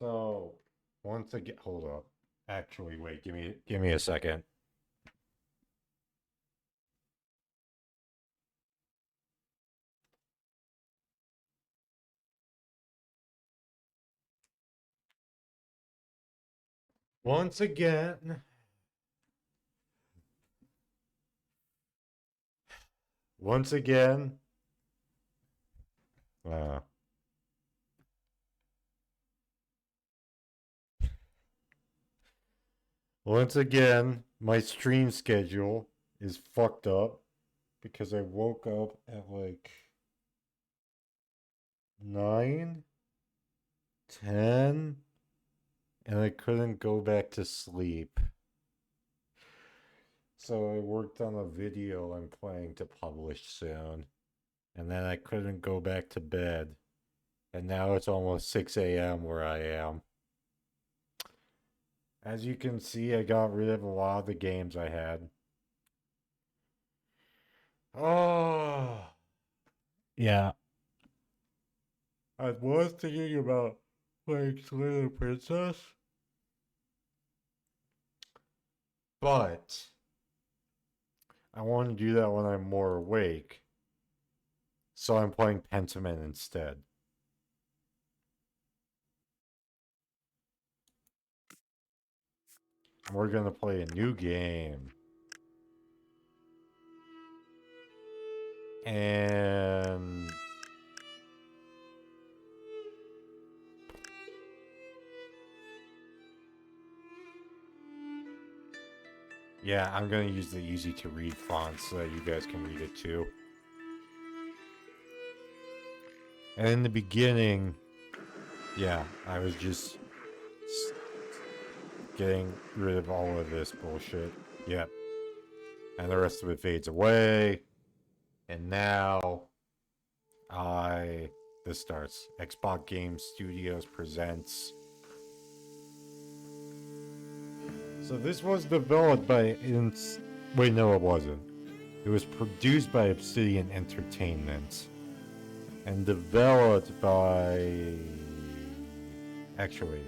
So, once again, hold up. Actually, wait, give me a second. Once again, once again, uh, once again, my stream schedule is fucked up because I woke up at like 9, 10, and I couldn't go back to sleep. So I worked on a video I'm planning to publish soon, and then I couldn't go back to bed. And now it's almost 6 a.m. where I am. As you can see, I got rid of a lot of the games I had. Oh, yeah. I was thinking about playing Little Princess, but I want to do that when I'm more awake. So I'm playing Pentiment instead. We're gonna play a new game. And yeah, I'm gonna use the easy to read font so that you guys can read it too. And in the beginning, yeah, I was just getting rid of all of this bullshit. Yep. And the rest of it fades away. And now this starts. Xbox Game Studios presents. So this was developed by wait, no, it wasn't. It was produced by Obsidian Entertainment and developed by. Actually,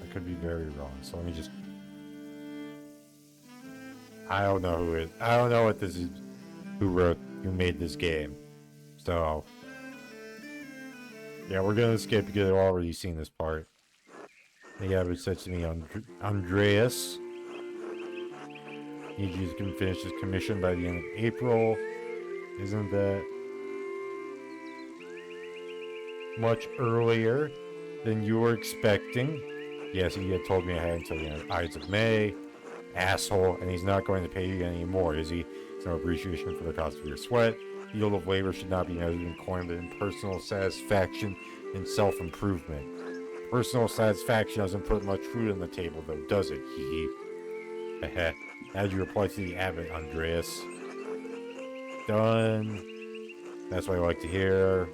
I could be very wrong. So let me just. I don't know who it. I don't know what this is. Who made this game? So yeah, we're gonna skip because I've already seen this part. The average said to me, Andreas, need you to finish this commission by the end of April. Isn't that much earlier than you were expecting? Yes, he had told me I had until the Ides of May. Asshole, and he's not going to pay you anymore, is he? There's no appreciation for the cost of your sweat. The yield of labor should not be measured in coin, but in personal satisfaction and self-improvement. Personal satisfaction doesn't put much food on the table, though, does it? Hee hee. How'd you reply to the abbot, Andreas? Done. That's what I like to hear.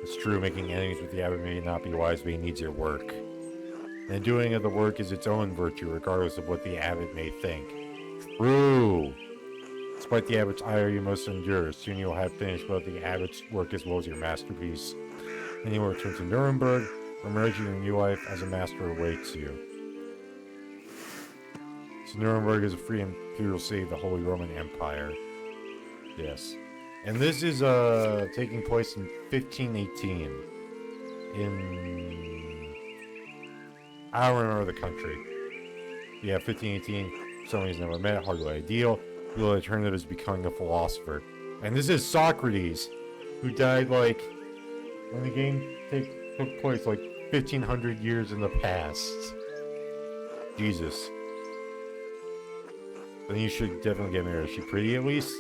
It's true, making enemies with the abbot may not be wise, but he needs your work. And the doing of the work is its own virtue, regardless of what the abbot may think. True. Despite the abbot's ire, you must endure. Soon you'll have finished both the abbot's work as well as your masterpiece. Then you will return to Nuremberg, where merging your new life as a master awaits you. So Nuremberg is a free imperial city of the Holy Roman Empire. Yes. And this is taking place in 1518. I don't remember the country. Yeah, 1518. Someone he's never met, hardly ideal. The alternative is becoming a philosopher. And this is Socrates, who died like when the game took place like 1500 years in the past. Jesus. Then you should definitely get married. Is she pretty at least?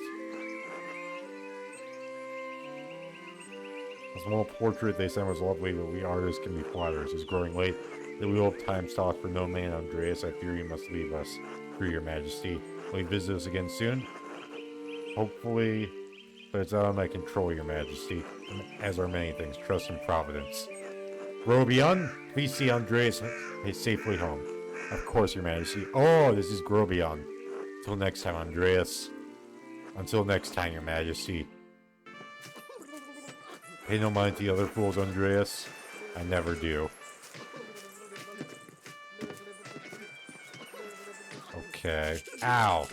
A small portrait they sent was lovely, but we artists can be flatterers. It's growing late. The wheel of time stops for no man, Andreas. I fear you must leave us. For your majesty. Will you visit us again soon? Hopefully, but it's out of my control, your majesty. As are many things. Trust in providence. Grobion, please see Andreas safely home. Of course, your majesty. Oh, this is Grobion. Until next time, Andreas. Until next time, your majesty. Pay no mind to the other fools, Andreas. I never do. Okay. Ow.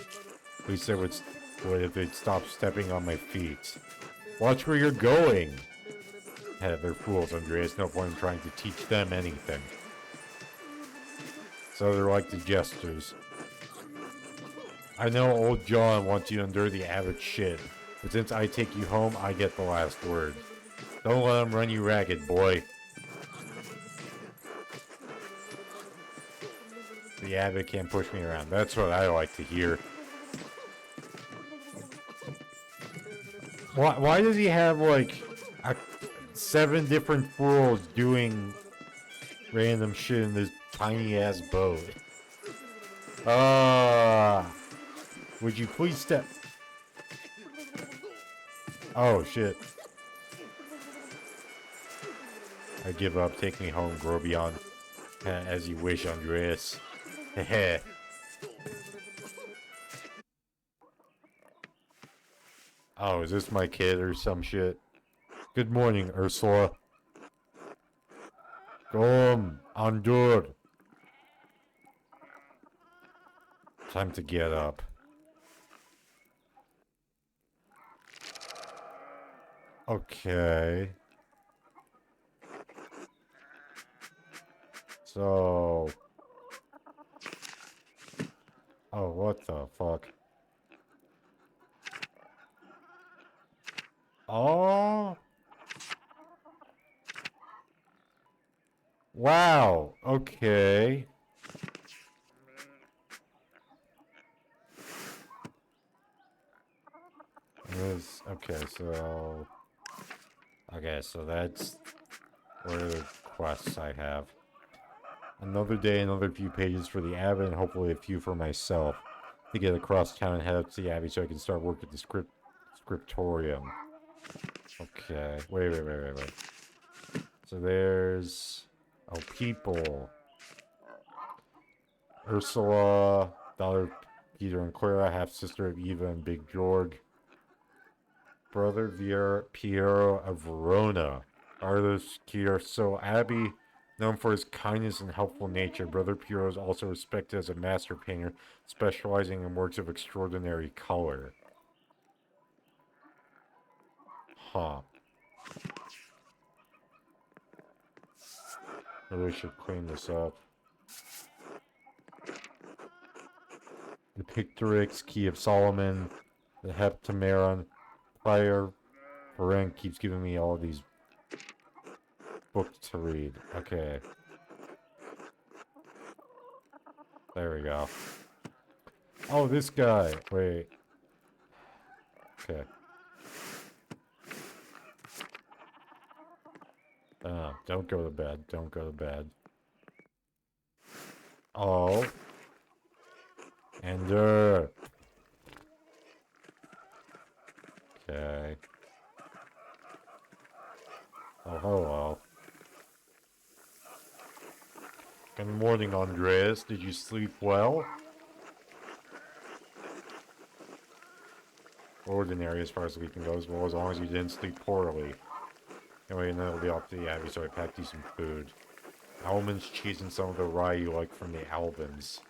At least it would, what if they'd stop stepping on my feet? Watch where you're going. Hey, they're fools, Andreas. No point in trying to teach them anything. So they're like the jesters. I know old John wants you to endure the average shit, but since I take you home, I get the last word. Don't let him run you ragged, boy. The abbot can't push me around. That's what I like to hear. Why does he have, like, 7 different fools doing random shit in this tiny-ass boat? Would you please step... Oh, shit. I give up. Take me home, Grobion. As you wish, Andreas. Heh. Oh, is this my kid or some shit? Good morning, Ursula. Come, Andur. Time to get up. Okay. So... Oh, what the fuck? Oh! Wow, okay. Okay, so... Okay, so that's... What are the quests I have? Another day, another few pages for the abbot, and hopefully a few for myself. To get across town and head up to the abbey so I can start work at the scriptorium. Okay, wait. So there's... Oh, people. Ursula, daughter Peter and Clara, half-sister of Eva and Big Georg. Brother Piero of Verona. Artist Chiarso Abbey, known for his kindness and helpful nature. Brother Piero is also respected as a master painter, specializing in works of extraordinary color. Huh. Really should clean this up. The Pictorix, Key of Solomon, the Heptameron, Prior Ferenc keeps giving me all these books to read. Okay. There we go. Oh, this guy. Wait. Okay. Don't go to bed. Don't go to bed. Oh. Ender. Okay. Oh, hello. Good morning, Andreas. Did you sleep well? Ordinary as far as sleeping goes. Well, as long as you didn't sleep poorly. Anyway, and then it'll be off to the Abbey, so I packed you some food. Almonds, cheese, and some of the rye you like from the Albans.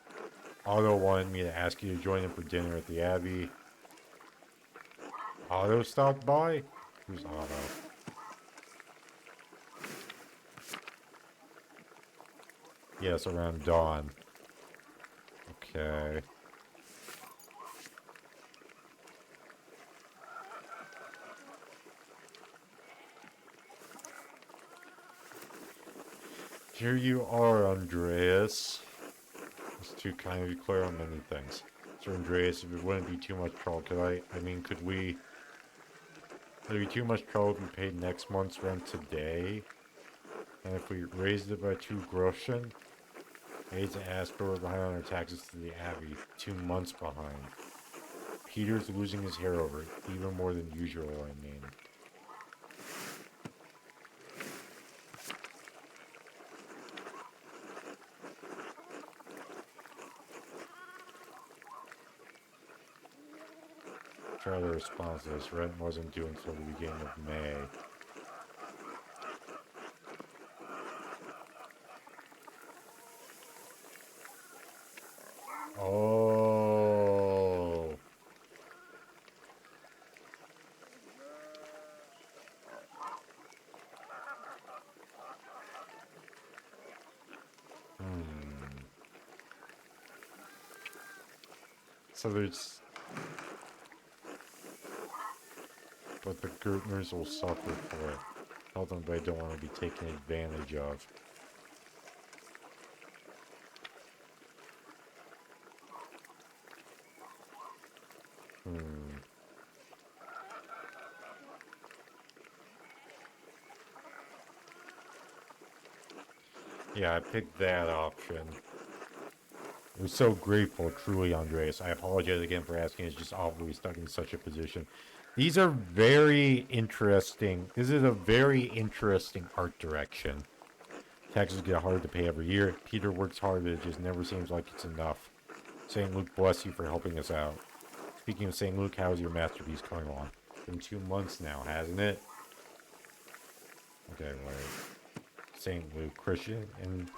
Otto wanted me to ask you to join him for dinner at the Abbey. Otto stopped by? Who's Otto? Yes, around dawn. Okay. Here you are, Andreas. It's too kind of you, clear on many things. Sir Andreas, if it wouldn't be too much trouble, would it be too much trouble if we paid next month's rent today? And if we raised it by 2 groschen? I hate to ask, but we're behind on our taxes to the Abbey. 2 months behind. Peter's losing his hair over it, even more than usual, I mean. Try to respond to this. Rent wasn't due until the beginning of May. Oh. So there's... But the Gertners will suffer for it. Tell them they don't want to be taken advantage of. Yeah, I picked that option. I'm so grateful, truly, Andreas. I apologize again for asking. It's just awfully stuck in such a position. These are very interesting. This is a very interesting art direction. Taxes get harder to pay every year. Peter works hard, but it just never seems like it's enough. St. Luke bless you for helping us out. Speaking of St. Luke, how's your masterpiece coming along? Been 2 months now, hasn't it? Okay, wait. St. Luke, Christian, and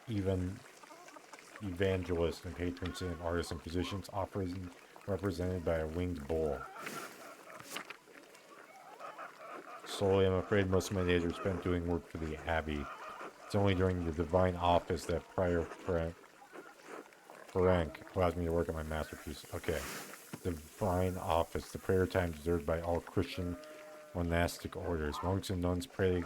even evangelist and patron saint of artists and physicians, often represented by a winged bull. Slowly, I'm afraid most of my days are spent doing work for the Abbey. It's only during the divine office that Prior Frank allows me to work on my masterpiece. Okay. Divine office, the prayer time reserved by all Christian monastic orders. Monks and nuns pray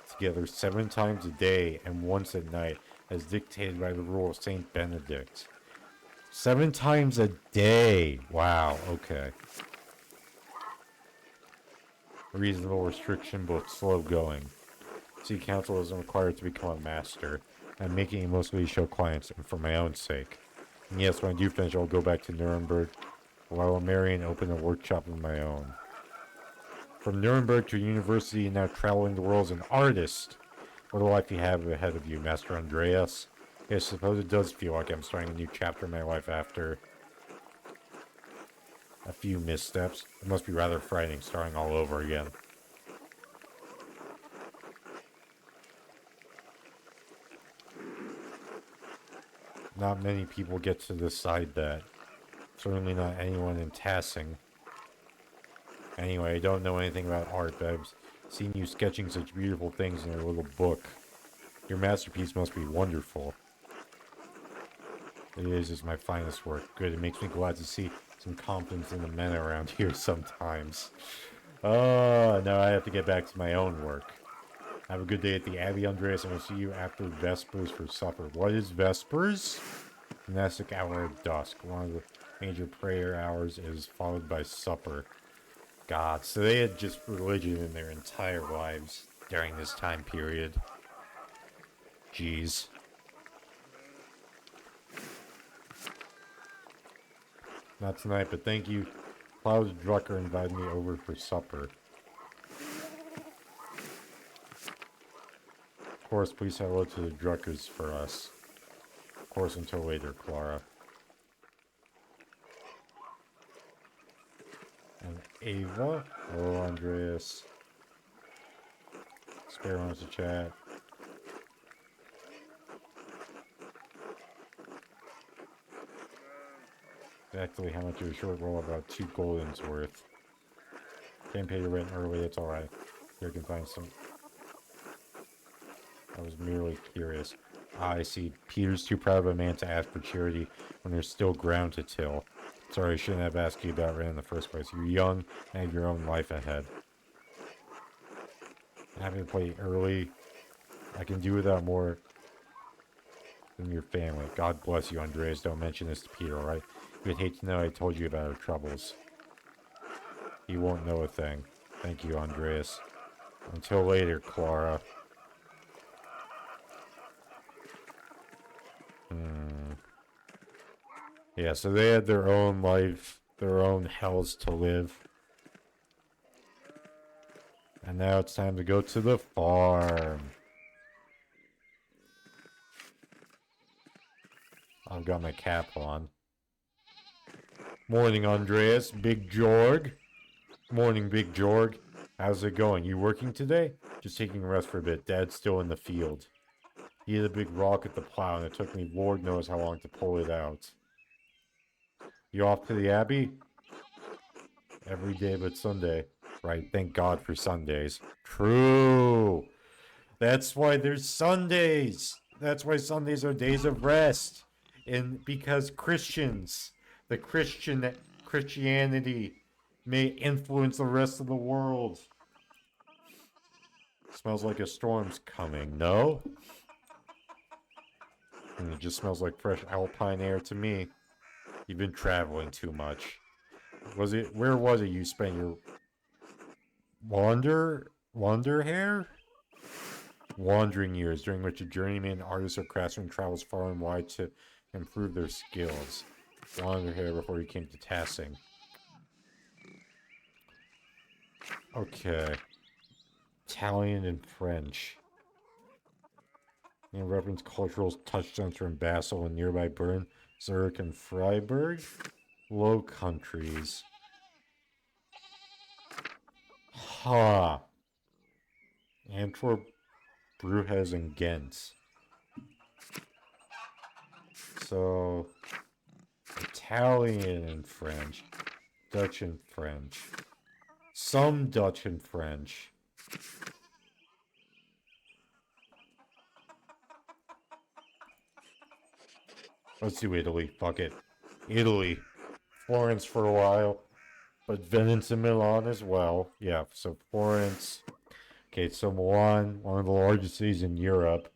together 7 times a day and once at night, as dictated by the rule of Saint Benedict. 7 times a day. Wow, okay. Reasonable restriction, but slow going. City Council isn't required to become a master. I'm making it mostly to show clients and for my own sake. And yes, when I do finish, I'll go back to Nuremberg, while I'll marry and open a workshop of my own. From Nuremberg to university and now traveling the world as an artist. What a life you have ahead of you, Master Andreas. Yes, I suppose it does feel like I'm starting a new chapter in my life after a few missteps. It must be rather frightening starting all over again. Not many people get to decide that. Certainly not anyone in Tassing. Anyway, I don't know anything about art, but I've seen you sketching such beautiful things in your little book. Your masterpiece must be wonderful. It is my finest work. Good, it makes me glad to see some confidence in the men around here sometimes. Oh, now I have to get back to my own work. Have a good day at the Abbey, Andreas, and we'll see you after Vespers for supper. What is Vespers? Monastic hour at dusk. One of the major prayer hours is followed by supper. God, so they had just religion in their entire lives during this time period. Jeez. Not tonight, but thank you. Klaus Drucker invited me over for supper. Of course, please say hello to the Druckers for us. Of course, until later, Clara. And Ava. Hello, Andreas. Spare wants to chat. Exactly how much of a short roll? About 2 goldens worth. Can't pay your rent early, it's alright. Here can find some. I was merely curious. Ah, I see. Peter's too proud of a man to ask for charity when there's still ground to till. Sorry, I shouldn't have asked you about rent in the first place. You're young and have your own life ahead. Having to play early, I can do without more than your family. God bless you, Andreas. Don't mention this to Peter, alright? You'd hate to know I told you about our troubles. He won't know a thing. Thank you, Andreas. Until later, Clara. Yeah, so they had their own life, their own hells to live. And now it's time to go to the farm. I've got my cap on. Morning, Andreas. Big Jorg. Morning, Big Jorg. How's it going? You working today? Just taking a rest for a bit. Dad's still in the field. He had a big rock at the plow, and it took me Lord knows how long to pull it out. You off to the Abbey? Every day but Sunday. Right, thank God for Sundays. True. That's why there's Sundays. That's why Sundays are days of rest. And because Christians, The Christianity may influence the rest of the world. Smells like a storm's coming, no? And it just smells like fresh alpine air to me. You've been traveling too much. Where was it you spent your wander hair? Wandering years during which a journeyman, artist, or craftsman travels far and wide to improve their skills. Wander hair before he came to Tassing. Okay. Italian and French. In reference cultural touchstones from Basel and nearby Bern, Zurich, and Freiburg. Low Countries. Ha! Antwerp, Bruges, and Ghent. So, Italian and French. Dutch and French. Some Dutch and French. Let's do Italy. Fuck it. Italy. Florence for a while. But Venice and Milan as well. Yeah, so Florence. Okay, so Milan, one of the largest cities in Europe.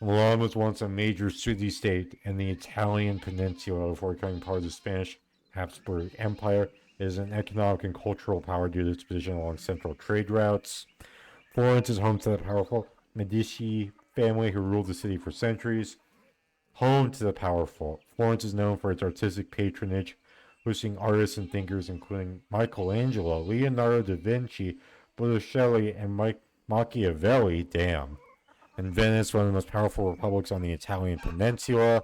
Milan was once a major city-state in the Italian peninsula before becoming part of the Spanish Habsburg Empire. It is an economic and cultural power due to its position along central trade routes. Florence is home to the powerful Medici family who ruled the city for centuries. Home to the powerful, Florence is known for its artistic patronage, hosting artists and thinkers including Michelangelo, Leonardo da Vinci, Botticelli, and Machiavelli. Damn. And Venice, one of the most powerful republics on the Italian peninsula.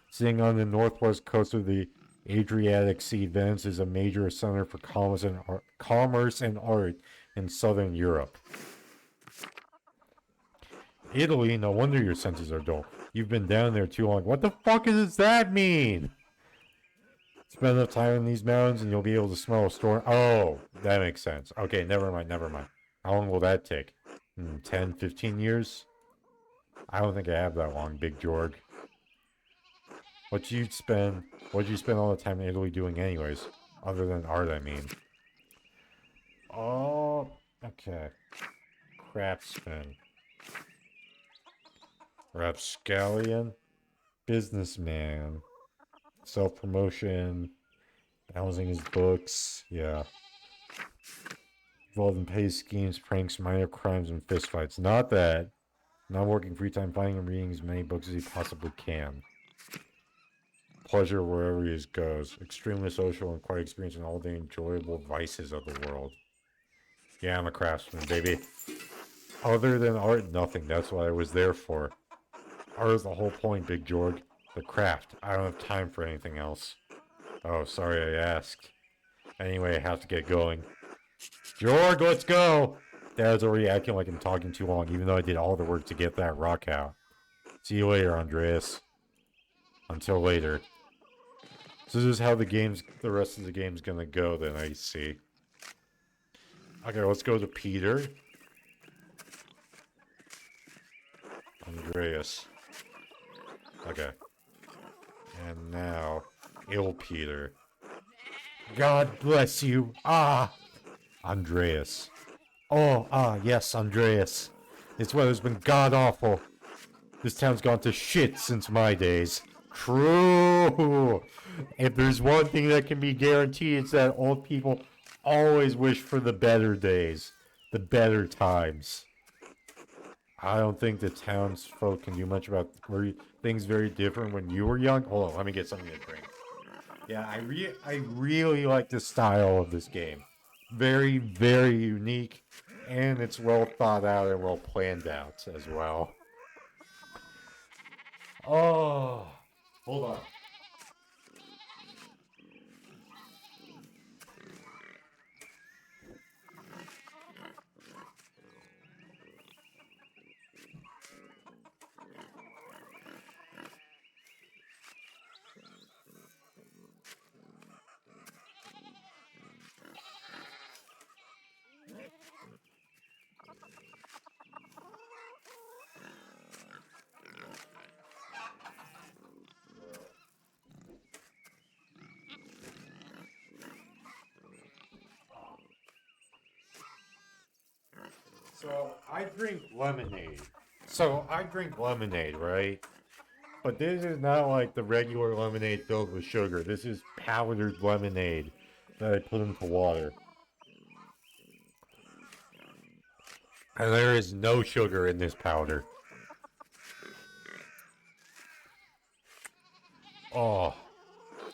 Sitting on the northwest coast of the Adriatic Sea, Venice is a major center for commerce and art in southern Europe. Italy, no wonder your senses are dull. You've been down there too long. What the fuck does that mean? Spend enough time in these mountains and you'll be able to smell a storm. Oh, that makes sense. Okay, never mind. How long will that take? 10, 15 years? I don't think I have that long, Big Jorg. What'd you spend all the time in Italy doing anyways? Other than art, I mean. Oh, okay. Craftsman. Rapscallion. Businessman. Self-promotion. Balancing his books. Yeah. Involved in pay schemes, pranks, minor crimes, and fistfights. Not that. Not working free time, finding and reading as many books as he possibly can. Pleasure wherever he goes. Extremely social and quite experienced in all the enjoyable vices of the world. Yeah, I'm a craftsman, baby. Other than art, nothing. That's what I was there for. Art is the whole point, Big Jorg. The craft. I don't have time for anything else. Oh, sorry I asked. Anyway, I have to get going. Jorg, let's go! Dad's already acting like I'm talking too long, even though I did all the work to get that rock out. See you later, Andreas. Until later. So this is how the rest of the game's gonna go, then I see. Okay, let's go to Peter. Andreas. Okay. And now, ill Peter. God bless you. Ah! Andreas. Oh, yes, Andreas. This weather's been god-awful. This town's gone to shit since my days. True! If there's one thing that can be guaranteed, it's that old people always wish for the better days. The better times. I don't think the townsfolk can do much about things very different when you were young. Hold on, let me get something to drink. Yeah, I really like the style of this game. Very, very unique, and it's well thought out and well planned out as well. Oh, hold on. So I drink lemonade. Right? But this is not like the regular lemonade filled with sugar. This is powdered lemonade that I put into water. And there is no sugar in this powder. Oh,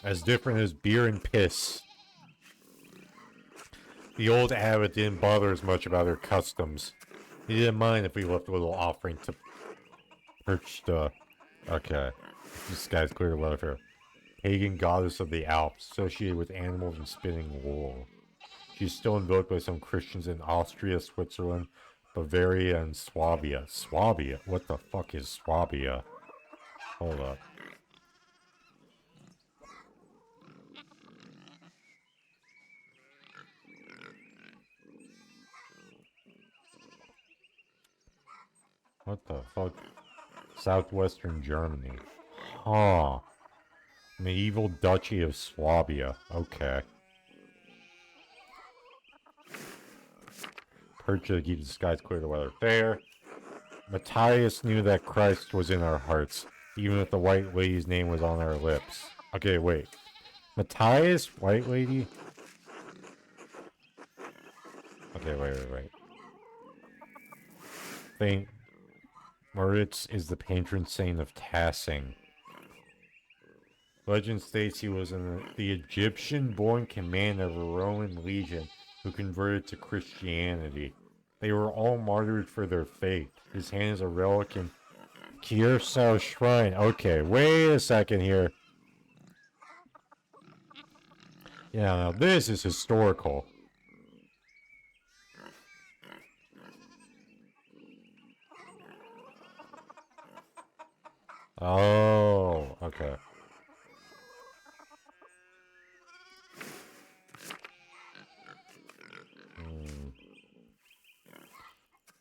as different as beer and piss. The old abbot didn't bother as much about her customs. He didn't mind if we left a little offering to perch the... Okay. This guy's clear to welfare. Pagan goddess of the Alps, associated with animals and spinning wool. She's still invoked by some Christians in Austria, Switzerland, Bavaria, and Swabia. Swabia? What the fuck is Swabia? Hold up. What the fuck? Southwestern Germany. Huh. Medieval Duchy of Swabia. Okay. Purchase to keep the skies clear to weather fair. Matthias knew that Christ was in our hearts, even if the White Lady's name was on our lips. Okay, wait. Matthias? White Lady? Okay, wait. Saint Moritz is the patron saint of Tassing. Legend states he was the Egyptian-born commander of a Roman legion who converted to Christianity. They were all martyred for their faith. His hand is a relic in Kiersau Shrine. Okay, wait a second here. Yeah, now this is historical. Oh, okay.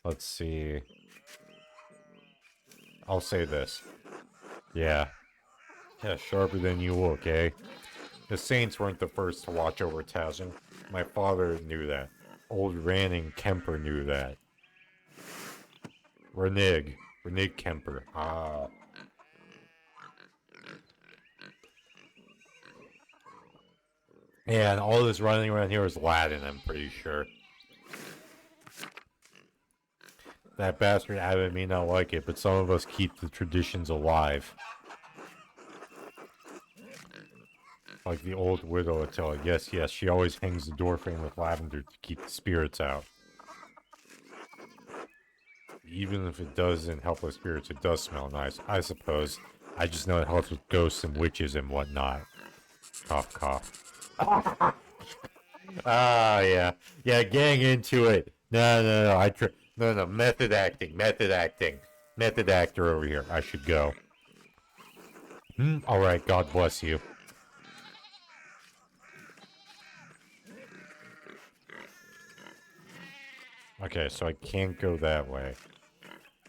Let's see. I'll say this. Yeah. Yeah, sharper than you look, eh? The Saints weren't the first to watch over Tassing. My father knew that. Old Ranning Kemper knew that. Renig Kemper. Ah. Yeah, and all this running around here is Latin, I'm pretty sure. That bastard Abbott may not like it, but some of us keep the traditions alive. Like the old widow Attila. Yes, she always hangs the doorframe with lavender to keep the spirits out. Even if it doesn't help with spirits, it does smell nice, I suppose. I just know it helps with ghosts and witches and whatnot. Cough, cough. Ah, yeah. Yeah, getting into it. No. No, method acting. Method actor over here. I should go. Alright, God bless you. Okay, so I can't go that way.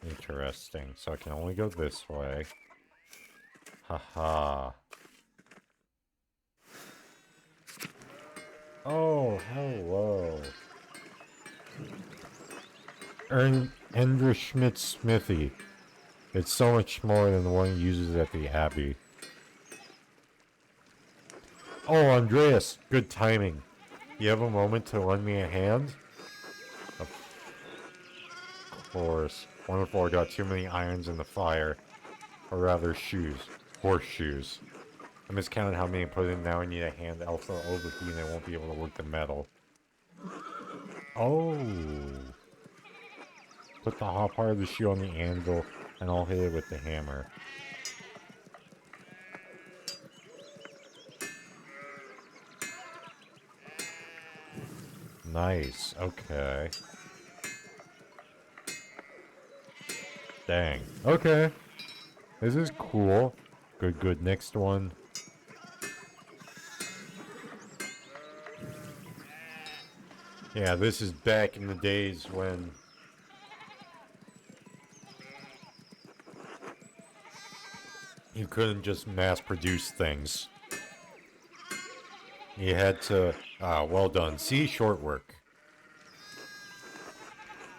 Interesting. So I can only go this way. Haha. Oh, hello. Ender Schmidt's smithy. It's so much more than the one he uses at the Abbey. Oh, Andreas, good timing. You have a moment to lend me a hand? Of course. Wonderful, I got too many irons in the fire. Or rather, shoes. Horseshoes. I miscounted how many I put in, now I need a hand, else I'll overheat and I won't be able to work the metal. Oh. Put the hot part of the shoe on the anvil, and I'll hit it with the hammer. Nice, okay. Dang. Okay. This is cool. Good. Next one. Yeah, this is back in the days when... you couldn't just mass produce things. You had to... well done. See? Short work.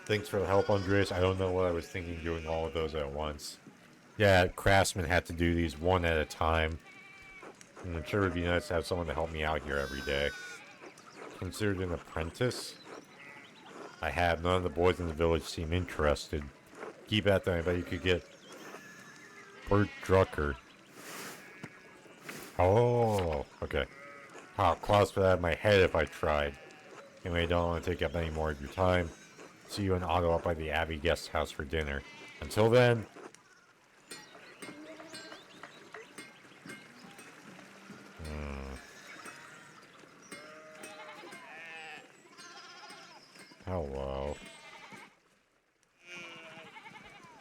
Thanks for the help, Andreas. I don't know what I was thinking doing all of those at once. Yeah, Craftsman had to do these one at a time. And I'm sure it would be nice to have someone to help me out here every day. Considered an apprentice? I have. None of the boys in the village seem interested. Keep at them. I bet you could get Bert Drucker. Oh, okay. Oh, Klaus would have my head if I tried. Anyway, I don't want to take up any more of your time. See you and Otto up by the Abbey guest house for dinner. Until then... Hello.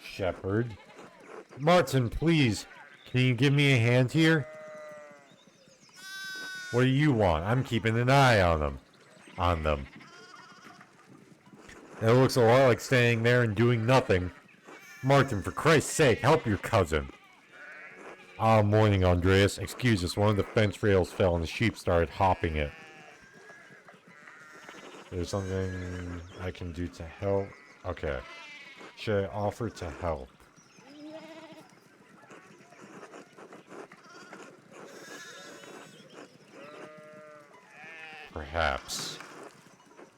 Shepherd. Martin, please. Can you give me a hand here? What do you want? I'm keeping an eye on them. It looks a lot like standing there and doing nothing. Martin, for Christ's sake, help your cousin. Ah, morning, Andreas. Excuse us, one of the fence rails fell and the sheep started hopping it. There's something I can do to help? Okay. Should I offer to help? Perhaps.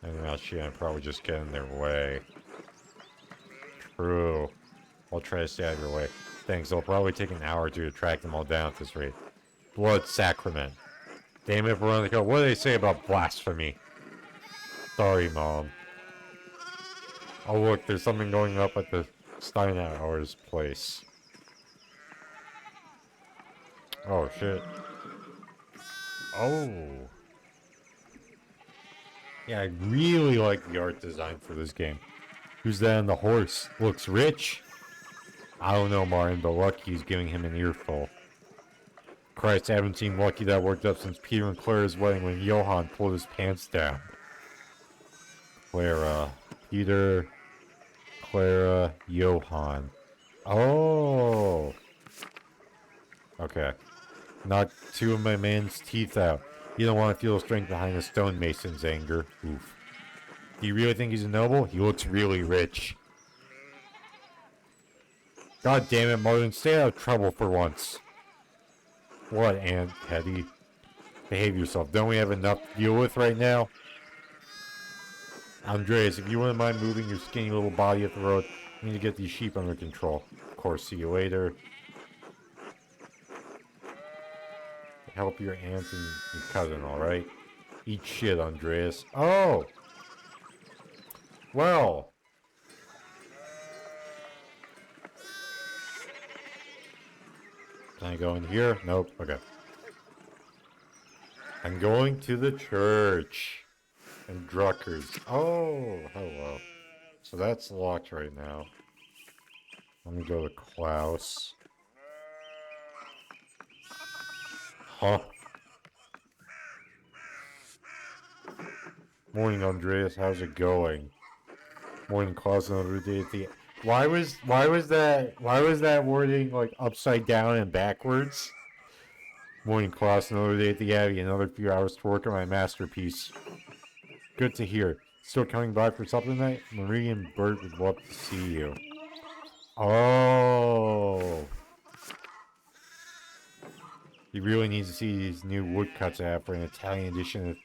Anything else, she and probably just get in their way. True. I'll try to stay out of your way. Thanks, it'll probably take an hour or two to track them all down at this rate. Blood sacrament. Damn it, we're on the go. What do they say about blasphemy? Sorry, Mom. Oh, look, there's something going up at the Steinauer's place. Oh, shit. Oh. Yeah, I really like the art design for this game. Who's that on the horse? Looks rich? I don't know, Martin, but Lucky's giving him an earful. Christ, I haven't seen Lucky that worked up since Peter and Clara's wedding when Johann pulled his pants down. Clara. Peter. Clara. Johann. Oh. Okay. Knocked two of my man's teeth out. You don't want to feel the strength behind the stonemason's anger. Oof. Do you really think he's a noble? He looks really rich. God damn it, Martin. Stay out of trouble for once. What, Aunt Hetty? Behave yourself. Don't we have enough to deal with right now? Andreas, if you wouldn't mind moving your skinny little body up the road, we need to get these sheep under control. Of course, see you later. Help your aunt and your cousin, alright? Eat shit, Andreas. Oh! Well. Can I go in here? Nope. Okay. I'm going to the church. And Druckers. Oh, hello. So that's locked right now. Let me go to Klaus. Huh. Morning, Andreas. How's it going? Morning, Klaus. Another day at the... Why was that wording like upside down and backwards? Morning, Klaus. Another day at the Abbey. Another few hours to work on my masterpiece. Good to hear. Still coming by for supper tonight? Marie and Bert would love to see you. Oh. You really need to see these new woodcuts I have for an Italian edition of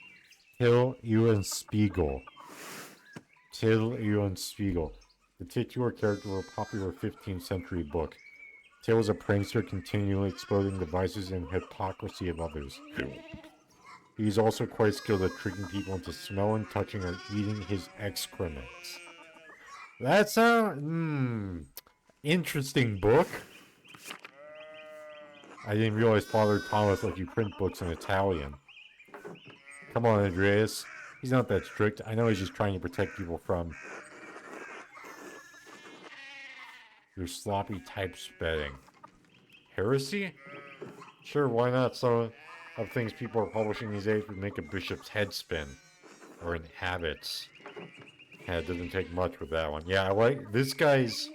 Till Eulenspiegel. Till Eulenspiegel. The titular character of a popular 15th century book. Till is a prankster continually exposing the vices and hypocrisy of others. He is also quite skilled at tricking people into smelling, touching, or eating his excrements. That's a interesting book. I didn't realize Father Thomas let you print books in Italian. Come on, Andreas. He's not that strict. I know he's just trying to protect people from your sloppy type spelling. Heresy? Sure, why not? Some of things people are publishing these days would make a bishop's head spin. Or in habits. Yeah, it doesn't take much with that one. Yeah, I like this guy's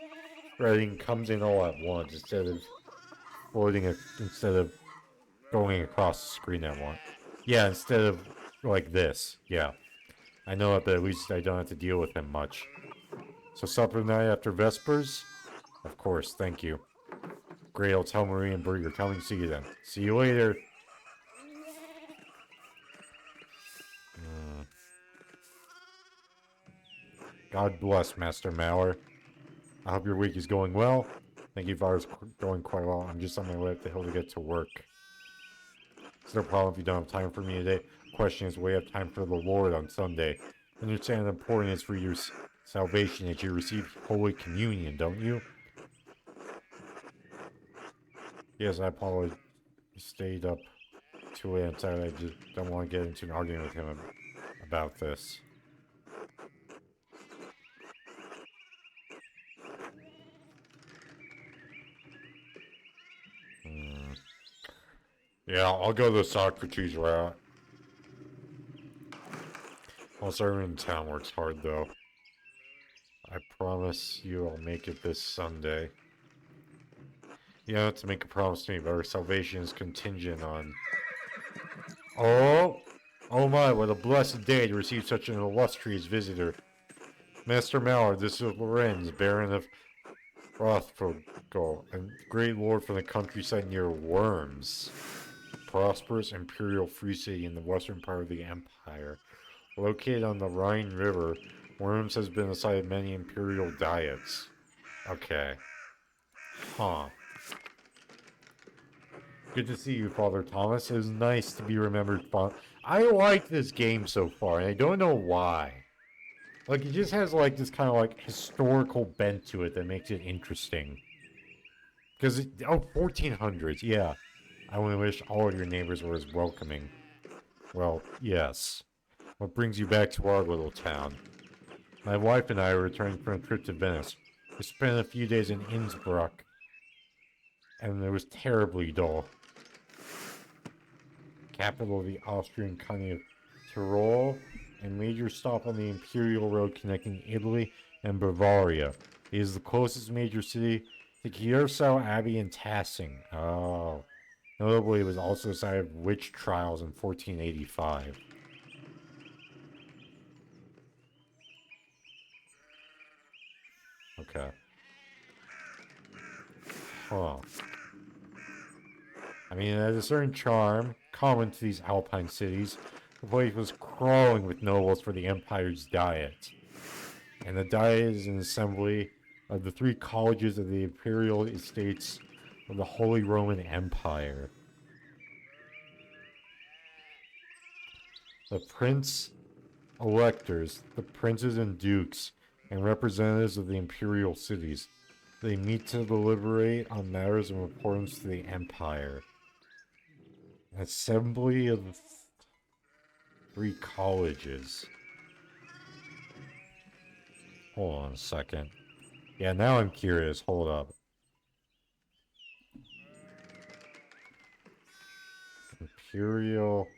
writing comes in all at once instead of instead of going across the screen at once. Yeah, instead of like this. Yeah. I know it, but at least I don't have to deal with him much. So supper night after Vespers? Of course, thank you. Great, I'll tell Marie and Bert you're coming to see you then. See you later. God bless, Master Mauer. I hope your week is going well. Thank you for ours going quite well. I'm just on my way up the hill to get to work. It's no problem if you don't have time for me today. The question is, will you have time for the Lord on Sunday? Understand how important it is for your salvation that you receive Holy Communion, don't you? Yes, I apologize. I stayed up too late on Saturday. I just don't want to get into an argument with him about this. Yeah, I'll go the Socrates route. Also, everyone in town works hard, though. I promise you I'll make it this Sunday. You don't have to make a promise to me, but our salvation is contingent on... Oh! Oh my, what a blessed day to receive such an illustrious visitor. Master Mallard, this is Lorenz, Baron of Rothfogel, and great lord from the countryside near Worms. Prosperous imperial free city in the western part of the empire. Located on the Rhine River, Worms has been the site of many imperial diets. Okay. Huh. Good to see you, Father Thomas. It was nice to be remembered. I like this game so far, and I don't know why. Like, it just has, like, this kind of, like, historical bent to it that makes it interesting. Because, 1400s, yeah. I only wish all of your neighbors were as welcoming. Well, yes. What brings you back to our little town? My wife and I are returning from a trip to Venice. We spent a few days in Innsbruck, and it was terribly dull. Capital of the Austrian county of Tyrol, and major stop on the Imperial Road connecting Italy and Bavaria. It is the closest major city to Kiersau Abbey and Tassing. Oh. Notably, it was also the site of witch trials in 1485. Okay. Huh. I mean, it has a certain charm, common to these alpine cities. The place was crawling with nobles for the empire's diet. And the diet is an assembly of the 3 colleges of the imperial estates of the Holy Roman Empire. The prince-electors, the princes and dukes, and representatives of the imperial cities. They meet to deliberate on matters of importance to the empire. An assembly of the 3 colleges. Hold on a second. Yeah, now I'm curious. Hold up. Imperial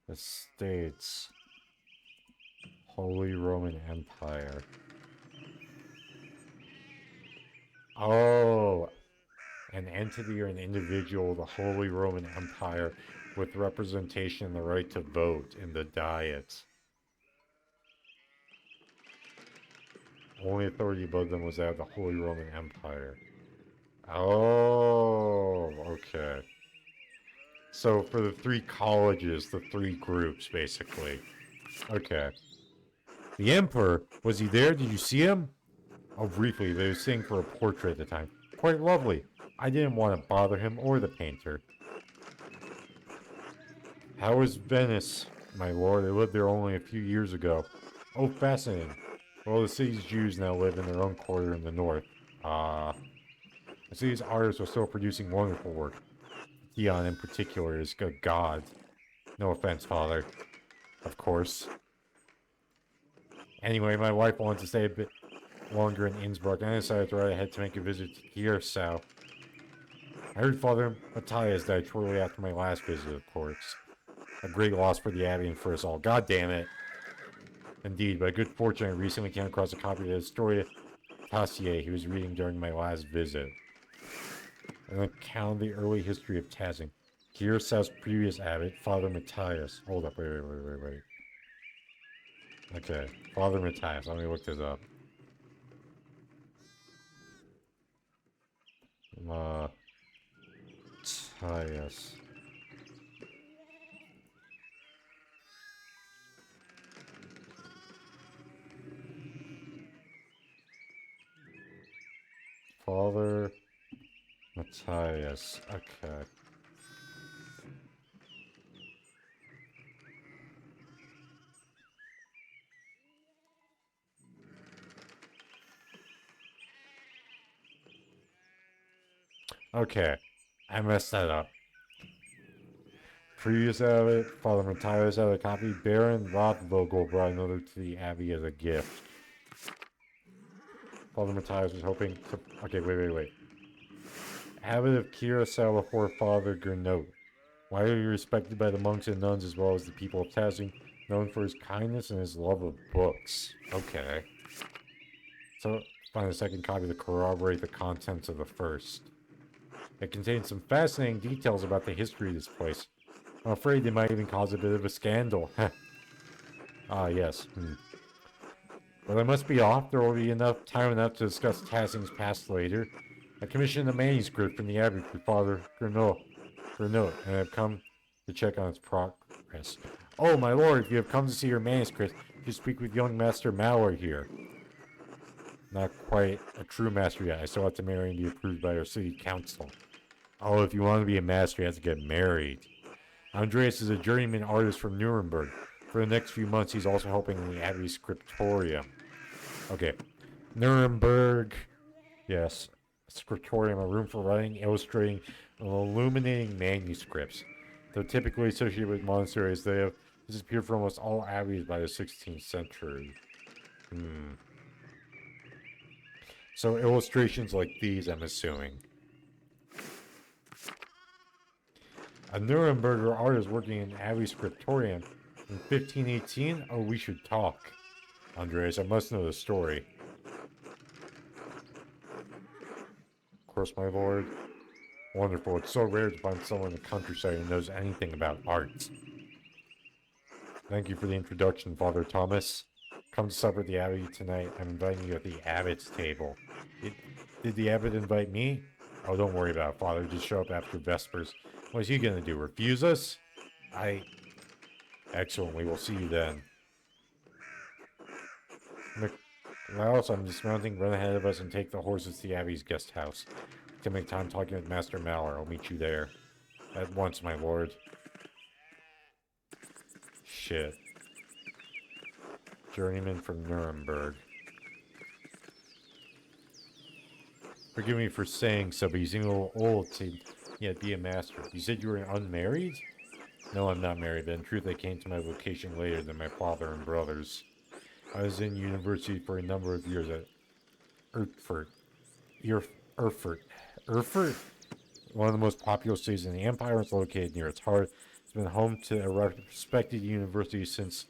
Estates. Holy Roman Empire. Oh, an entity or an individual of the Holy Roman Empire with representation and the right to vote in the Diet. Only authority above them was that of the Holy Roman Empire. Oh, okay. So for the 3 colleges, the 3 groups, basically. Okay. The Emperor, was he there? Did you see him? Oh, briefly, they were sitting for a portrait at the time. Quite lovely. I didn't want to bother him or the painter. How was Venice, my lord? I lived there only a few years ago. Oh, fascinating. Well, the city's Jews now live in their own quarter in the north. The city's artists are still producing wonderful work. Dion in particular is a god. No offense, father. Of course. Anyway, my wife wanted to stay a bit longer in Innsbruck, and I decided to ride ahead to make a visit to Kiersau. I heard Father Matthias died shortly after my last visit, of course. A great loss for the Abbey and for us all. God damn it. Indeed, by good fortune, I recently came across a copy of the Historia Tassier he was reading during my last visit. An account of the early history of Tassing. Kiersau's previous abbot, Father Matthias. Hold up, wait. Okay, Father Matthias, let me look this up. Matthias. Father Matthias. Okay. Okay. I messed that up. Previous abbot, Father Matthias had a copy. Baron Rothvogel brought another to the abbey as a gift. Father Matthias was hoping to... Okay, wait. Abbot of Curacao before Father Gernot. Widely respected by the monks and nuns as well as the people of Tassing, known for his kindness and his love of books. Okay. So, find a second copy to corroborate the contents of the first. It contains some fascinating details about the history of this place. I'm afraid they might even cause a bit of a scandal. Ah, yes. But I must be off. There will be time enough to discuss Tassing's past later. I commissioned a manuscript from the abbey for Father Gernot, and have come to check on its progress. Oh, my lord, if you have come to see your manuscript, you speak with young Master Mallory here. Not quite a true master yet. I still have to marry and be approved by our city council. Oh, if you want to be a master, you have to get married. Andreas is a journeyman artist from Nuremberg. For the next few months, he's also helping in the Abbey Scriptorium. Okay. Nuremberg. Yes. Scriptorium, a room for writing, illustrating, and illuminating manuscripts. Though typically associated with monasteries, they have disappeared from almost all abbeys by the 16th century. So illustrations like these, I'm assuming. A Nuremberger artist working in Abbey Scriptorium in 1518? Oh, we should talk. Andreas, I must know the story. Of course, my lord. Wonderful. It's so rare to find someone in the countryside who knows anything about art. Thank you for the introduction, Father Thomas. Come to supper at the abbey tonight. I'm inviting you at the abbot's table. Did the abbot invite me? Oh, don't worry about it, Father. Just show up after Vespers. What's he gonna do? Refuse us? Excellent. We will see you then. Laos, I'm dismounting. Run ahead of us and take the horses to the abbey's guest house. Can make time talking with Master Mallory. I'll meet you there. At once, my lord. Shit. Journeyman from Nuremberg. Forgive me for saying so, but you seem a little old to yet be a master. You said you were unmarried? No, I'm not married, but in truth I came to my vocation later than my father and brothers. I was in university for a number of years at Erfurt. Erfurt? One of the most populous cities in the empire. It's located near its heart. It's been home to a respected university since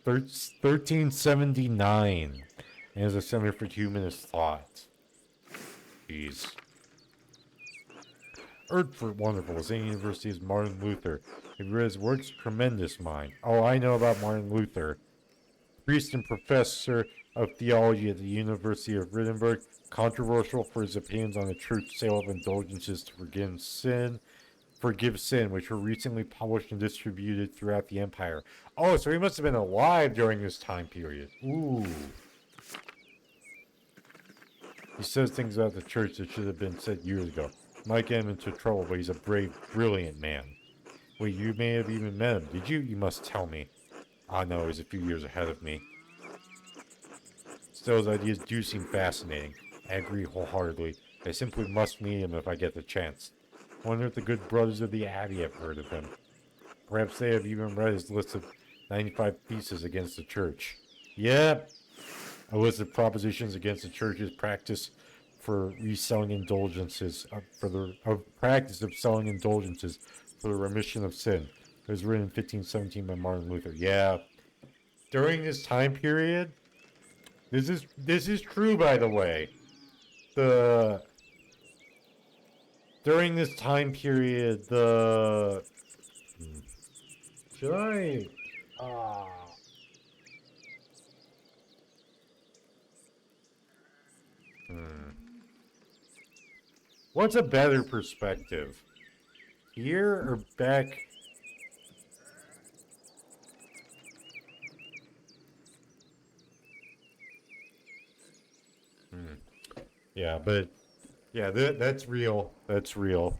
1379 and is a center for humanist thought. Jeez. Erfurt, wonderful. The same university as Martin Luther. If you read his works, tremendous mind. Oh, I know about Martin Luther. Priest and professor of theology at the University of Wittenberg, controversial for his opinions on the church sale of indulgences to forgive sin, which were recently published and distributed throughout the empire. Oh, so he must have been alive during this time period. Ooh. He says things about the church that should have been said years ago. Might get him into trouble, but he's a brave, brilliant man. Wait, you may have even met him, did you? You must tell me. Ah, no, he's a few years ahead of me. Still, his ideas do seem fascinating. I agree wholeheartedly. I simply must meet him if I get the chance. Wonder if the good brothers of the Abbey have heard of him. Perhaps they have even read his list of 95 theses against the church. Yep. A list of propositions against the church's practice for reselling indulgences, practice of selling indulgences for the remission of sin. It was written in 1517 by Martin Luther. Yeah. During this time period, this is true, by the way. During this time period, should I? What's a better perspective? Here or back? Hmm. Yeah, but yeah, that's real. That's real.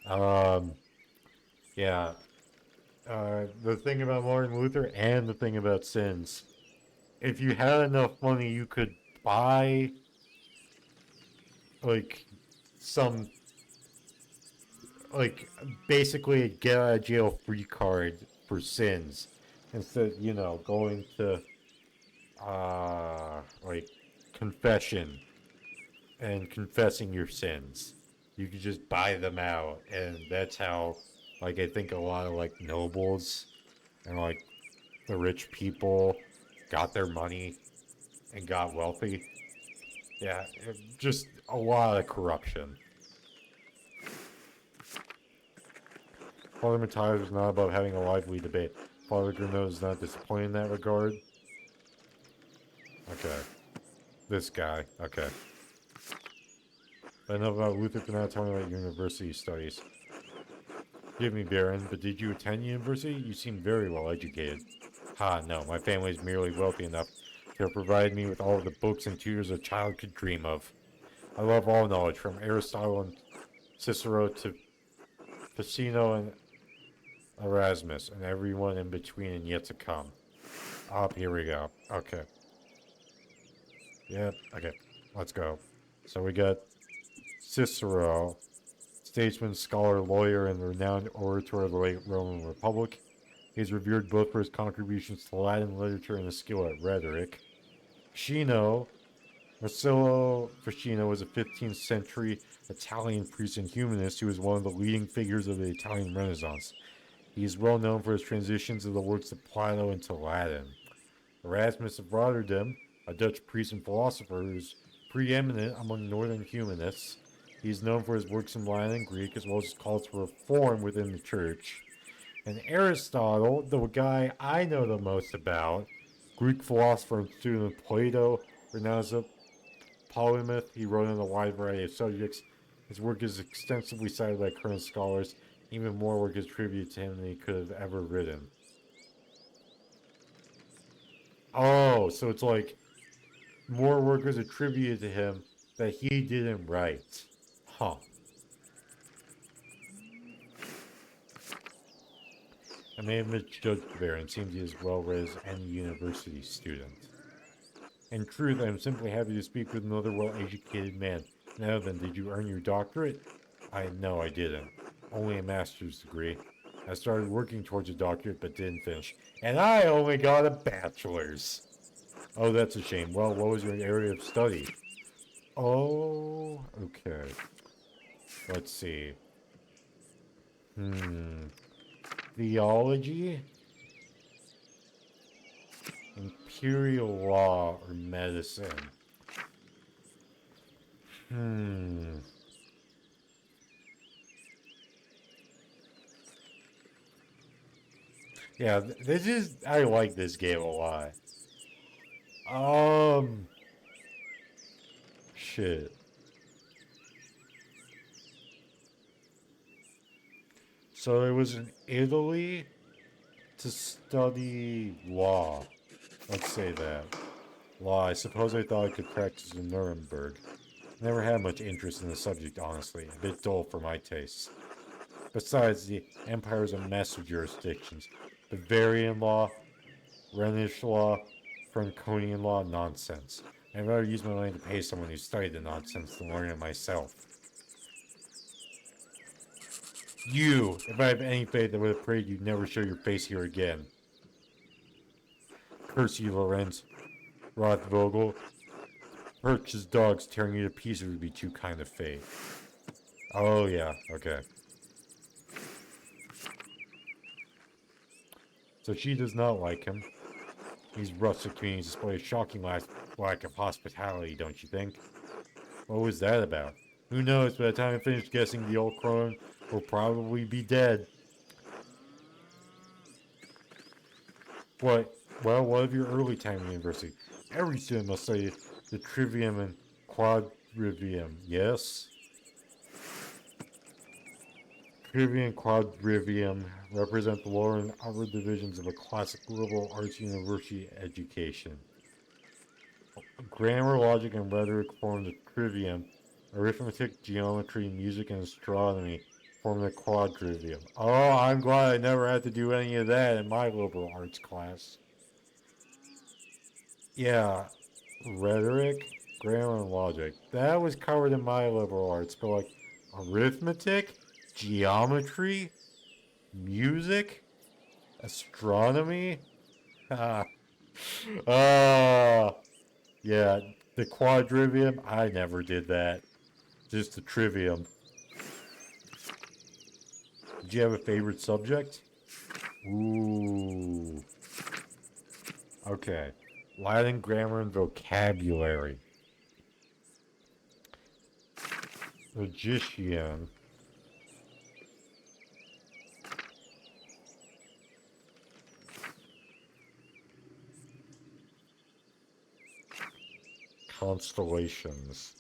Um, yeah. The thing about Martin Luther and the thing about sins. If you had enough money, you could buy like some like basically a get out of jail free card for sins instead, going to like confession and confessing your sins. You could just buy them out, and that's how, like, I think a lot of like nobles and like the rich people got their money and got wealthy. Yeah, just a lot of corruption. Father Matthias was not about having a lively debate. Father Grunow is not disappointed in that regard. Okay. This guy. Okay. I know about Luther for not telling me about university studies. Forgive me, Baron, but did you attend university? You seem very well educated. Ha, no, my family is merely wealthy enough to have provided me with all of the books and tutors a child could dream of. I love all knowledge, from Aristotle and Cicero to Ficino and Erasmus, and everyone in between and yet to come. Up, here we go. Okay. Yep, okay. Let's go. So we got Cicero, statesman, scholar, lawyer, and renowned orator of the late Roman Republic. He is revered both for his contributions to Latin literature and his skill at rhetoric. Ficino, Marsilio Ficino was a 15th century Italian priest and humanist who was one of the leading figures of the Italian Renaissance. He is well known for his transitions of the works of Plato into Latin. Erasmus of Rotterdam, a Dutch priest and philosopher who is preeminent among northern humanists. He is known for his works in Latin and Greek, as well as his calls for reform within the church. And Aristotle, the guy I know the most about, Greek philosopher and student of Plato, renowned as a polymath. He wrote on a wide variety of subjects. His work is extensively cited by current scholars. Even more work is attributed to him than he could have ever written. Oh, so it's like more work is attributed to him that he didn't write. Huh. I may have misjudged the Baron. It seems he is as well read as any university student. In truth, I am simply happy to speak with another well-educated man. Now then, did you earn your doctorate? No, I didn't. Only a master's degree. I started working towards a doctorate but didn't finish. And I only got a bachelor's. Oh, that's a shame. Well, what was your area of study? Oh, okay. Let's see. Theology, imperial law, or medicine? Hmm. Yeah, this is. I like this game a lot. Um. Shit. So it was in Italy to study law. Let's say that. Law. I suppose I thought I could practice in Nuremberg. Never had much interest in the subject, honestly. A bit dull for my tastes. Besides, the empire is a mess of jurisdictions. Bavarian law, Rhenish law, Franconian law, nonsense. I'd rather use my money to pay someone who studied the nonsense than learn it myself. You, if I have any faith, I would have prayed you'd never show your face here again. Curse you, Lorenz. Rothvogel. Perch's dogs tearing you to pieces would be too kind of fate. Oh, yeah, okay. So she does not like him. These rustic communities display a shocking lack of hospitality, don't you think? What was that about? Who knows, by the time I finish guessing, the old crone will probably be dead. What? Well, what of your early time in university? Every student must study the trivium and quadrivium. Yes. Trivium and quadrivium represent the lower and upper divisions of a classic liberal arts university education. Grammar, logic, and rhetoric form the trivium. Arithmetic, geometry, music, and astronomy form the quadrivium. Oh, I'm glad I never had to do any of that in my liberal arts class. Yeah, rhetoric, grammar, and logic. That was covered in my liberal arts, but like arithmetic, geometry, music, astronomy. Ah, yeah, the quadrivium. I never did that. Just the trivium. Did you have a favorite subject? Ooh. Okay. Latin grammar and vocabulary. Logician. Constellations.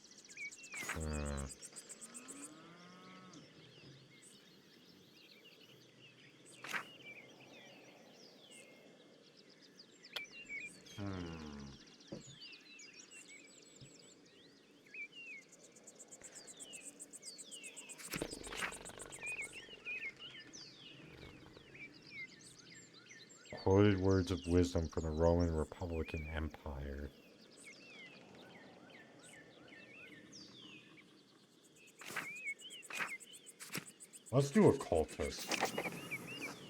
Hmm. Quoted words of wisdom from the Roman Republican Empire. Let's do occultist.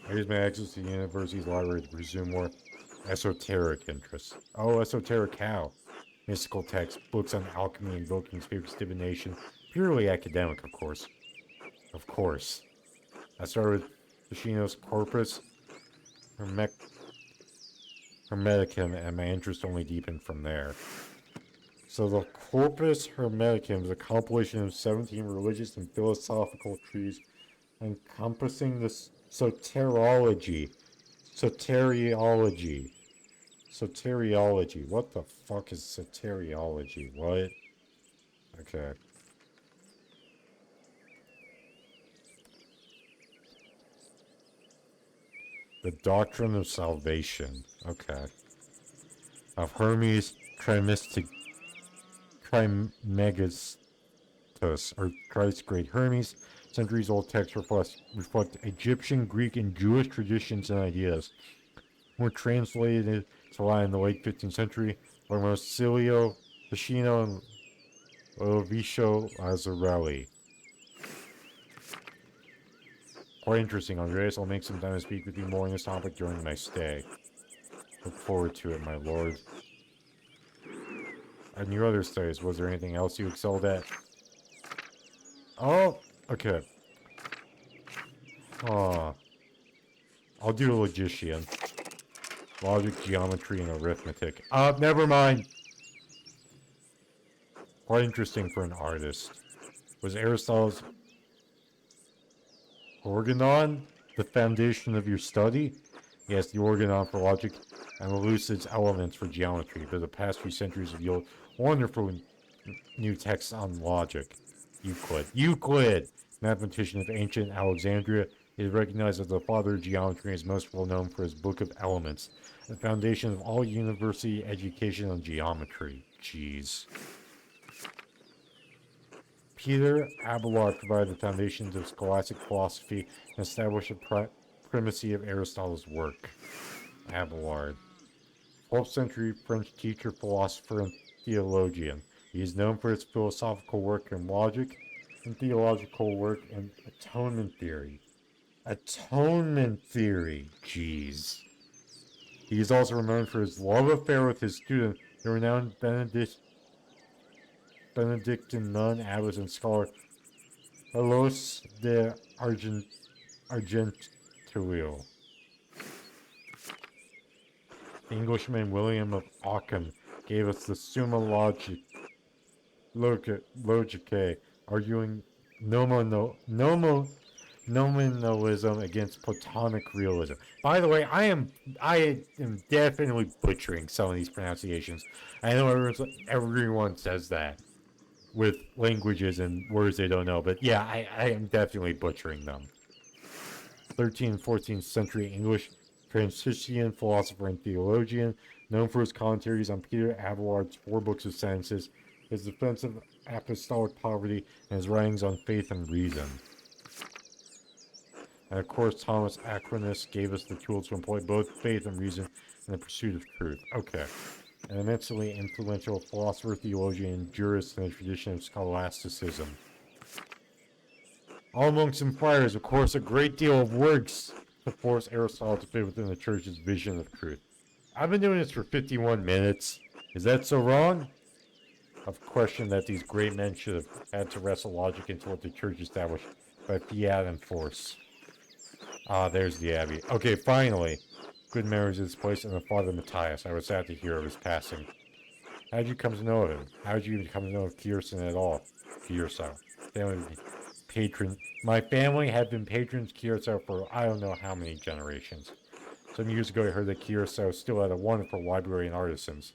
I use my access to the university's library to pursue more esoteric interests. Oh, esoteric how? Mystical texts, books on alchemy, invoking spirits, divination. Purely academic, of course. Of course. I started with Ficino's Corpus Hermeticum, and my interest only deepened from there. So the Corpus Hermeticum is a compilation of 17 religious and philosophical treatises encompassing the soteriology. Soteriology. What the fuck is soteriology? What? Okay. The doctrine of salvation. Okay. Of Hermes Trismegistus, or Christ Great Hermes. Centuries old texts reflect Egyptian, Greek, and Jewish traditions and ideas. Were translated to Latin in the late 15th century by Marsilio Ficino and Lovicio Lazzarelli. Quite interesting, Andreas. I'll make some time to speak with you more on this topic during my stay. Look forward to it, my lord. And your other studies, was there anything else you excelled at? Oh, okay. I'll do a logician. Logic, geometry, and arithmetic. Never mind. Quite interesting for an artist. Was Aristotle's organon the foundation of your study? Yes, the organon for logic and the lucid elements for geometry, but the past few centuries have yielded wonderful new texts on logic. Euclid, mathematician of ancient Alexandria, is recognized as the father of geometry and is most well known for his Book of Elements, the foundation of all university education on geometry. Jeez. Peter Abelard provided the foundations of scholastic philosophy and established the primacy of Aristotle's work. Abelard. 12th century French teacher, philosopher, and theologian. He is known for his philosophical work in logic and theological work in atonement theory. Atonement theory, jeez. He is also renowned for his love affair with his student, the renowned Benedictine nun, abbess, and scholar Alos de Argenteuil. The Englishman William of Ockham gave us the Summa Logicae, arguing nominalism against Platonic realism. By the way, I am definitely butchering some of these pronunciations. I know everyone says that. with languages and words they don't know. But yeah, I am definitely butchering them. 13th and 14th century English transcendent philosopher and theologian, known for his commentaries on Peter Abelard's 4 books of sentences, his defense of apostolic poverty, and his writings on faith and reason. And of course, Thomas Aquinas gave us the tools to employ both faith and reason in the pursuit of truth. Okay. An immensely influential philosopher, theologian, and jurist in the tradition of scholasticism. All monks and friars, of course, a great deal of works to force Aristotle to fit within the church's vision of truth. I've been doing this for 51 minutes. Is that so wrong? A question that these great men should have had to wrestle logic into what the church established by fiat and force. Ah, there's the abbey. Okay, finally. Good memories of this place and of Father Matthias. I was sad to hear of his passing. How did you come to know of him? How did you even come to know of Kierson at all? Kierso. My family had been patrons of Kierso for I don't know how many generations. Some years ago I heard that Kierso still had a wonderful library and artisans.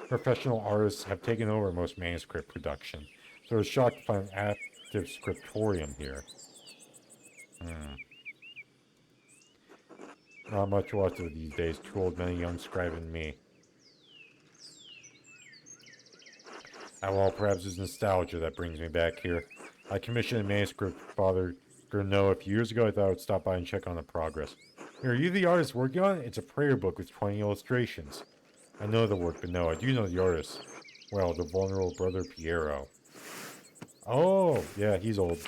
Professional artists have taken over most manuscript production, so I was shocked to find an active scriptorium here. Not much left of these days, too old men, a young scribe and me. Well, perhaps it's nostalgia that brings me back here. I commissioned a manuscript for Father Gurneau a few years ago. I thought I would stop by and check on the progress. Are you the artist working on it? It's a prayer book with 20 illustrations. I know the work, but no, I do know the artist. Well, the vulnerable brother Piero. Oh, yeah, he's old.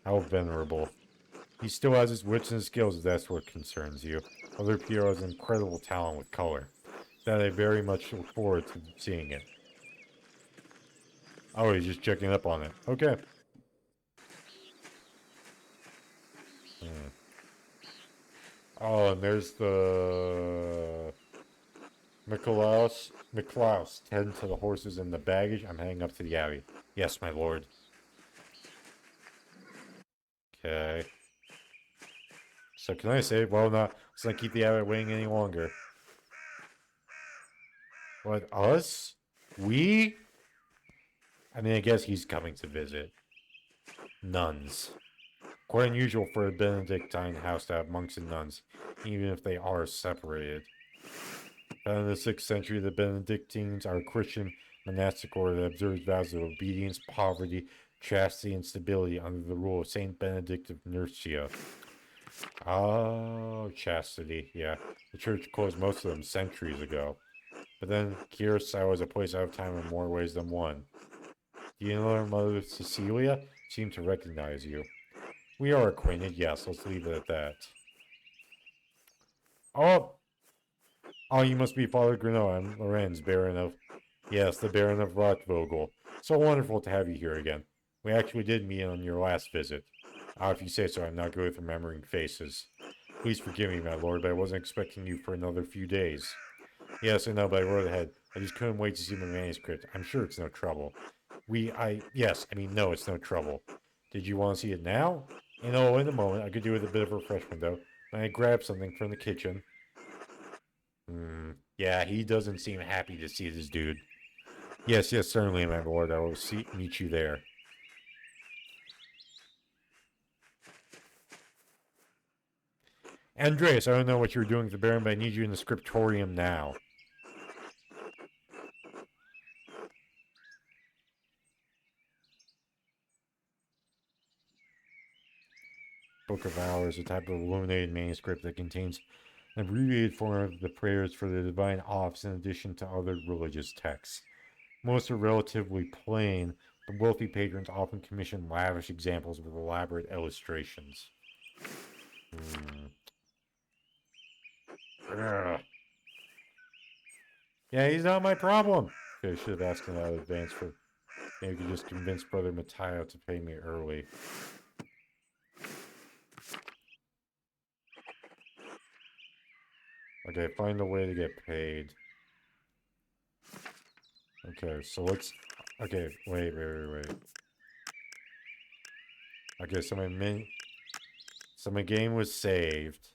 How venerable. He still has his wits and his skills if that's what concerns you. Brother Piero has incredible talent with color. That I very much look forward to seeing it. Oh, he's just checking up on it. Okay. Oh, and there's the Miklaus, tend to the horses and the baggage. I'm heading up to the abbey. Yes, my lord. Okay. So can I say, well, let's not keep the abbey waiting any longer. What, us? We? I mean, I guess he's coming to visit. Nuns. Quite unusual for a Benedictine house to have monks and nuns, even if they are separated. Founded in the 6th century, the Benedictines are a Christian monastic order that observes vows of obedience, poverty, chastity, and stability under the rule of Saint Benedict of Nursia. Oh, chastity, yeah. The church closed most of them centuries ago. But then Curacao is a place out of time in more ways than one. Do you know our mother Cecilia? Seemed to recognize you. We are acquainted, yes, let's leave it at that. Oh, you must be Father Gurneau. I'm Lorenz, Baron of... Yes, the Baron of Rotvogel. So wonderful to have you here again. We actually did meet on your last visit. If you say so, I'm not good with remembering faces. Please forgive me, my lord, but I wasn't expecting you for another few days. Yes, I know, but I wrote ahead. I just couldn't wait to see my manuscript. I'm sure it's no trouble. No, it's no trouble. Did you want to see it now? In a moment. I could do with a bit of refreshment, though. I grabbed something from the kitchen. Yeah, he doesn't seem happy to see this dude. Yes, certainly, my lord. I will meet you there. Andreas, I don't know what you're doing with the Baron, but I need you in the scriptorium now. Book of Hours, a type of illuminated manuscript that contains an abbreviated form of the prayers for the divine office in addition to other religious texts. Most are relatively plain, but wealthy patrons often commission lavish examples with elaborate illustrations. Yeah, he's not my problem. Okay, I should have asked him that in advance for... Maybe you could just convince Brother Matteo to pay me early. Okay, find a way to get paid. Okay, so let's... Okay, wait. Okay, so my game was saved.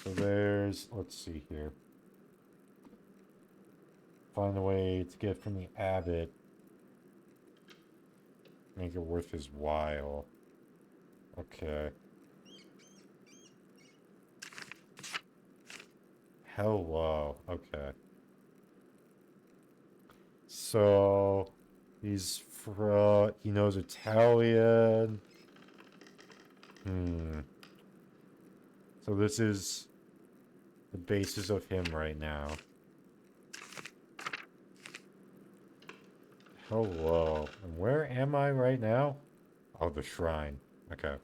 So there's, let's see here. Find a way to get from the abbot. Make it worth his while. Okay. Hello. Okay. So he knows Italian. So this is the basis of him right now. Hello. And where am I right now? Oh, the shrine. Okay.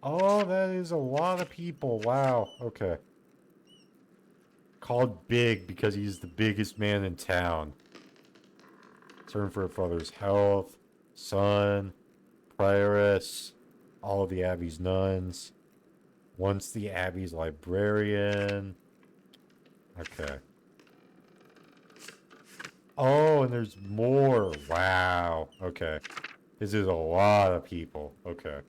Oh, that is a lot of people. Wow. Okay. Called big because he's the biggest man in town. Turn for a father's health. Son. Prioress. All of the Abbey's nuns. Once the Abbey's librarian. Okay. Oh, and there's more. Wow. Okay. This is a lot of people. Okay.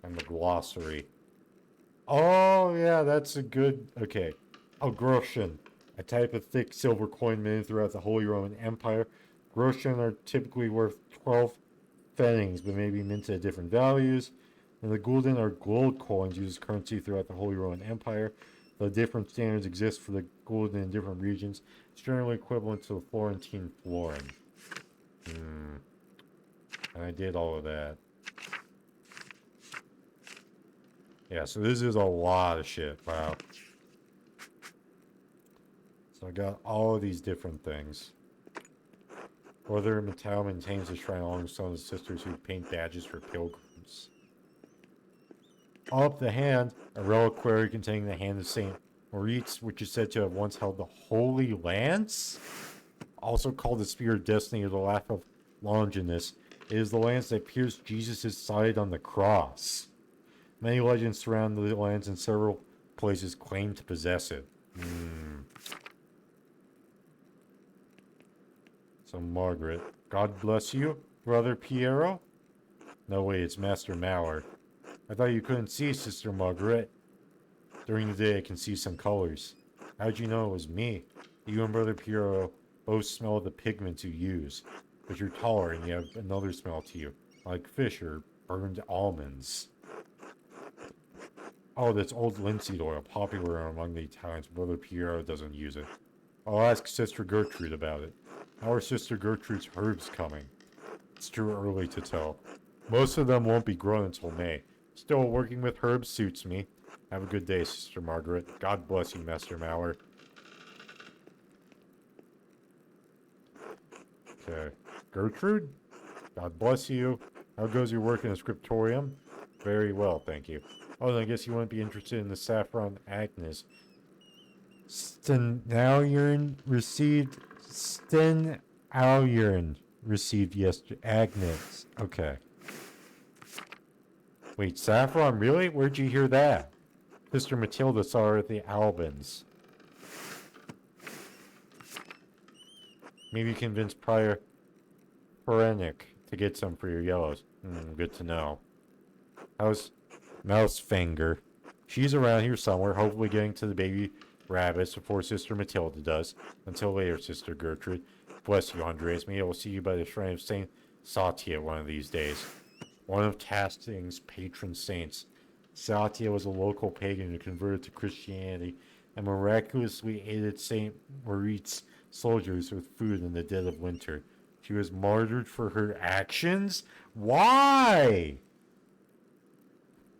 And the glossary. Oh, yeah, that's a good... Okay. Oh, groschen. A type of thick silver coin minted throughout the Holy Roman Empire. Groschen are typically worth 12 pfennigs, but may be minted at different values. And the gulden are gold coins used as currency throughout the Holy Roman Empire. Though different standards exist for the gulden in different regions, it's generally equivalent to the Florentine florin. And I did all of that. Yeah, so this is a lot of shit. Wow. So I got all of these different things. Brother Mattel maintains the shrine alongside his sisters who paint badges for pilgrims. Up the hand, a reliquary containing the hand of Saint Moritz, which is said to have once held the Holy Lance, also called the Spear of Destiny or the Laugh of Longinus. It is the lance that pierced Jesus' side on the cross. Many legends surround the lance, and several places claim to possess it. So Margaret, God bless you, Brother Piero? No way, it's Master Mauer. I thought you couldn't see, Sister Margaret. During the day I can see some colors. How'd you know it was me? You and Brother Piero both smell the pigments you use. But you're taller and you have another smell to you. Like fish or burned almonds. Oh, that's old linseed oil, popular among the Italians. Brother Piero doesn't use it. I'll ask Sister Gertrude about it. How are Sister Gertrude's herbs coming? It's too early to tell. Most of them won't be grown until May. Still, working with herbs suits me. Have a good day, Sister Margaret. God bless you, Master Mauer. Okay. Gertrude? God bless you. How goes your work in the scriptorium? Very well, thank you. Oh, then I guess you wouldn't be interested in the saffron Agnes. Stenaliern received yesterday. Agnes. Okay. Wait, saffron? Really? Where'd you hear that? Sister Matilda saw her at the Albans. Maybe convince Prior Perenic to get some for your yellows. Good to know. How's Mousefinger? She's around here somewhere, hopefully getting to the baby rabbits before Sister Matilda does. Until later, Sister Gertrude. Bless you, Andres. Maybe I will see you by the shrine of Saint Satya one of these days. One of Tasting's patron saints. Satya was a local pagan who converted to Christianity and miraculously aided Saint Moritz soldiers with food in the dead of winter. She was martyred for her actions? Why?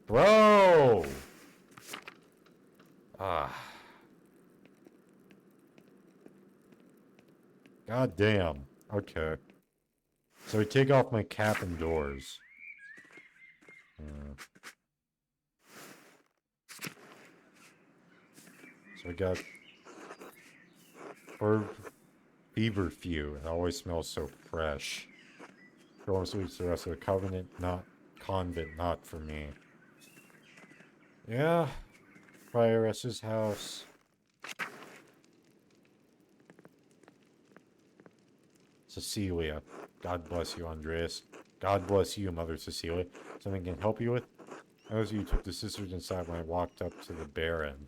Bro! God damn. Okay. So I take off my cap indoors. So I got feverfew. It always smells so fresh. Going sweets the rest of the convent, not for me. Yeah. Prioress's house. Cecilia. God bless you, Andreas. God bless you, Mother Cecilia. Something I can help you with? I noticed you took the sisters inside when I walked up to the Baron.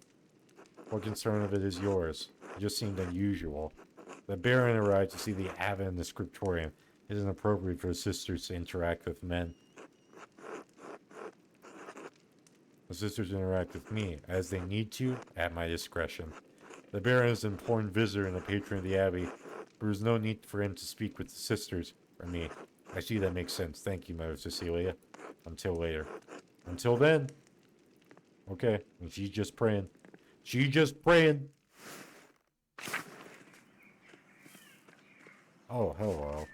What concern of it is yours? It just seemed unusual. The Baron arrived to see the abbot in the scriptorium. It isn't appropriate for the sisters to interact with men. The sisters interact with me, as they need to, at my discretion. The Baron is an important visitor and a patron of the Abbey. There is no need for him to speak with the sisters, or me. I see that makes sense. Thank you, Mother Cecilia. Until later. Until then. Okay, and she's just praying. She's just praying. Oh, hello.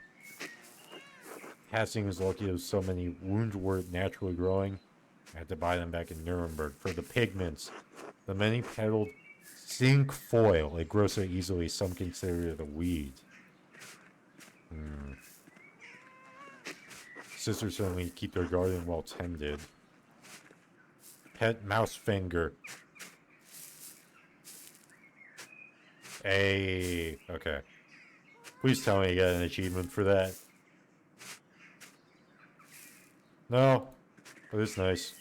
Passing is lucky there's so many wounds were naturally growing. I had to buy them back in Nuremberg for the pigments. The many-petaled zinc foil. It grows so easily, some consider it a weed. Sisters certainly keep their garden well tended. Pet mouse finger. Hey, okay. Please tell me you got an achievement for that. No, but it's nice.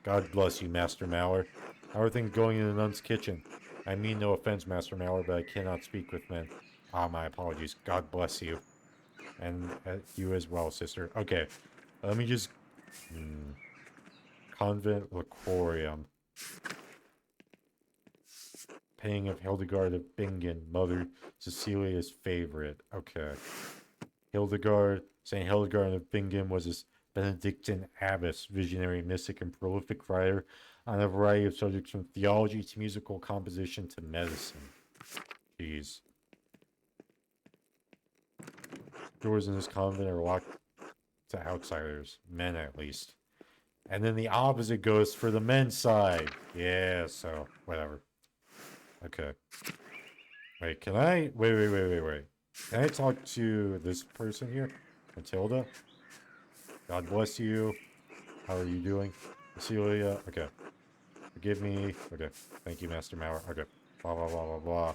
God bless you, Master Mallard. How are things going in the nun's kitchen? I mean no offense, Master Mallard, but I cannot speak with men. Ah, my apologies. God bless you. And you as well, sister. Okay, let me just... Convent Liquorium. Painting of Hildegard of Bingen, Mother Cecilia's favorite. Okay. Hildegard, St. Hildegard of Bingen was a Benedictine abbess, visionary, mystic, and prolific writer on a variety of subjects from theology to musical composition to medicine. Jeez. Doors in this convent are locked to outsiders, men at least. And then the opposite goes for the men's side. Yeah, so, whatever. Okay. Wait, can I... Wait. Can I talk to this person here? Matilda? God bless you. How are you doing? Cecilia? Okay. Forgive me. Okay. Thank you, Master Mauer. Okay. Blah, blah, blah, blah, blah.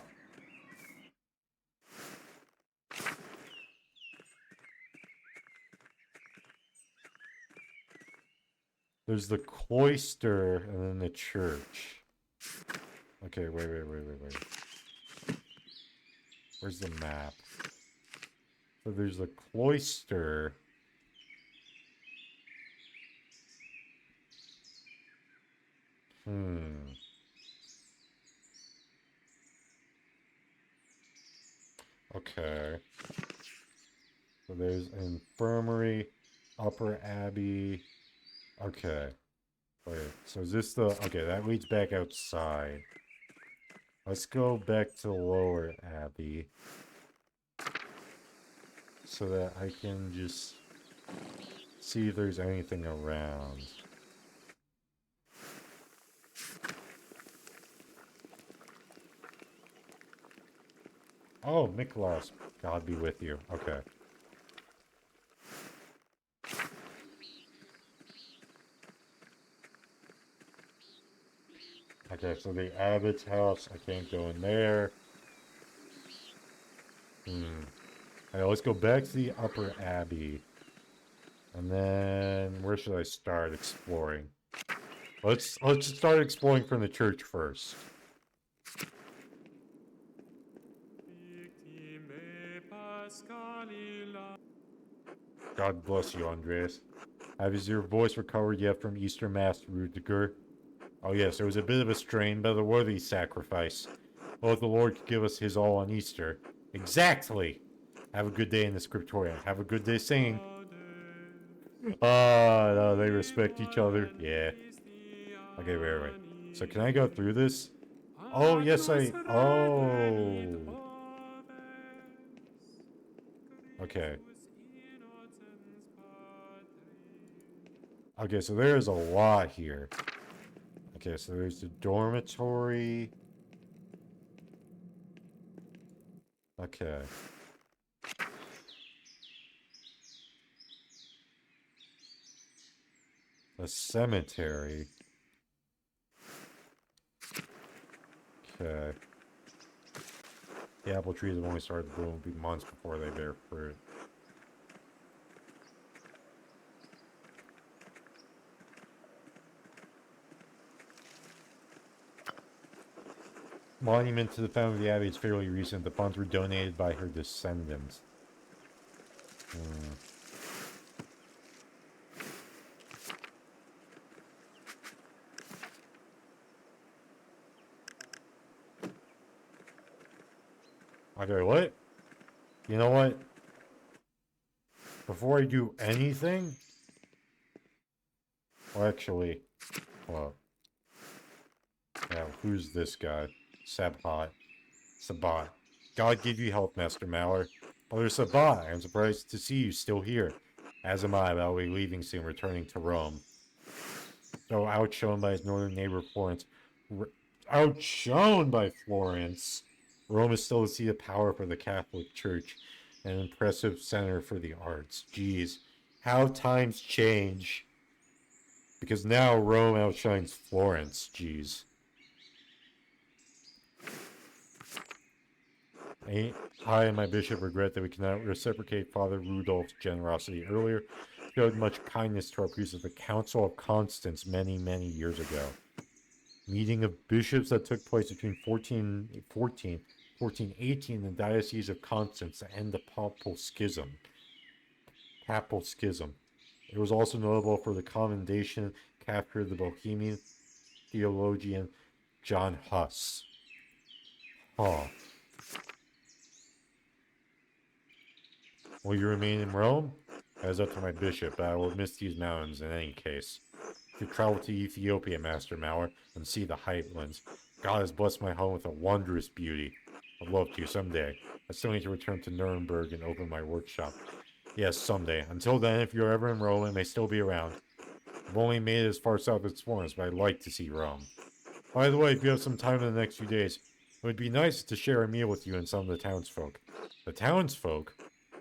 There's the cloister and then the church. Okay, wait. Where's the map? So there's the cloister. Okay. So there's an infirmary, upper abbey. Okay. Wait, so is this the... Okay, that leads back outside. Let's go back to lower abbey. So that I can just see if there's anything around. Oh, Miklos. God be with you. Okay. Okay, so the abbot's house, I can't go in there. Alright, let's go back to the upper abbey. And then, where should I start exploring? Let's start exploring from the church first. God bless you, Andreas. Has your voice recovered yet from Easter Mass, Rudiger? Oh yes, there was a bit of a strain, but a worthy sacrifice. Oh, if the Lord could give us his all on Easter. Exactly! Have a good day in the scriptorium. Have a good day singing. Ah, no, they respect each other. Yeah. Okay, wait. So can I go through this? Oh, yes, Oh. Okay. Okay, so there's a lot here. Okay, so there's the dormitory. Okay. A cemetery. Okay. The apple trees have only started to bloom months before they bear fruit. monument to the founder of the abbey is fairly recent. The funds were donated by her descendants. Okay, what? You know what? Before I do anything... Well, actually... Well... Yeah, who's this guy? Sabat. God give you health, Master Mallor. Brother Sabat, I'm surprised to see you still here. As am I, but I'll be leaving soon, returning to Rome. Though outshone by his northern neighbor Florence... Outshone by Florence! Rome is still the seat of power for the Catholic Church, an impressive center for the arts. Jeez, how times change. Because now Rome outshines Florence, jeez. I and my bishop regret that we cannot reciprocate Father Rudolph's generosity. Earlier, showed much kindness to our priests at the Council of Constance many, many years ago. Meeting of bishops that took place between 1418 in the Diocese of Constance to end the Papal Schism. It was also notable for the commendation capture of the Bohemian theologian John Huss. Will you remain in Rome? That is up to my bishop, but I will miss these mountains in any case. To travel to Ethiopia, Master Mallor, and see the highlands. God has blessed my home with a wondrous beauty. I'd love to someday. I still need to return to Nuremberg and open my workshop. Yes, someday. Until then, if you're ever in Rome, it may still be around. I've only made it as far south as Florence, but I'd like to see Rome. By the way, if you have some time in the next few days, it would be nice to share a meal with you and some of the townsfolk. The townsfolk?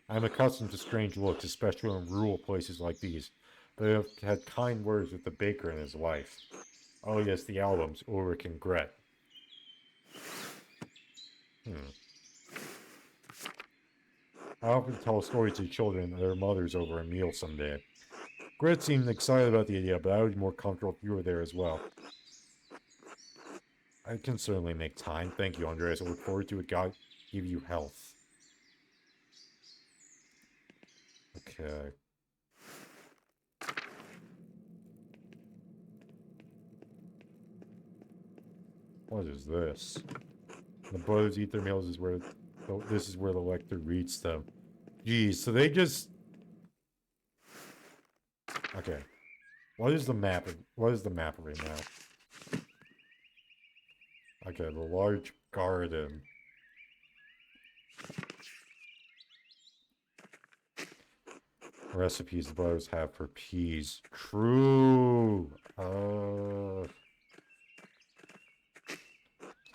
I'm accustomed to strange looks, especially in rural places like these, but I've had kind words with the baker and his wife. Oh yes, the albums, Ulrich and Gret. I often tell stories to children and their mothers over a meal someday. Gret seemed excited about the idea, but I would be more comfortable if you were there as well. I can certainly make time. Thank you, Andreas. I look forward to it. God give you health. Okay. What is this? The brothers eat their meals is where... This is where the lector reads them. Geez, so they just... Okay. What is the map right now? Okay, the large garden. Recipes the brothers have for peas. True.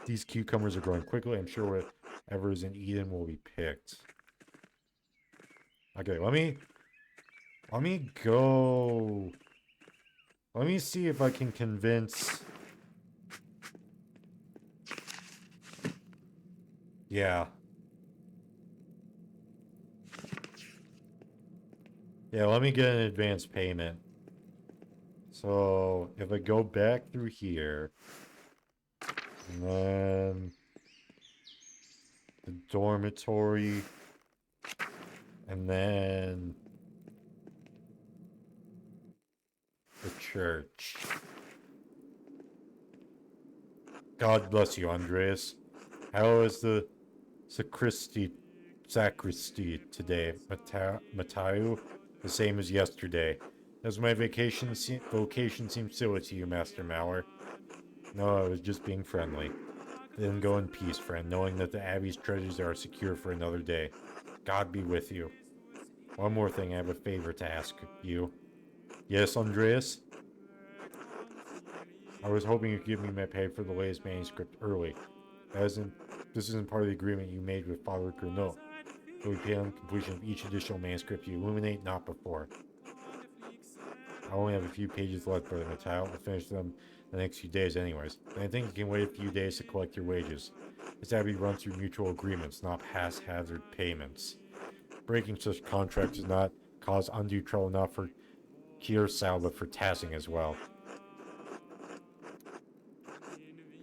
These cucumbers are growing quickly. I'm sure whatever is in Eden will be picked. Okay, let me go. Let me see if I can convince... Yeah. Yeah, let me get an advance payment. So, if I go back through here, and then the dormitory, and then the church. God bless you, Andreas. How is the sacristy today, Matthew? The same as yesterday. Does my vocation seem silly to you, Master Mallor? No, I was just being friendly. Then go in peace, friend, knowing that the Abbey's treasures are secure for another day. God be with you. One more thing, I have a favor to ask you. Yes, Andreas? I was hoping you'd give me my pay for the latest manuscript early. This isn't part of the agreement you made with Father Gernot. It would pay on completion of each additional manuscript you illuminate, not before. I only have a few pages left, Brother Matthew. I'll finish them the next few days anyways. And I think you can wait a few days to collect your wages. This abbey runs through mutual agreements, not haphazard payments. Breaking such contracts does not cause undue trouble not for Kiersau, but for Tassing as well.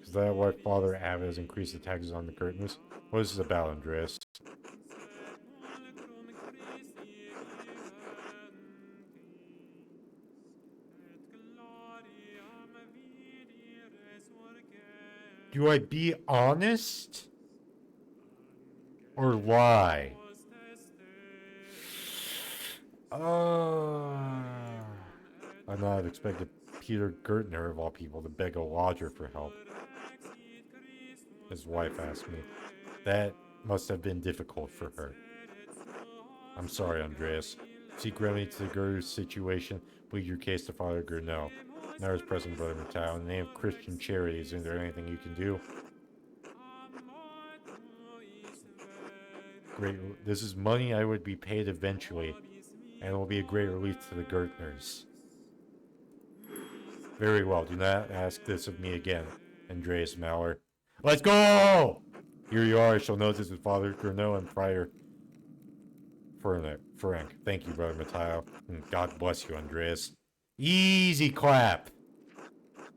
Is that why Father Abbot has increased the taxes on the curtains? What is this about, Andreas? Do I be honest? Or lie? I not have expected Peter Gertner, of all people, to beg a lodger for help. His wife asked me. That must have been difficult for her. I'm sorry, Andreas. Seek remedy to the Gertner's situation. Plead your case to Father Gurnell. Now as President Brother Mattel, in the name of Christian charity, is there anything you can do? Great. This is money I would be paid eventually, and it will be a great relief to the Gertners. Very well. Do not ask this of me again, Andreas Maurer. Let's go! Here you are. I shall note this with Father Gurnell and Friar Frank. Thank you, Brother Mateo. God bless you, Andreas. Easy clap.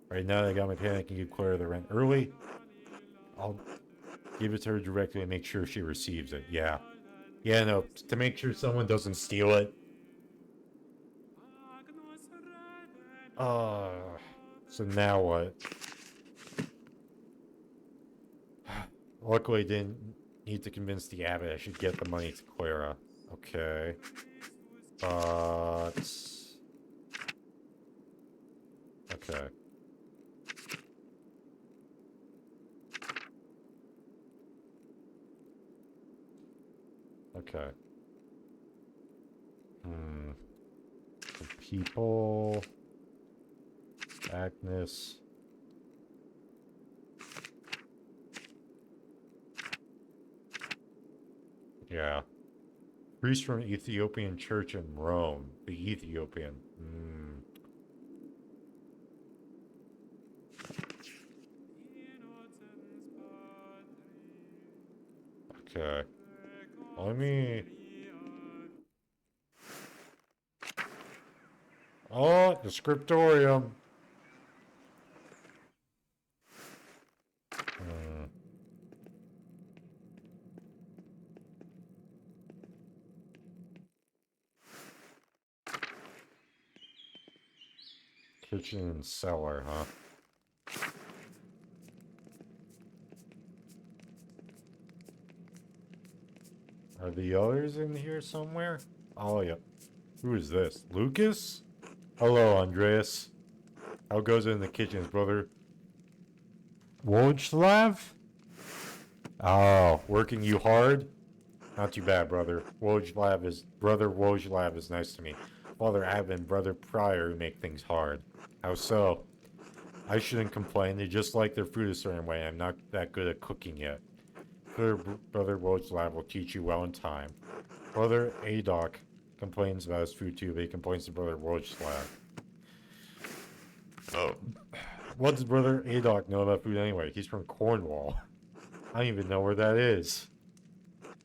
Right now I got my pen, I can give Clara the rent early. I'll give it to her directly and make sure she receives it. Yeah. Yeah, no, to make sure someone doesn't steal it. So now what? Luckily, I didn't need to convince the abbot I should get the money to Clara. Okay. Okay. Okay. The people. Agnes. Yeah. Priest from Ethiopian church in Rome. The Ethiopian. Okay. Let me... Oh, the scriptorium. Kitchen and cellar, huh? Are the others in here somewhere? Oh, yep. Who is this? Lucas? Hello, Andreas. How goes it in the kitchen, brother? Wojslav? Oh, working you hard? Not too bad, brother. Brother Wojlav is nice to me. Father Abbot and Brother Prior who make things hard. How so? I shouldn't complain. They just like their food a certain way. I'm not that good at cooking yet. Brother Wojlav will teach you well in time. Brother Adok complains about his food too, but he complains to Brother Wojlav. Oh. What does Brother Adok know about food anyway? He's from Cornwall. I don't even know where that is.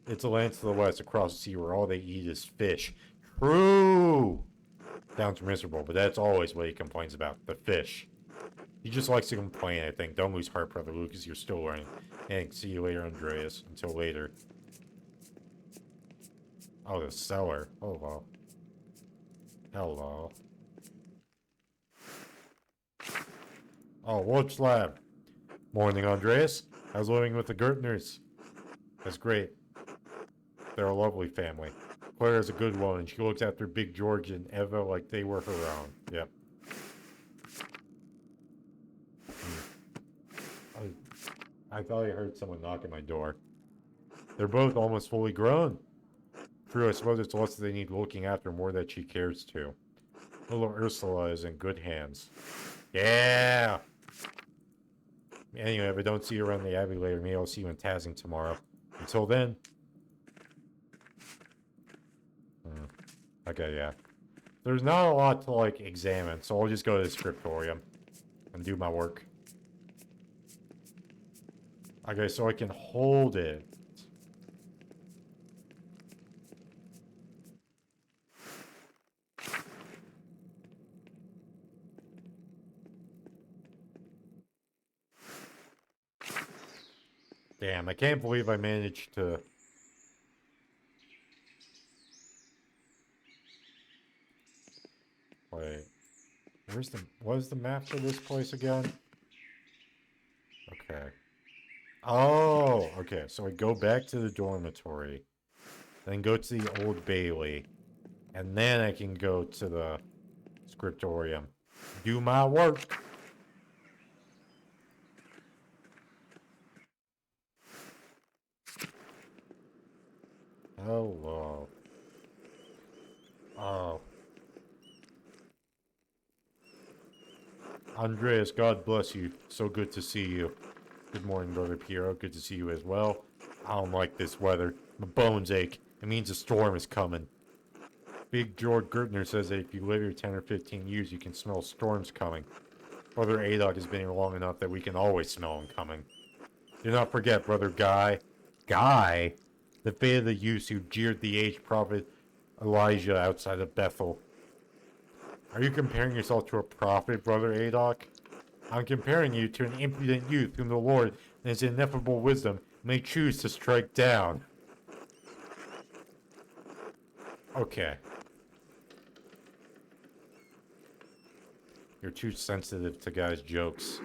It's a land to the west across the sea where all they eat is fish. True! Sounds miserable, but that's always what he complains about. The fish. He just likes to complain, I think. Don't lose heart, Brother Lucas. You're still learning. And see you later, Andreas. Until later. Oh, the cellar. Oh, well. Hello. Oh, Watch Lab. Morning, Andreas. How's living with the Gertners? That's great. They're a lovely family. Claire's a good woman. She looks after Big George and Eva like they were her own. Yep. I thought I heard someone knock at my door. They're both almost fully grown. True, I suppose it's less that they need looking after, more that she cares to. Little Ursula is in good hands. Yeah! Anyway, if I don't see you around the Abbey later, maybe I'll see you in Tazing tomorrow. Until then... Okay, yeah. There's not a lot to, like, examine, so I'll just go to the scriptorium and do my work. Okay, so I can hold it. Damn, I can't believe I managed to... Wait, what is the map for this place again? Okay. Oh, okay, so I go back to the dormitory, then go to the Old Bailey, and then I can go to the scriptorium. Do my work! Hello. Oh. Andreas, God bless you. So good to see you. Good morning, Brother Piero. Good to see you as well. I don't like this weather. My bones ache. It means a storm is coming. Big George Gertner says that if you live here 10 or 15 years, you can smell storms coming. Brother Adok has been here long enough that we can always smell them coming. Do not forget, Brother Guy. Guy? The fate of the youths who jeered the aged prophet Elijah outside of Bethel. Are you comparing yourself to a prophet, Brother Adok? I'm comparing you to an impudent youth whom the Lord, in his ineffable wisdom, may choose to strike down. Okay. You're too sensitive to guys' jokes.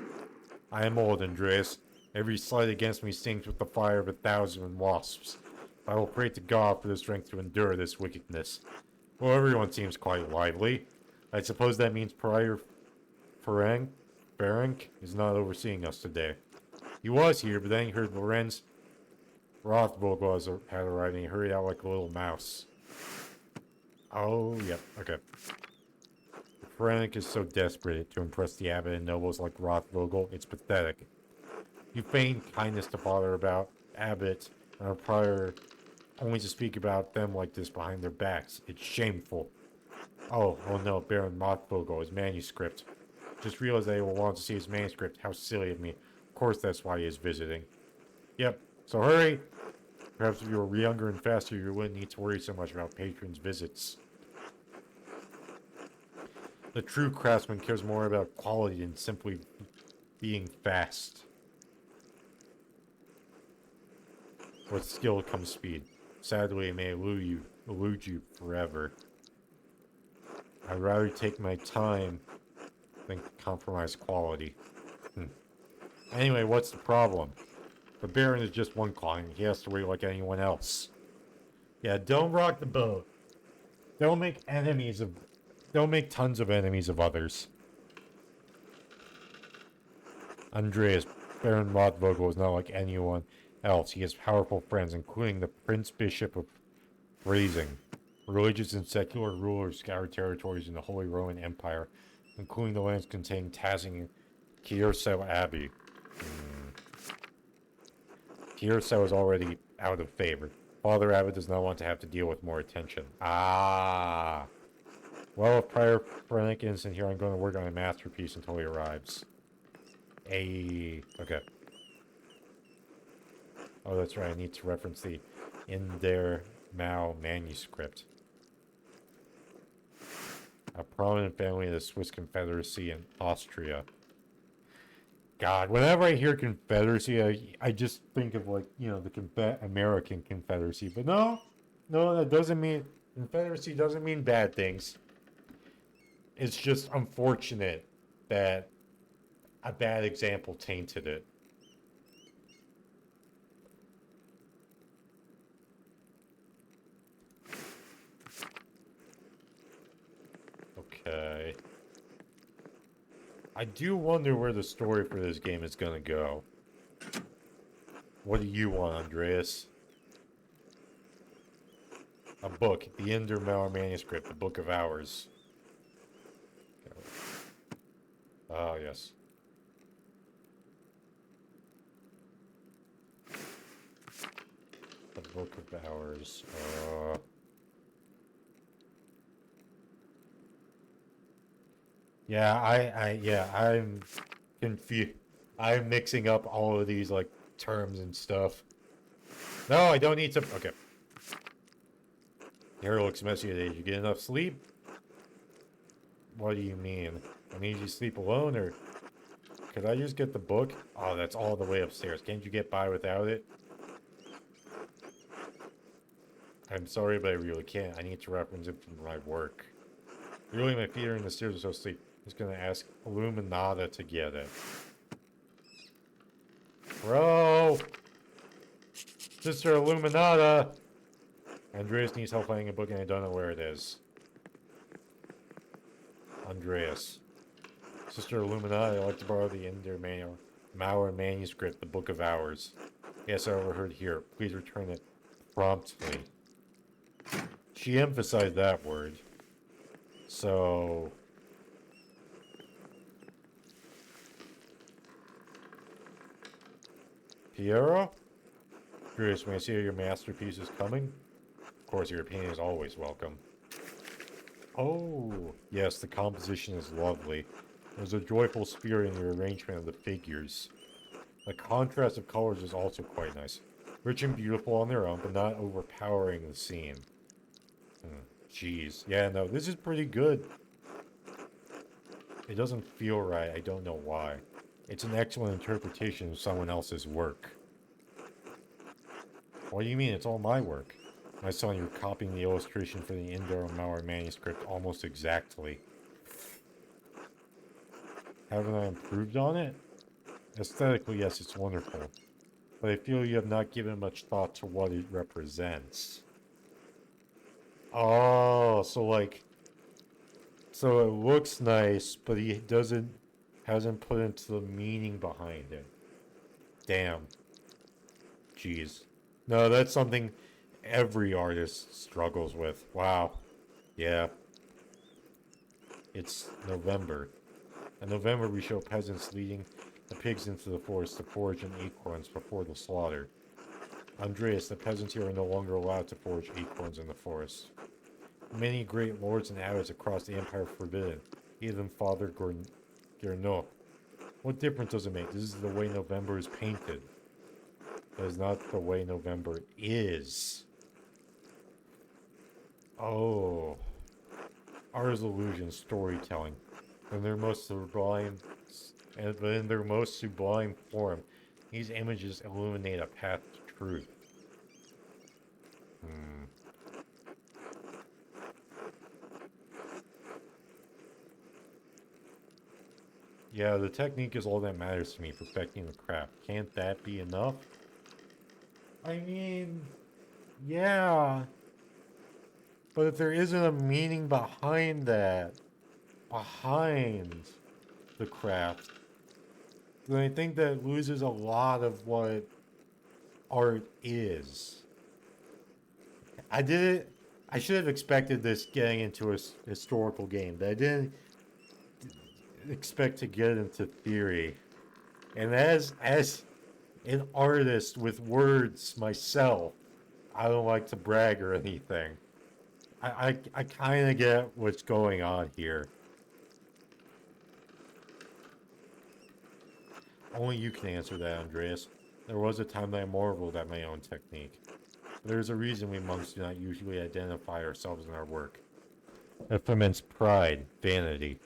I am old, Andreas. Every slight against me stings with the fire of 1,000 wasps. I will pray to God for the strength to endure this wickedness. Well, everyone seems quite lively. I suppose that means Prior Ferenc is not overseeing us today. He was here, but then he heard Lorenz Rothvogel had arrived and he hurried out like a little mouse. Oh, yep, okay. Ferenc is so desperate to impress the abbot and nobles like Rothvogel, it's pathetic. You feign kindness to Father about Abbot and our prior only to speak about them like this behind their backs. It's shameful. Oh no, Baron Rothvogel, his manuscript. Just realized that he will want to see his manuscript. How silly of me. Of course that's why he is visiting. Yep, so hurry! Perhaps if you were younger and faster, you wouldn't need to worry so much about patrons' visits. The true craftsman cares more about quality than simply being fast. With skill comes speed. Sadly, it may elude you forever. I'd rather take my time than compromise quality. Anyway, what's the problem? The Baron is just one client. He has to wait like anyone else. Yeah, don't rock the boat. Don't make tons of enemies of others. Andreas, Baron Rothvogel is not like anyone else. He has powerful friends, including the Prince Bishop of Raising. Religious and secular rulers scoured territories in the Holy Roman Empire, including the lands containing Tazing and Kiersau Abbey. Kiersau is already out of favor. Father Abbot does not want to have to deal with more attention. Ah. Well, if Prior Frank isn't here, I'm going to work on a masterpiece until he arrives. Okay. Oh, that's right. I need to reference the In Der Mao manuscript. A prominent family in the Swiss Confederacy in Austria. God, whenever I hear Confederacy, I just think of, like, you know, the American Confederacy. But no, that doesn't mean... Confederacy doesn't mean bad things. It's just unfortunate that a bad example tainted it. Okay. I do wonder where the story for this game is gonna go. What do you want, Andreas? A book. The Endermauer manuscript. The Book of Hours. Oh, yes. The Book of Hours. Yeah, I'm confused. I'm mixing up all of these, like, terms and stuff. No, I don't need to... Okay. Your hair looks messy today. Did you get enough sleep? What do you mean? I need you to sleep alone, or... Could I just get the book? Oh, that's all the way upstairs. Can't you get by without it? I'm sorry, but I really can't. I need to reference it from my work. Really, my feet are in the stairs are so sleep. I'm just gonna ask Illuminata to get it. Bro! Sister Illuminata! Andreas needs help finding a book and I don't know where it is. Andreas. Sister Illuminati, I'd like to borrow the Ender manual. Mauer manuscript, the Book of Hours. Yes, I overheard here. Please return it promptly. She emphasized that word. So... Piero? Curious, may I see how your masterpiece is coming? Of course, your opinion is always welcome. Oh, yes, the composition is lovely. There's a joyful spirit in the arrangement of the figures. The contrast of colors is also quite nice. Rich and beautiful on their own, but not overpowering the scene. Jeez. Yeah, no, this is pretty good. It doesn't feel right. I don't know why. It's an excellent interpretation of someone else's work. What do you mean? It's all my work. I saw you're copying the illustration for the Indoro Mauer manuscript almost exactly. Haven't I improved on it? Aesthetically, yes, it's wonderful. But I feel you have not given much thought to what it represents. Oh, so like... So it looks nice, but he hasn't put into the meaning behind it. Damn. Jeez. No, that's something every artist struggles with. Wow. Yeah. It's November. In November, we show peasants leading the pigs into the forest to forage in acorns before the slaughter. Andreas, the peasants here are no longer allowed to forage acorns in the forest. Many great lords and abbots across the empire forbid it, even Father Gernot. What difference does it make? This is the way November is painted. That is not the way November is. Oh. Art is illusion, storytelling. In their most sublime, form, these images illuminate a path to truth. Yeah, the technique is all that matters to me, perfecting the craft. Can't that be enough? I mean, yeah. But if there isn't a meaning behind that, behind the craft, then I think that loses a lot of what art is. I should have expected this getting into a historical game, but I didn't expect to get into theory. And as an artist with words myself, I don't like to brag or anything. I kind of get what's going on here. Only you can answer that, Andreas. There was a time that I marveled at my own technique. There's a reason we monks do not usually identify ourselves in our work. It foments pride, vanity.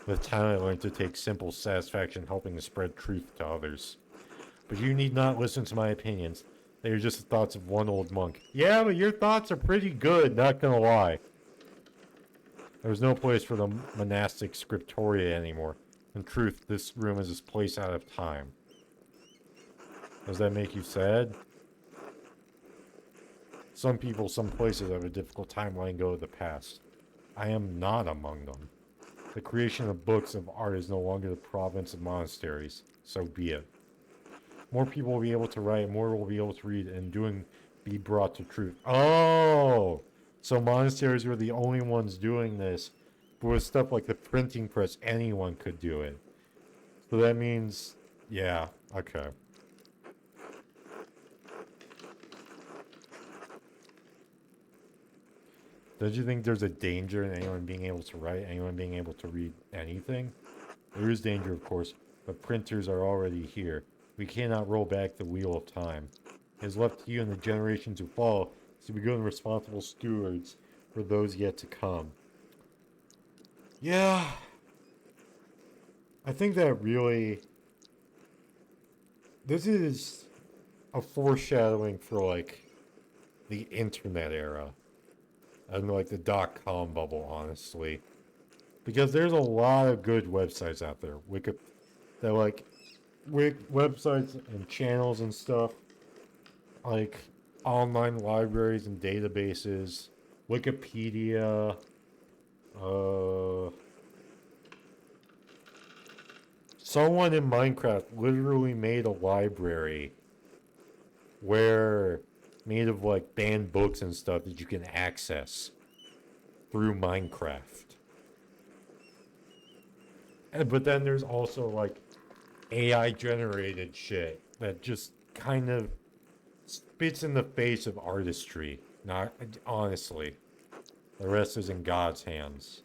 With time I learned to take simple satisfaction helping to spread truth to others. But you need not listen to my opinions. They are just the thoughts of one old monk. Yeah, but your thoughts are pretty good, not gonna lie. There's no place for the monastic scriptoria anymore. In truth, this room is this place out of time. Does that make you sad? Some people, some places have a difficult time letting go of the past. I am not among them. The creation of books of art is no longer the province of monasteries. So be it. More people will be able to write, more will be able to read, and doing be brought to truth. Oh! So monasteries were the only ones doing this. But with stuff like the printing press, anyone could do it. So that means, yeah, okay. Don't you think there's a danger in anyone being able to write, anyone being able to read anything? There is danger, of course, but printers are already here. We cannot roll back the wheel of time. It is left to you and the generations who follow to become responsible stewards for those yet to come. Yeah. I think that really, this is a foreshadowing for like the internet era and like the .com bubble, honestly, because there's a lot of good websites out there. That like websites and channels and stuff, like online libraries and databases, Wikipedia, uh, someone in Minecraft literally made a library where made of like banned books and stuff that you can access through Minecraft. But then there's also like AI generated shit that just kind of spits in the face of artistry. Not honestly. The rest is in God's hands.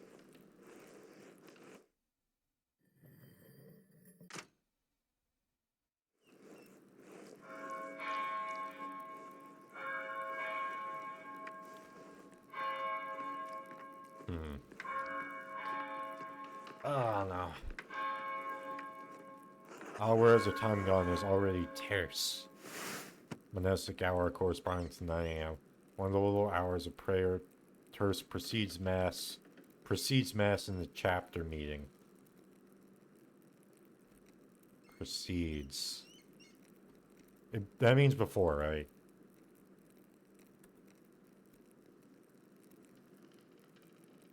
Hmm. Oh no. Whereas the time gone is already terse. Monastic hour corresponding to 9 a.m. One of the little hours of prayer. Terse precedes mass. Precedes mass in the chapter meeting. Precedes. That means before, right?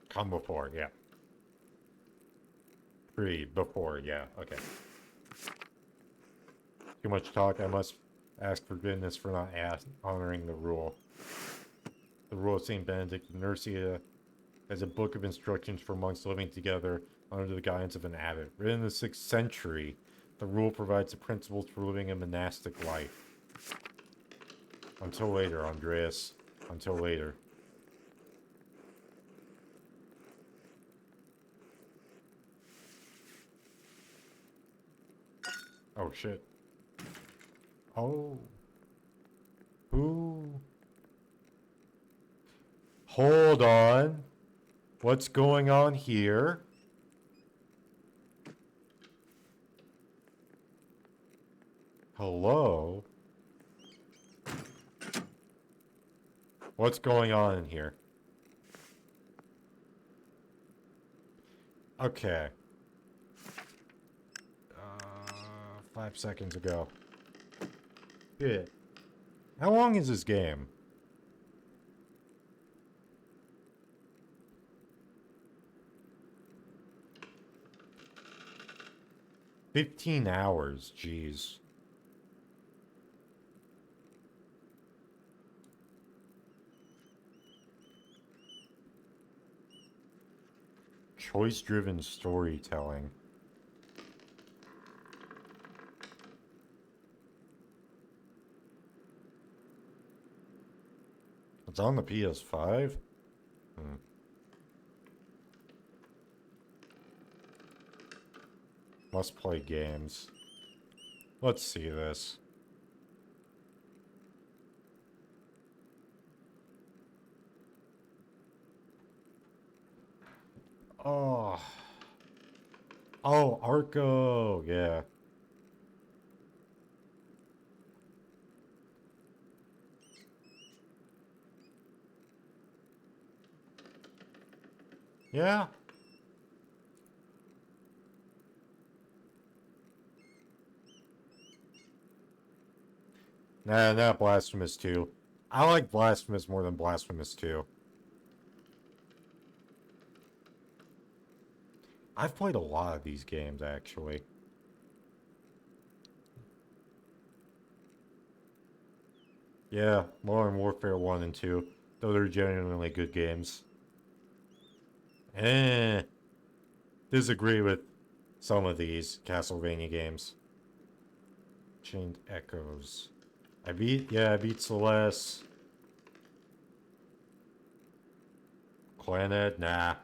Come before, yeah. Before, yeah, okay. Too much talk, I must ask forgiveness for not honoring the rule. The rule of St. Benedict of Nursia as a book of instructions for monks living together under the guidance of an abbot. Written in the 6th century, the rule provides the principles for living a monastic life. Until later, Andreas. Until later. Oh, shit. Oh. Who? Hold on. What's going on here? Hello? What's going on in here? Okay. 5 seconds ago. Shit. How long is this game? $15, jeez. Choice-driven storytelling. It's on the PS5? Hmm. Must play games. Let's see this. Oh. Oh, Arco. Yeah. Yeah. Nah, not Blasphemous 2. I like Blasphemous more than Blasphemous 2. I've played a lot of these games, actually. Yeah, Modern Warfare 1 and 2. Those are genuinely good games. Eh. Disagree with some of these Castlevania games. Chained Echoes. I beat Celeste. Clannad, nah.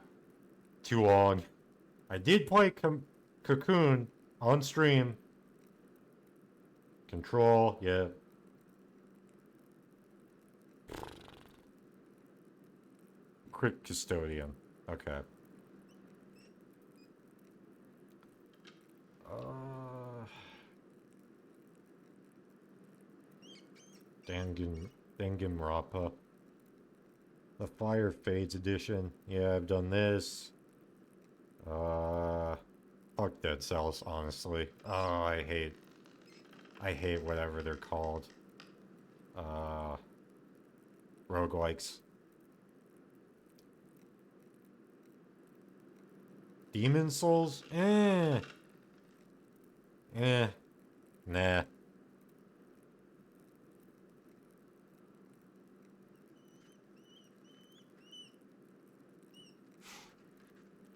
Too long. I did play Cocoon on stream. Control, yeah. Crypt Custodian. Okay. Danganronpa. The Fire Fades edition. Yeah, I've done this. Fuck Dead Cells, honestly. Oh, I hate whatever they're called. Roguelikes. Demon Souls? Nah.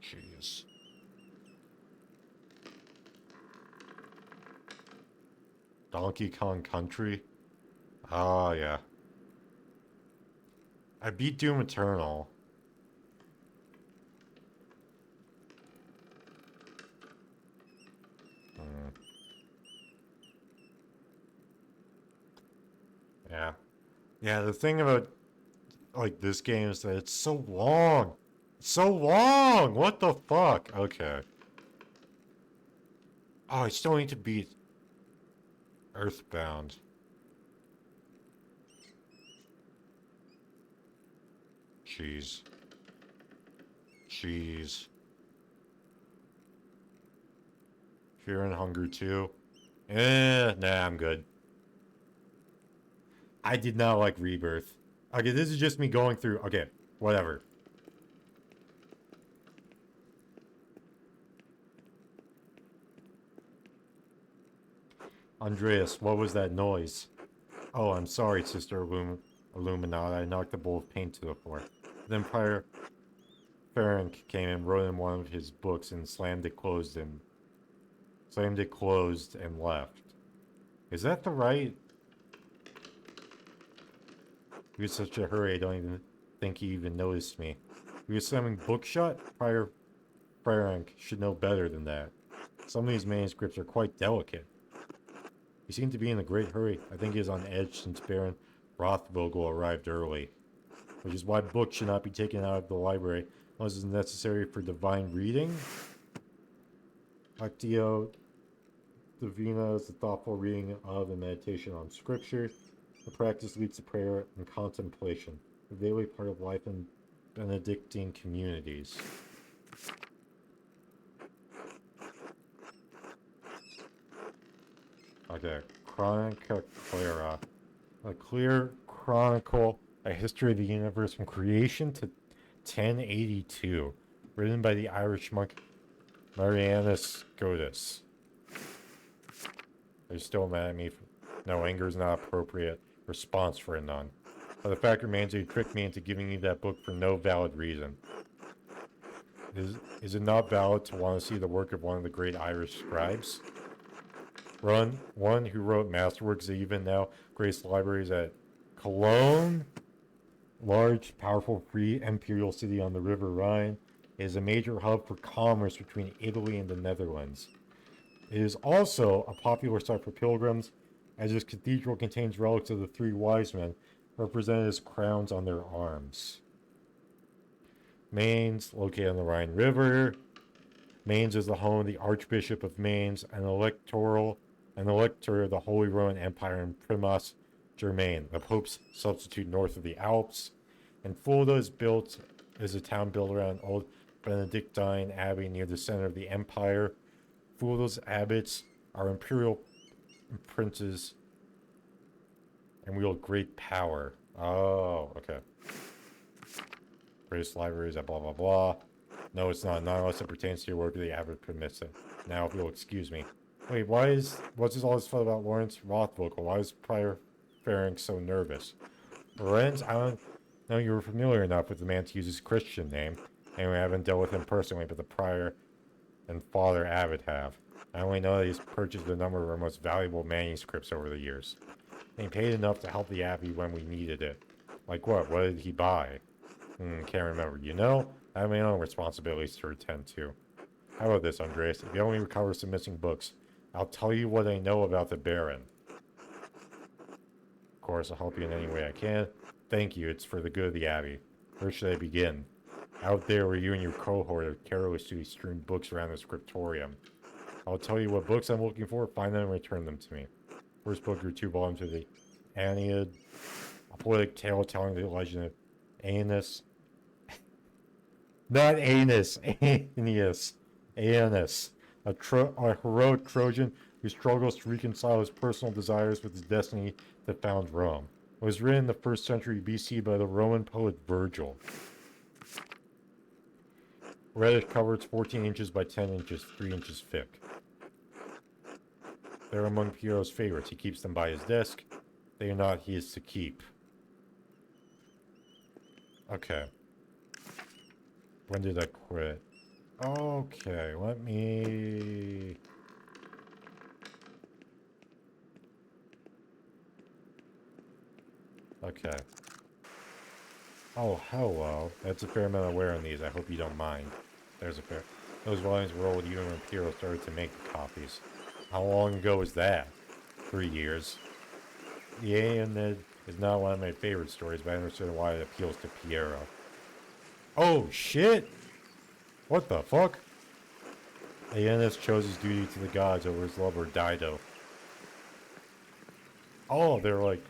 Jeez. Donkey Kong Country? Oh, yeah. I beat Doom Eternal. Yeah. Yeah, the thing about, like, this game is that it's so long. It's so long! What the fuck? Okay. Oh, I still need to beat Earthbound. Jeez. Fear and Hunger 2. Nah, I'm good. I did not like Rebirth. Okay, this is just me going through. Okay, whatever. Andreas, what was that noise? Oh, I'm sorry, Sister Illuminati. I knocked a bowl of paint to the floor. Then Prior Ferenc came and wrote in one of his books and slammed it closed and left. Is that the right? He was such a hurry, I don't even think he even noticed me. He was slamming book shut? Prior Ferenc should know better than that. Some of these manuscripts are quite delicate. He seemed to be in a great hurry. I think he is on edge since Baron Rothvogel arrived early. Which is why books should not be taken out of the library unless it's necessary for divine reading. Actio Divina is the thoughtful reading of and meditation on scripture. The practice leads to prayer and contemplation, a daily part of life in Benedictine communities. Okay, Chronica Clara. A clear chronicle, a history of the universe from creation to 1082. Written by the Irish monk Marianus Scotus. They're still mad at me. No, anger is not appropriate response for a nun. But the fact remains that you tricked me into giving you that book for no valid reason. Is it not valid to want to see the work of one of the great Irish scribes? One who wrote masterworks that even now grace libraries at Cologne, large, powerful, free imperial city on the River Rhine, is a major hub for commerce between Italy and the Netherlands. It is also a popular site for pilgrims, as this cathedral contains relics of the three wise men, represented as crowns on their arms. Mainz, located on the Rhine River. Mainz is the home of the Archbishop of Mainz, an elector of the Holy Roman Empire, and Primas Germain, the Pope's substitute north of the Alps. And Fulda is a town built around old Benedictine abbey near the center of the empire. Fulda's abbots are imperial princes and wield great power. Oh, okay. Greatest libraries at blah blah blah. No, it's not unless it pertains to your work, the abbot permits it. Now, if you'll excuse me. Wait, what's all this fun about Lawrence Rothvogel? Why is Prior Ferenc so nervous? Lorenz, I don't know you were familiar enough with the man to use his Christian name. Anyway, I haven't dealt with him personally, but the prior and Father Abbot have. I only know that he's purchased a number of our most valuable manuscripts over the years. And he paid enough to help the Abbey when we needed it. Like what? What did he buy? Can't remember. You know, I have my own responsibilities to attend to. How about this, Andreas? If you only recover some missing books, I'll tell you what I know about the Baron. Of course, I'll help you in any way I can. Thank you, it's for the good of the Abbey. Where should I begin? Out there where you and your cohort have carelessly strewn books around the scriptorium. I'll tell you what books I'm looking for, find them and return them to me. First book or two volumes of the Aeneid, a poetic tale telling the legend of Aeneas. Not Anus, Aeneas. Aeneas, a heroic Trojan who struggles to reconcile his personal desires with his destiny to found Rome. It was written in the 1st century BC by the Roman poet Virgil. Reddish cover, it's 14 inches by 10 inches, 3 inches thick. They're among Piero's favorites. He keeps them by his desk. They are not his to keep. Okay. When did I quit? Okay, let me... Okay. Oh, hello. That's a fair amount of wear on these. I hope you don't mind. There's a fair... Those volumes were old even when Piero started to make the copies. How long ago was that? 3 years. The Aeneid is not one of my favorite stories, but I understand why it appeals to Piero. Oh, shit! What the fuck? Aeneas chose his duty to the gods over his lover Dido. Oh, they're like...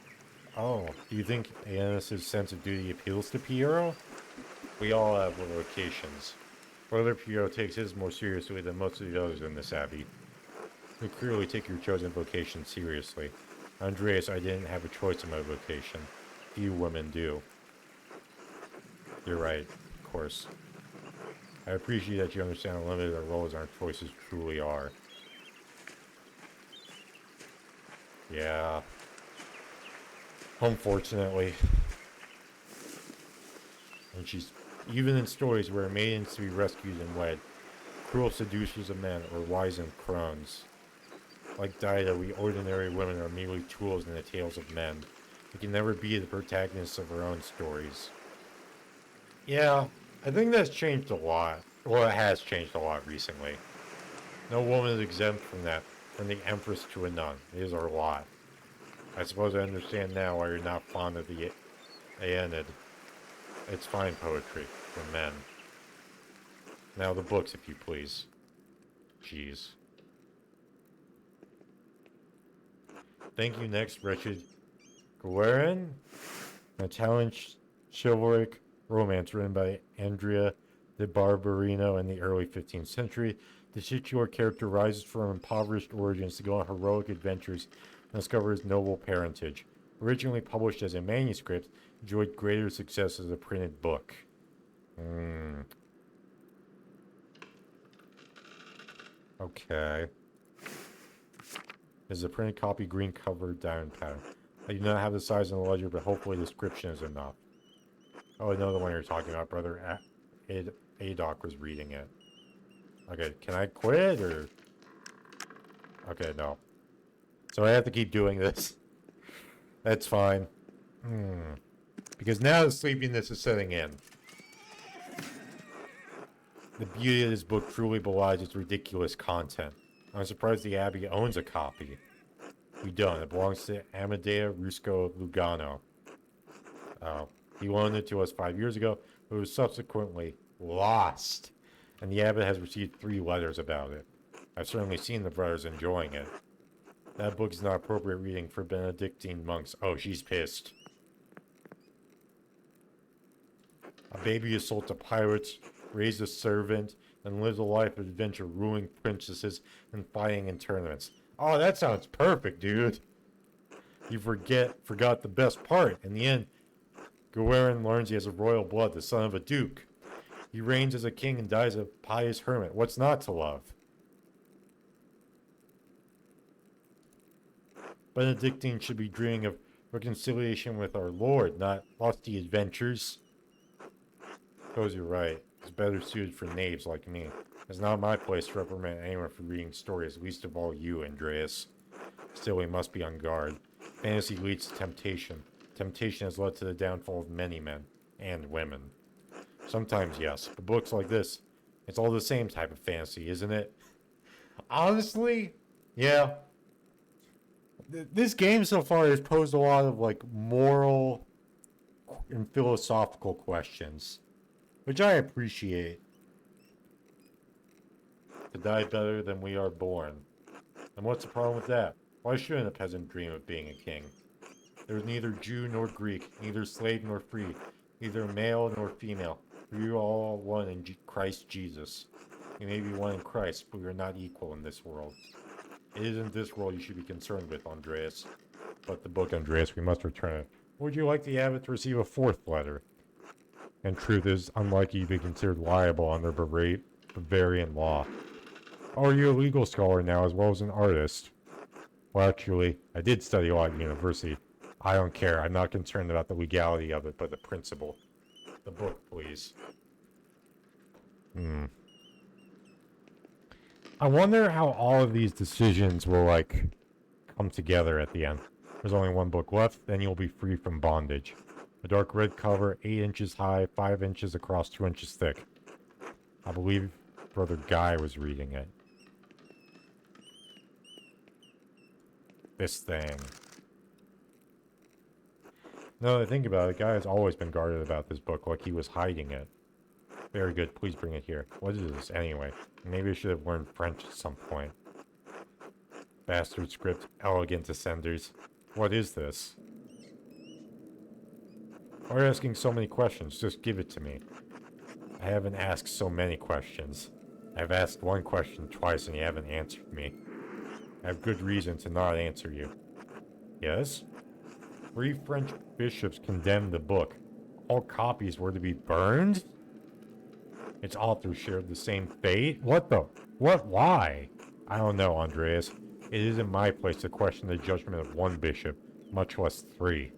Oh, do you think Aeneas' sense of duty appeals to Piero? We all have vocations. Brother Piero takes his more seriously than most of the others in this abbey. You clearly take your chosen vocation seriously. Andreas, I didn't have a choice in my vocation. Few women do. You're right, of course. I appreciate that you understand how limited our roles and our choices truly are. Yeah. Unfortunately. And she's... Even in stories where maidens to be rescued and wed, cruel seducers of men, or wizened crones. Like Dido, we ordinary women are merely tools in the tales of men. We can never be the protagonists of our own stories. Yeah, I think that's changed a lot. Well, it has changed a lot recently. No woman is exempt from that, from the empress to a nun. It is our lot. I suppose I understand now why you're not fond of the Aeneid. It's fine poetry, for men. Now the books, if you please. Jeez. Thank you next, wretched Guerin. An Italian chivalric romance written by Andrea de Barberino in the early 15th century. The titular character rises from impoverished origins to go on heroic adventures and discover his noble parentage. Originally published as a manuscript, enjoyed greater success as a printed book. Okay. This is a printed copy, green cover, diamond pattern. I do not have the size in the ledger, but hopefully the description is enough. Oh, I know the one you're talking about, brother. Adoc was reading it. Okay, can I quit, or... Okay, no. So I have to keep doing this. That's fine. Because now the sleepiness is setting in. The beauty of this book truly belies its ridiculous content. I'm surprised the Abbey owns a copy. We don't. It belongs to Amadeo Rusco Lugano. He loaned it to us 5 years ago, but it was subsequently lost. And the abbot has received 3 letters about it. I've certainly seen the brothers enjoying it. That book is not appropriate reading for Benedictine monks. Oh, she's pissed. A baby is sold to pirates, raised a servant, and lives a life of adventure, ruling princesses and fighting in tournaments. Oh, that sounds perfect, dude. You forgot the best part. In the end, Guerin learns he has a royal blood, the son of a duke. He reigns as a king and dies a pious hermit. What's not to love? Benedictine should be dreaming of reconciliation with our Lord, not lusty adventures. Suppose you're right. It's better suited for knaves like me. It's not my place to reprimand anyone for reading stories, least of all you, Andreas. Still, we must be on guard. Fantasy leads to temptation. Temptation has led to the downfall of many men and women. Sometimes, yes, but books like this, it's all the same type of fantasy, isn't it? Honestly, yeah. This game so far has posed a lot of, like, moral and philosophical questions, which I appreciate. To die better than we are born. And what's the problem with that? Why shouldn't a peasant dream of being a king? There is neither Jew nor Greek, neither slave nor free, neither male nor female. For you are all one in Christ Jesus. You may be one in Christ, but we are not equal in this world. It isn't this world you should be concerned with, Andreas. But the book, Andreas, we must return it. Would you like the abbot to receive a fourth letter? In truth, it is unlikely to be considered liable under Bavarian law. Are you a legal scholar now as well as an artist? Well, actually, I did study law at university. I don't care. I'm not concerned about the legality of it, but the principle. The book, please. I wonder how all of these decisions will, like, come together at the end. There's only one book left, then you'll be free from bondage. A dark red cover, 8 inches high, 5 inches across, 2 inches thick. I believe Brother Guy was reading it. This thing. No, I think about it, the guy has always been guarded about this book, like he was hiding it. Very good, please bring it here. What is this, anyway? Maybe I should have learned French at some point. Bastard script, elegant ascenders. What is this? Why are you asking so many questions? Just give it to me. I haven't asked so many questions. I've asked one question twice and you haven't answered me. I have good reason to not answer you. Yes? 3 French bishops condemned the book. All copies were to be burned? Its author shared the same fate? What the? What? Why? I don't know, Andreas. It isn't my place to question the judgment of one bishop, much less 3.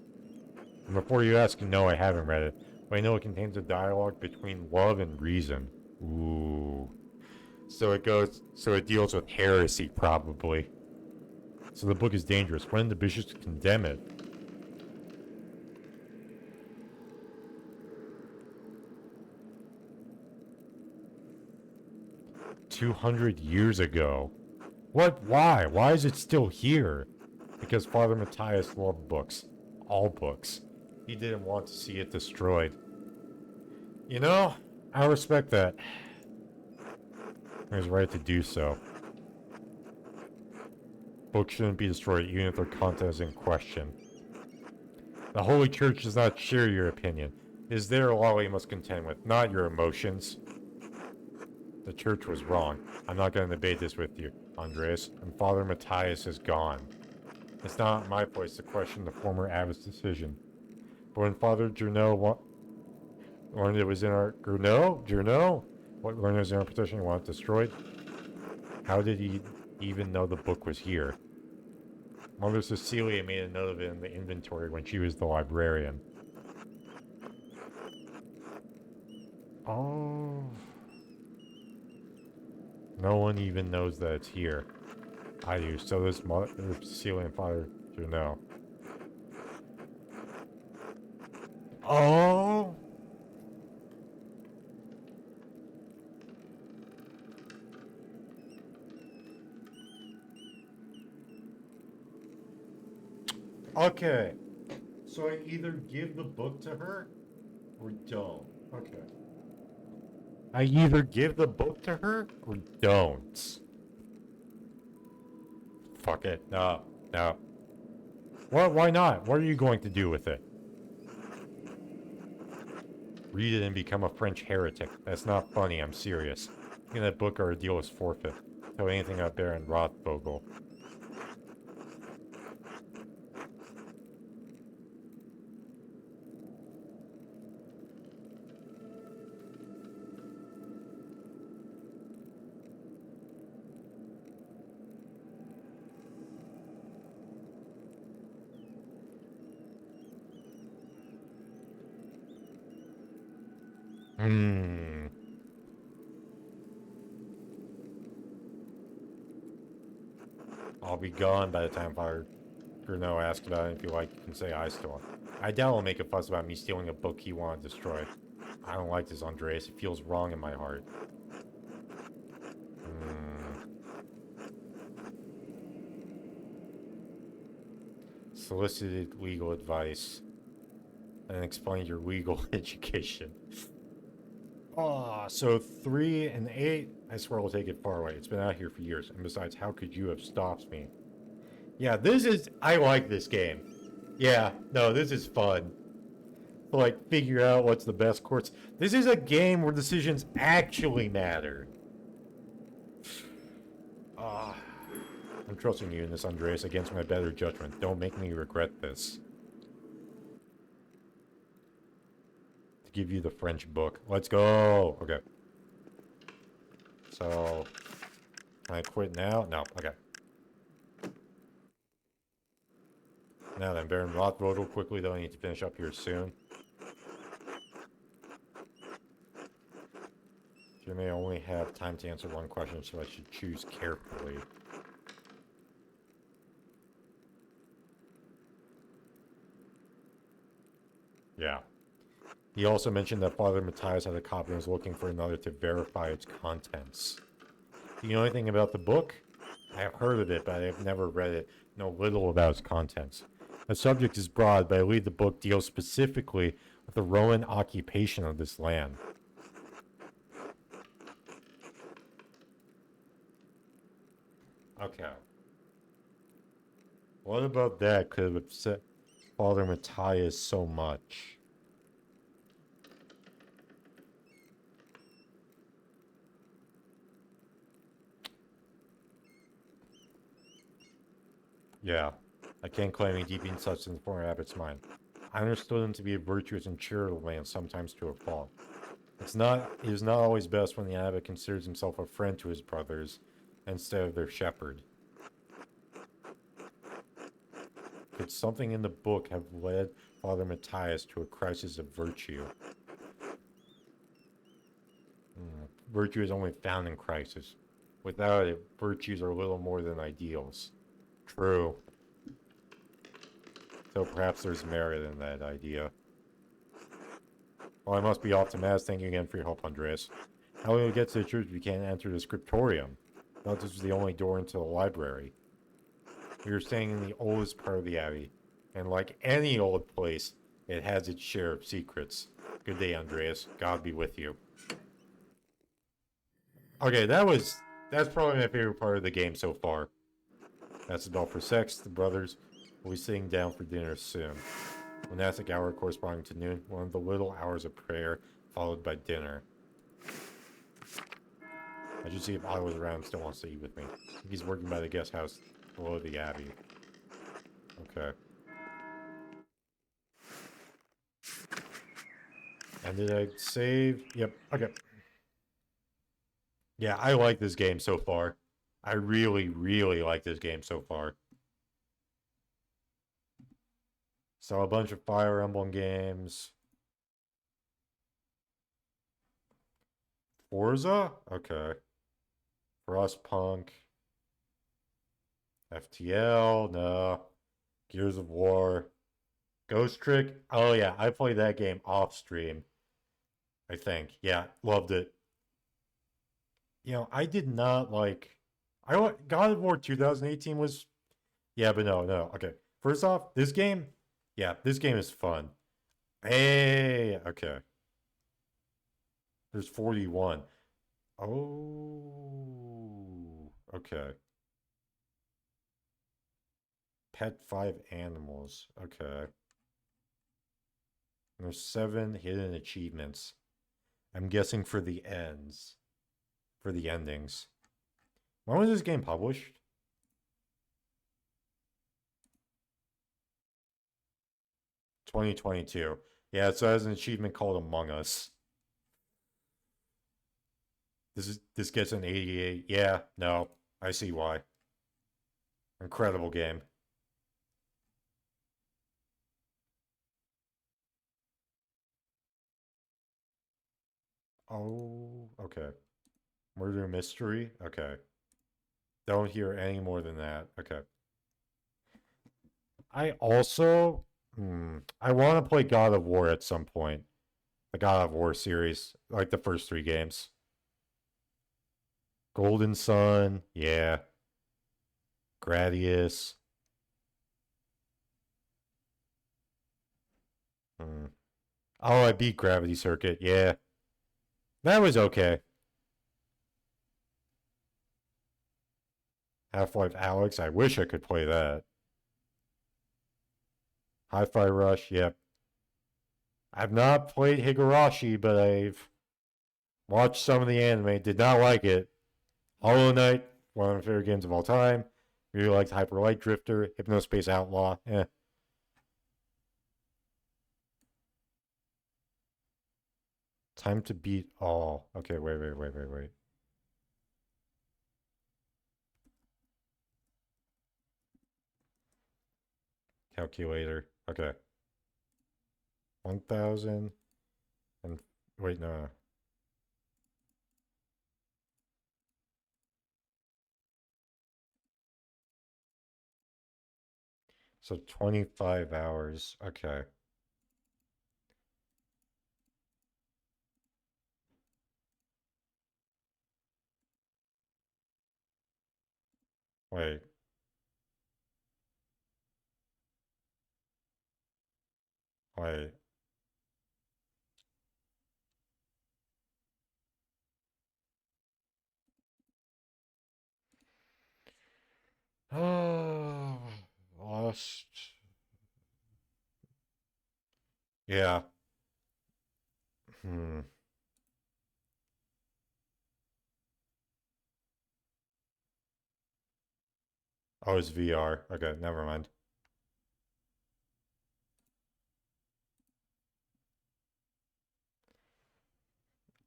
And before you ask, no, I haven't read it, but I know it contains a dialogue between love and reason. Ooh. So it deals with heresy, probably. So the book is dangerous. When did the bishops condemn it? "200 years ago." What? Why? Why is it still here? Because Father Matthias loved books. All books. He didn't want to see it destroyed. You know, I respect that. He was right to do so. Books shouldn't be destroyed even if their content is in question. The Holy Church does not share your opinion. It is their law you must contend with, not your emotions. The Church was wrong. I'm not going to debate this with you, Andreas, and Father Matthias is gone. It's not my place to question the former abbot's decision. But when Father Journeau learned it was in our... Journeau? What learned it was in our possession and wanted it destroyed? How did he even know the book was here? Mother Cecilia made a note of it in the inventory when she was the librarian. Oh... No one even knows that it's here. I do. So does Mother Cecilia and Father Journeau. Oh! Okay. So I either give the book to her or don't. Okay. I either give the book to her or don't. Fuck it. No. No. What? Why not? What are you going to do with it? Read it and become a French heretic. That's not funny, I'm serious. In that book, our deal is forfeit. Tell anything about Baron Rothvogel. I'll be gone by the time Father Journeau asks about it. If you like, you can say I stole it. I doubt he'll make a fuss about me stealing a book he wanted destroyed. I don't like this, Andreas. It feels wrong in my heart. Solicited legal advice. And explain your legal education. Oh, so 3 and 8? I swear I'll take it far away. It's been out here for years. And besides, how could you have stopped me? Yeah, this is... I like this game. Yeah, no, this is fun. Like, figure out what's the best course. This is a game where decisions actually matter. Ah, I'm trusting you in this, Andreas, against my better judgment. Don't make me regret this. To give you the French book. Let's go. Okay. So, can I quit now? No. Okay. Now then, Baron Rothvogel, quickly though, I need to finish up here soon. You may only have time to answer one question, so I should choose carefully. Yeah. He also mentioned that Father Matthias had a copy and was looking for another to verify its contents. Do you know anything about the book? I have heard of it, but I have never read it. Know little about its contents. The subject is broad, but I believe the book deals specifically with the Roman occupation of this land. Okay. What about that could have upset Father Matthias so much? Yeah, I can't claim any deep insights in the former abbot's mind. I understood him to be a virtuous and charitable man, sometimes to a fault. It is not always best when the abbot considers himself a friend to his brothers instead of their shepherd. Could something in the book have led Father Matthias to a crisis of virtue? Virtue is only found in crisis. Without it, virtues are little more than ideals. True. So perhaps there's merit in that idea. Well, I must be off to Mass. Thank you again for your help, Andreas. How will we get to the church if we can't enter the scriptorium? Not this is the only door into the library. We are staying in the oldest part of the abbey, and like any old place, it has its share of secrets. Good day, Andreas. God be with you. Okay, that's probably my favorite part of the game so far. That's the bell for sex. The brothers will be sitting down for dinner soon. Monastic hour corresponding to noon, one of the little hours of prayer, followed by dinner. I should see if Otto was around and still wants to eat with me. He's working by the guest house below the abbey. Okay. And did I save? Yep. Okay. Yeah, I like this game so far. I really, really like this game so far. So a bunch of Fire Emblem games. Forza? Okay. Frostpunk. FTL? No. Gears of War. Ghost Trick? Oh yeah, I played that game off stream. I think. Yeah, loved it. You know, I did not like. God of War 2018 was. Yeah, but no. Okay. First off, this game. Yeah, this game is fun. Hey, okay. There's 41. Oh, okay. Pet 5 animals. Okay. And there's 7 hidden achievements. I'm guessing for the ends. For the endings. When was this game published? 2022. Yeah, so it has an achievement called Among Us. This gets an 88. Yeah, no. I see why. Incredible game. Oh, okay. Murder mystery? Okay. Don't hear any more than that. Okay. I also I want to play God of War at some point. The God of War series, like the first 3 games. Golden Sun, yeah. Gradius. Hmm. Oh, I beat Gravity Circuit. Yeah. That was okay. Half-Life Alex, I wish I could play that. Hi-Fi Rush, yep. I've not played Higurashi, but I've watched some of the anime. Did not like it. Hollow Knight, one of my favorite games of all time. Really liked Hyper Light Drifter, Hypnospace Outlaw. Eh. Time to beat all. Okay, wait. Calculator. Okay. 1,000 and wait, no. So 25 hours. Okay. Wait. Wait. Oh, lost. Yeah. Hmm. Oh, it's VR. Okay, never mind.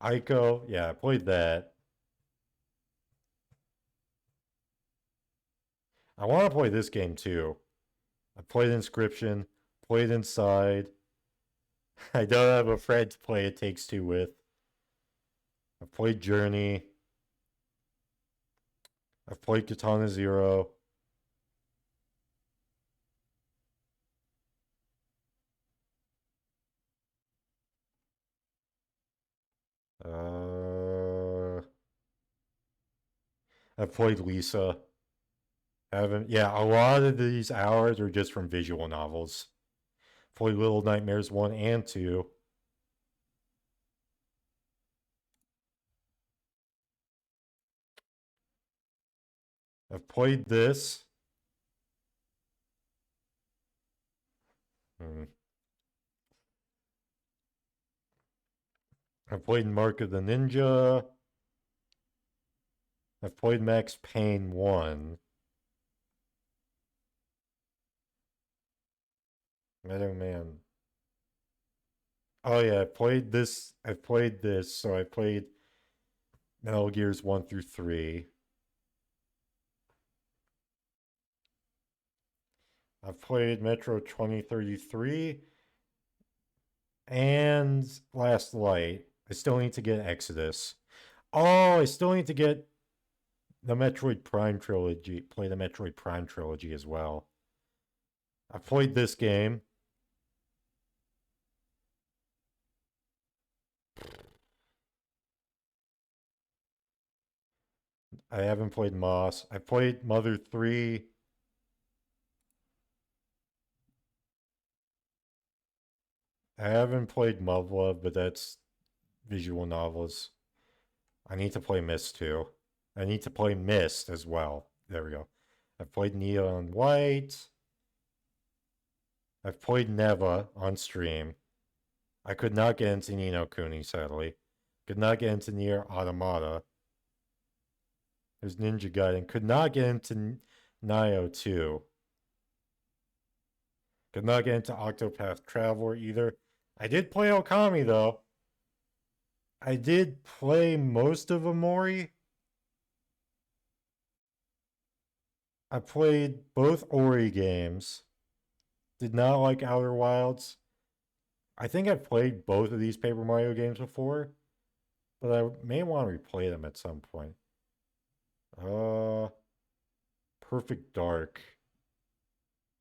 Ico. Yeah, I played that. I want to play this game too. I played Inscription, played Inside. I don't have a friend to play It Takes Two with. I've played Journey. I've played Katana Zero. Uh, I've played Lisa. Haven't. Yeah, a lot of these hours are just from visual novels. Played Little Nightmares 1 and 2. I've played this. Hmm. I've played Mark of the Ninja. I've played Max Payne 1. Meadow Man. Oh yeah, I played this. I've played this. So I played Metal Gears 1 through 3. I've played Metro 2033 and Last Light. I still need to get Exodus. Oh, I still need to get the Metroid Prime trilogy. Play the Metroid Prime trilogy as well. I've played this game. I haven't played Moss. I played Mother 3. I haven't played Muv-Luv, but that's visual novels. I need to play Mist too. I need to play Mist as well. There we go. I've played Neon White. I've played Neva on stream. I could not get into Ni no Kuni, sadly. Could not get into Nier Automata. There's Ninja Gaiden. Could not get into Nioh 2. Could not get into Octopath Traveler either. I did play Okami though. I did play most of Amori. I played both Ori games. Did not like Outer Wilds. I think I've played both of these Paper Mario games before, but I may want to replay them at some point. Uh, Perfect Dark.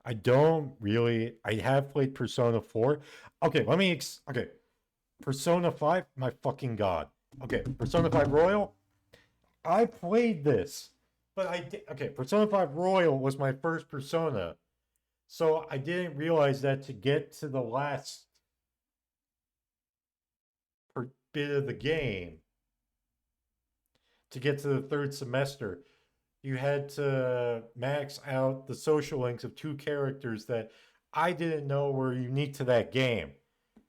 I don't really. I have played Persona 4. Okay, okay, Persona 5. My fucking god. Okay, Persona 5 Royal. I played this, but I did. Okay, Persona 5 Royal was my first Persona, so I didn't realize that to get to the last bit of the game, to get to the third semester, you had to max out the social links of two characters that I didn't know were unique to that game.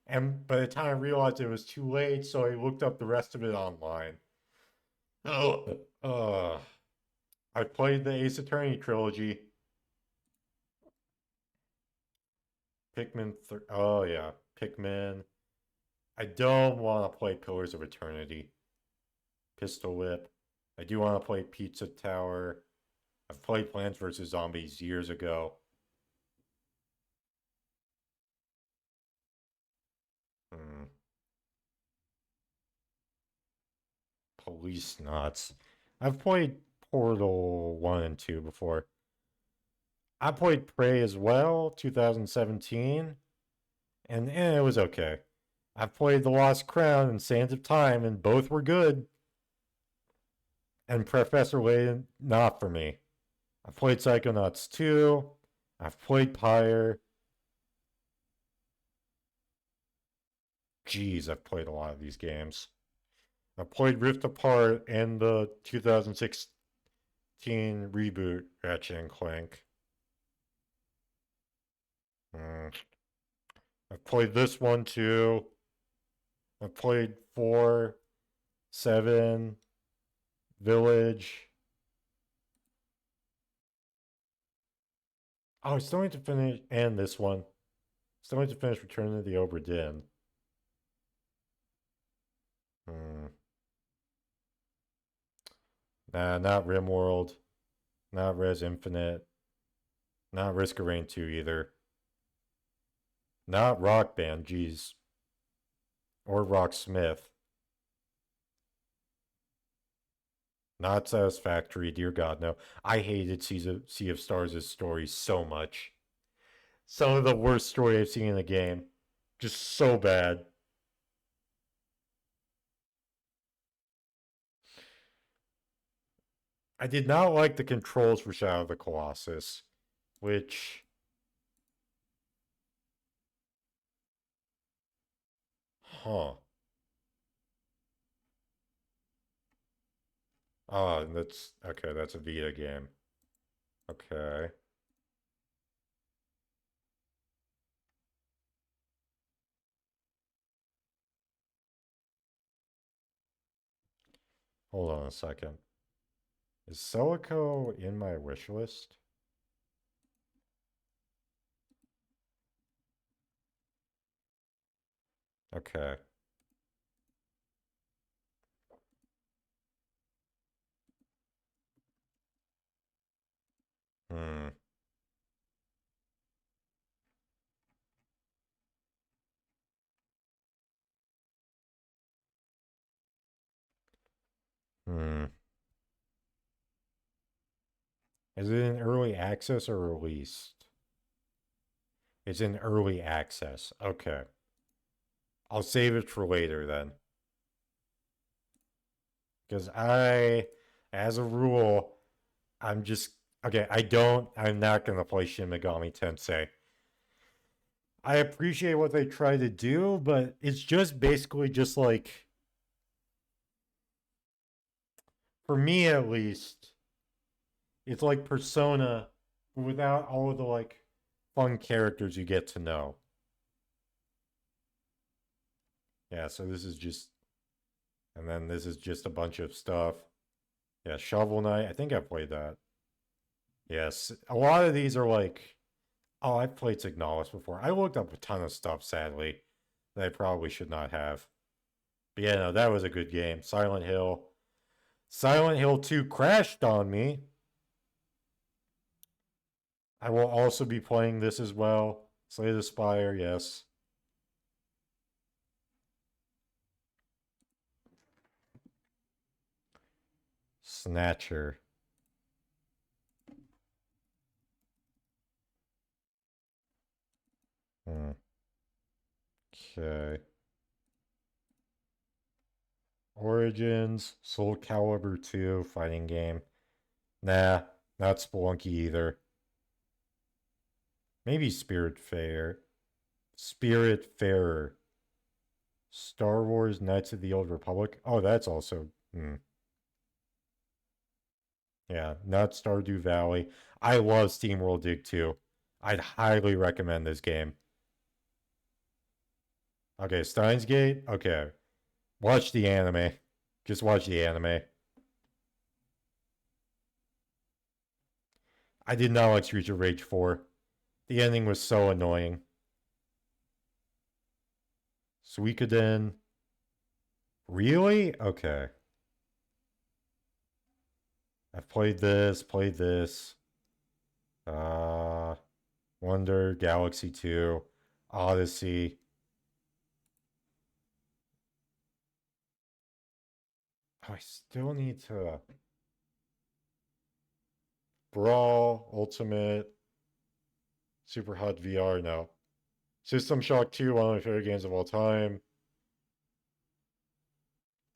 And by the time I realized it was too late, so I looked up the rest of it online. Oh, I played the Ace Attorney trilogy. Oh yeah, Pikmin. I don't want to play Pillars of Eternity. Pistol Whip. I do want to play Pizza Tower. I've played Plants vs. Zombies years ago. Hmm. Police Knots. I've played Portal 1 and 2 before. I played Prey as well, 2017, and it was okay. I've played The Lost Crown and Sands of Time, and both were good. And Professor Layton, not for me. I've played Psychonauts 2. I've played Pyre. Jeez, I've played a lot of these games. I've played Rift Apart and the 2016 reboot Ratchet and Clank. Mm. I've played this one too. I've played 4, 7, Village. Oh, I still need to finish, and this one. Still need to finish Return of the Obra Dinn. Hmm. Nah, not RimWorld. Not Res Infinite. Not Risk of Rain 2 either. Not Rock Band, geez. Or Rocksmith. Not Satisfactory, dear God, no. I hated Sea of Stars' story so much. Some of the worst story I've seen in a game. Just so bad. I did not like the controls for Shadow of the Colossus, which, huh. Oh, that's, okay, that's a Vita game. Okay. Hold on a second. Is Celico in my wish list? Okay. Hmm. Hmm. Is it in early access or released? It's in early access. Okay. I'll save it for later then. Because as a rule, I'm just, okay, I'm not going to play Shin Megami Tensei. I appreciate what they try to do, but it's just basically just like, for me at least, it's like Persona without all of the like fun characters you get to know. Yeah, so this is just, and then this is just a bunch of stuff. Yeah, Shovel Knight. I think I played that. Yes, a lot of these are like, oh, I've played Signalis before. I looked up a ton of stuff, sadly, that I probably should not have. But yeah, no, that was a good game. Silent Hill. Silent Hill 2 crashed on me. I will also be playing this as well. Slay the Spire, yes. Snatcher. Hmm. Okay. Origins, Soul Calibur 2, fighting game. Nah, not Spelunky either. Maybe Spiritfarer. Star Wars Knights of the Old Republic. Oh, that's also. Yeah, not Stardew Valley. I love SteamWorld Dig 2. I'd highly recommend this game. Okay, Steins Gate. Okay, watch the anime. Just watch the anime. I did not like Streets of Rage 4. The ending was so annoying. Suikoden. Really? Okay. I've played this, played this. Uh, Wonder, Galaxy 2, Odyssey. Oh, I still need to. Brawl, Ultimate, Super Hot VR, no. System Shock 2, one of my favorite games of all time.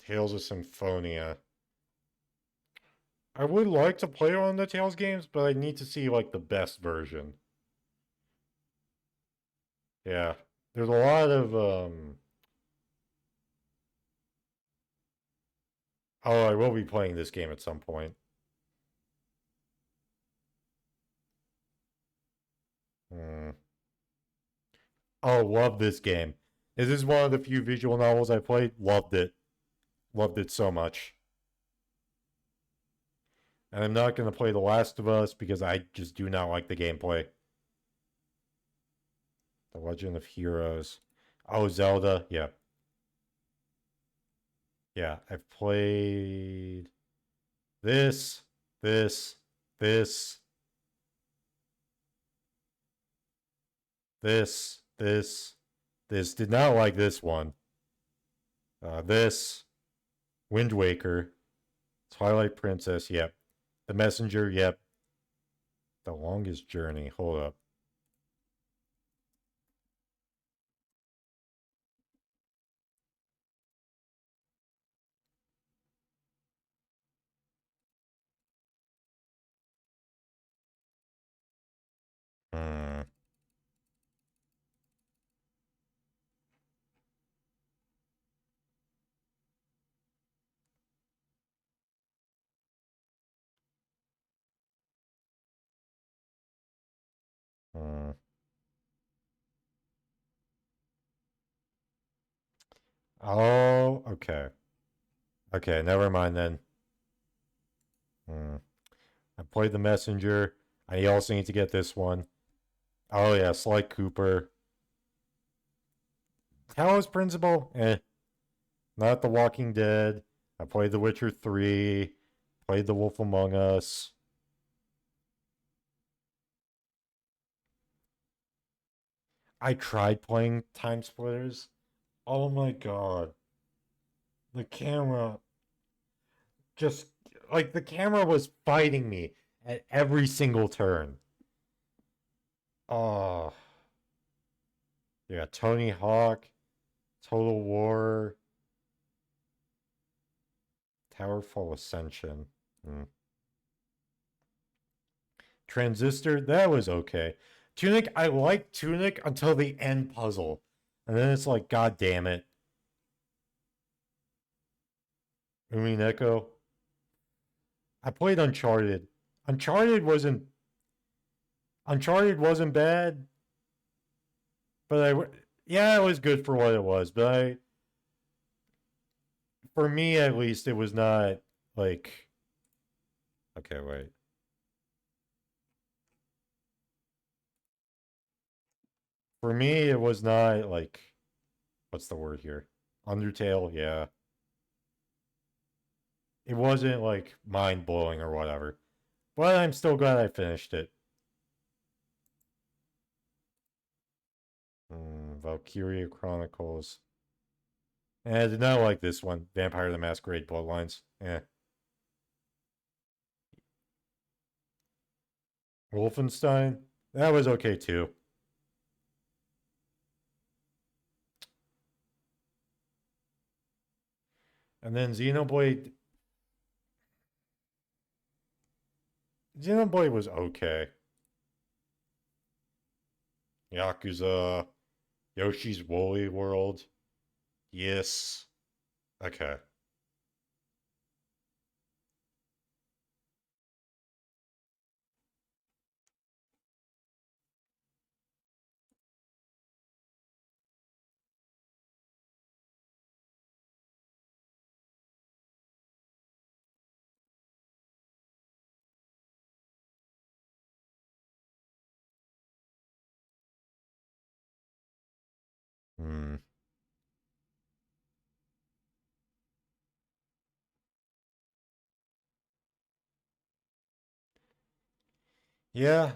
Tales of Symphonia. I would like to play one of the Tales games, but I need to see like the best version. Yeah. There's a lot of oh, I will be playing this game at some point. Hmm. Oh, love this game. This is one of the few visual novels I played. Loved it. Loved it so much. And I'm not going to play The Last of Us because I just do not like the gameplay. The Legend of Heroes. Oh, Zelda. Yeah. Yeah. I've played this, this, this, this. Did not like this one. This. Wind Waker. Twilight Princess. Yep. The Messenger. Yep. The Longest Journey. Hold up. Hmm. Hmm. Oh, okay. Okay, never mind then. Hmm. I played The Messenger. I also need to get this one. Oh yeah, Sly Cooper. Talos Principle? Eh. Not The Walking Dead. I played The Witcher 3. Played The Wolf Among Us. I tried playing Time Splitters. Oh my god. The camera just like the camera was fighting me at every single turn. Oh, yeah, Tony Hawk, Total War, Towerfall Ascension. Hmm. Transistor, that was okay. Tunic, I liked Tunic until the end puzzle. And then it's like, god damn it. Umineko. I played Uncharted. Uncharted wasn't Uncharted wasn't bad, but yeah, it was good for what it was, but I for me at least it was not like okay, wait. For me it was not like what's the word here? Undertale, yeah. It wasn't like mind blowing or whatever. But I'm still glad I finished it. Valkyria Chronicles. I did not like this one. Vampire the Masquerade Bloodlines. Eh. Wolfenstein. That was okay too. And then Xenoblade. Xenoblade was okay. Yakuza. Yoshi's Woolly World. Yes. Okay. Hmm. Yeah,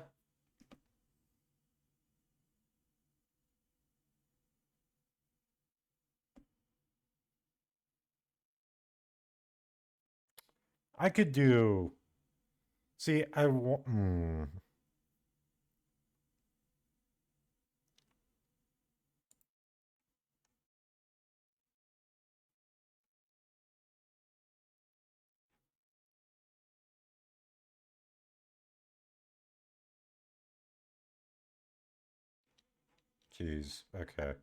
I could do. See, I want. Jeez. Okay.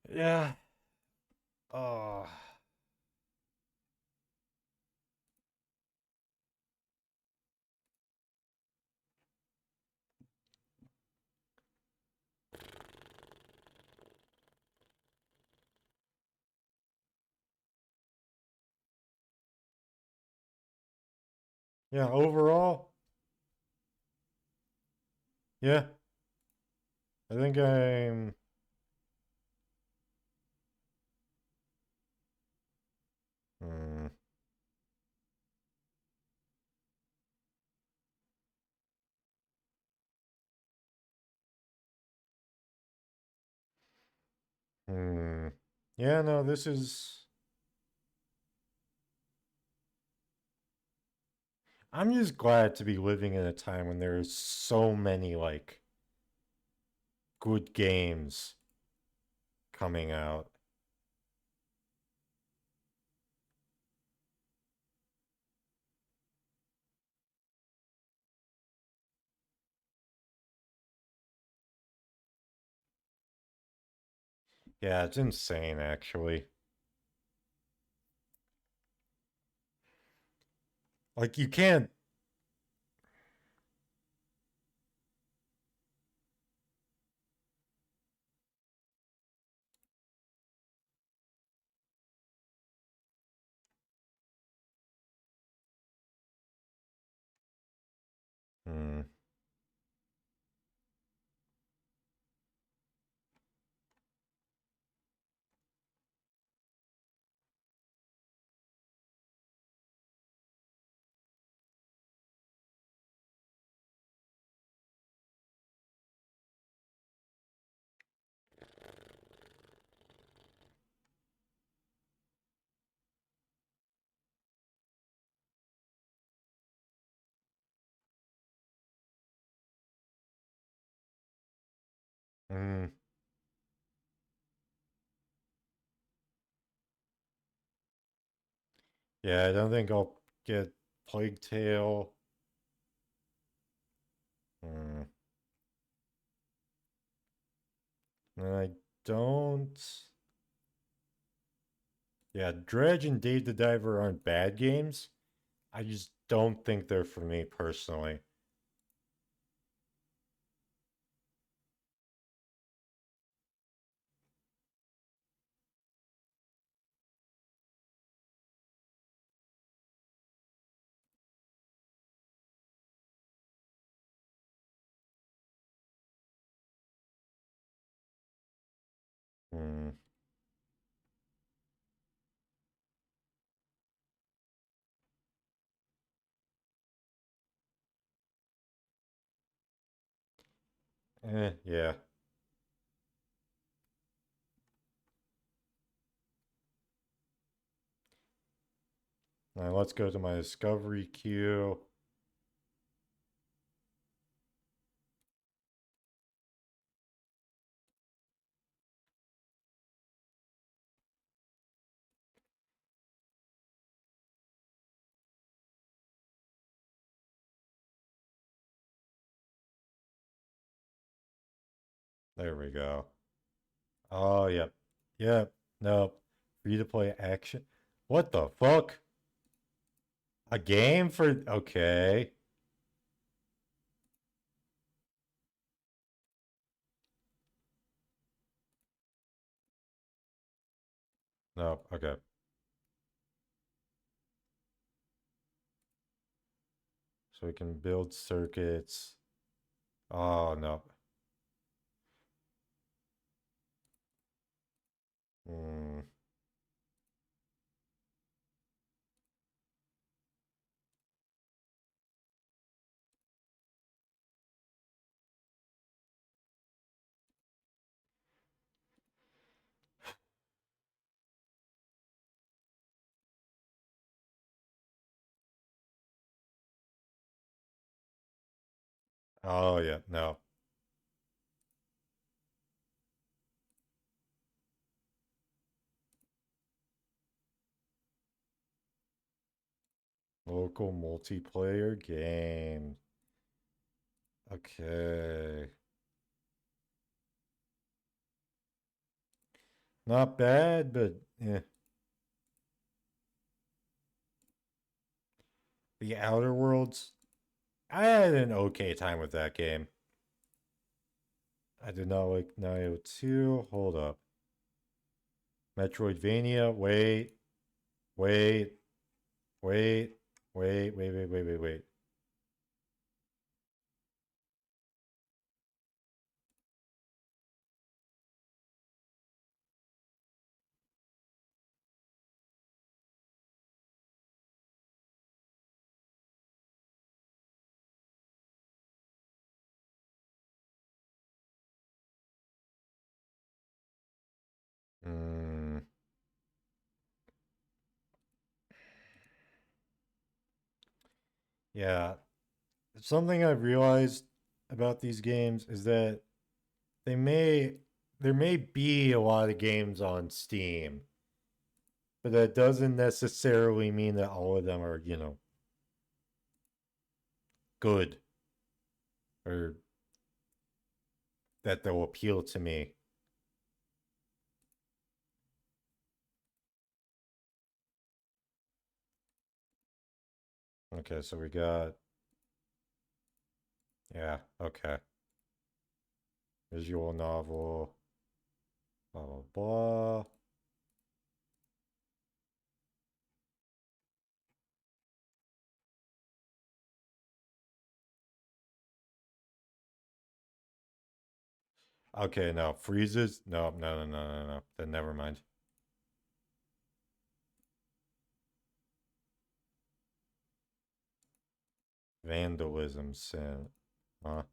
Yeah. Oh. Yeah. Overall, yeah. I think I'm. Hmm. Hmm. Yeah. No. This is. I'm just glad to be living in a time when there is so many like good games coming out. Yeah, it's insane actually. Like you can't. Hmm. Hmm. Yeah, I don't think I'll get Plague Tale. Hmm. And I don't. Yeah, Dredge and Dave the Diver aren't bad games. I just don't think they're for me personally. Hmm. Yeah. Now let's go to my discovery queue. There we go. Oh, yep. Yep. Nope. Free to play action. What the fuck? A game for. Okay. No. Okay. So we can build circuits. Oh, no. Hmm. Oh, yeah, no. Local multiplayer game. Okay. Not bad, but yeah. The Outer Worlds. I had an okay time with that game. I did not like Nioh 2. Hold up. Metroidvania. Wait, wait, wait. Hmm. Yeah. Something I've realized about these games is that they may there may be a lot of games on Steam, but that doesn't necessarily mean that all of them are, good or that they'll appeal to me. Okay, so we got yeah, okay. Visual novel, blah blah blah. Okay, no, freezes. No. Then never mind. Vandalism sin. Huh?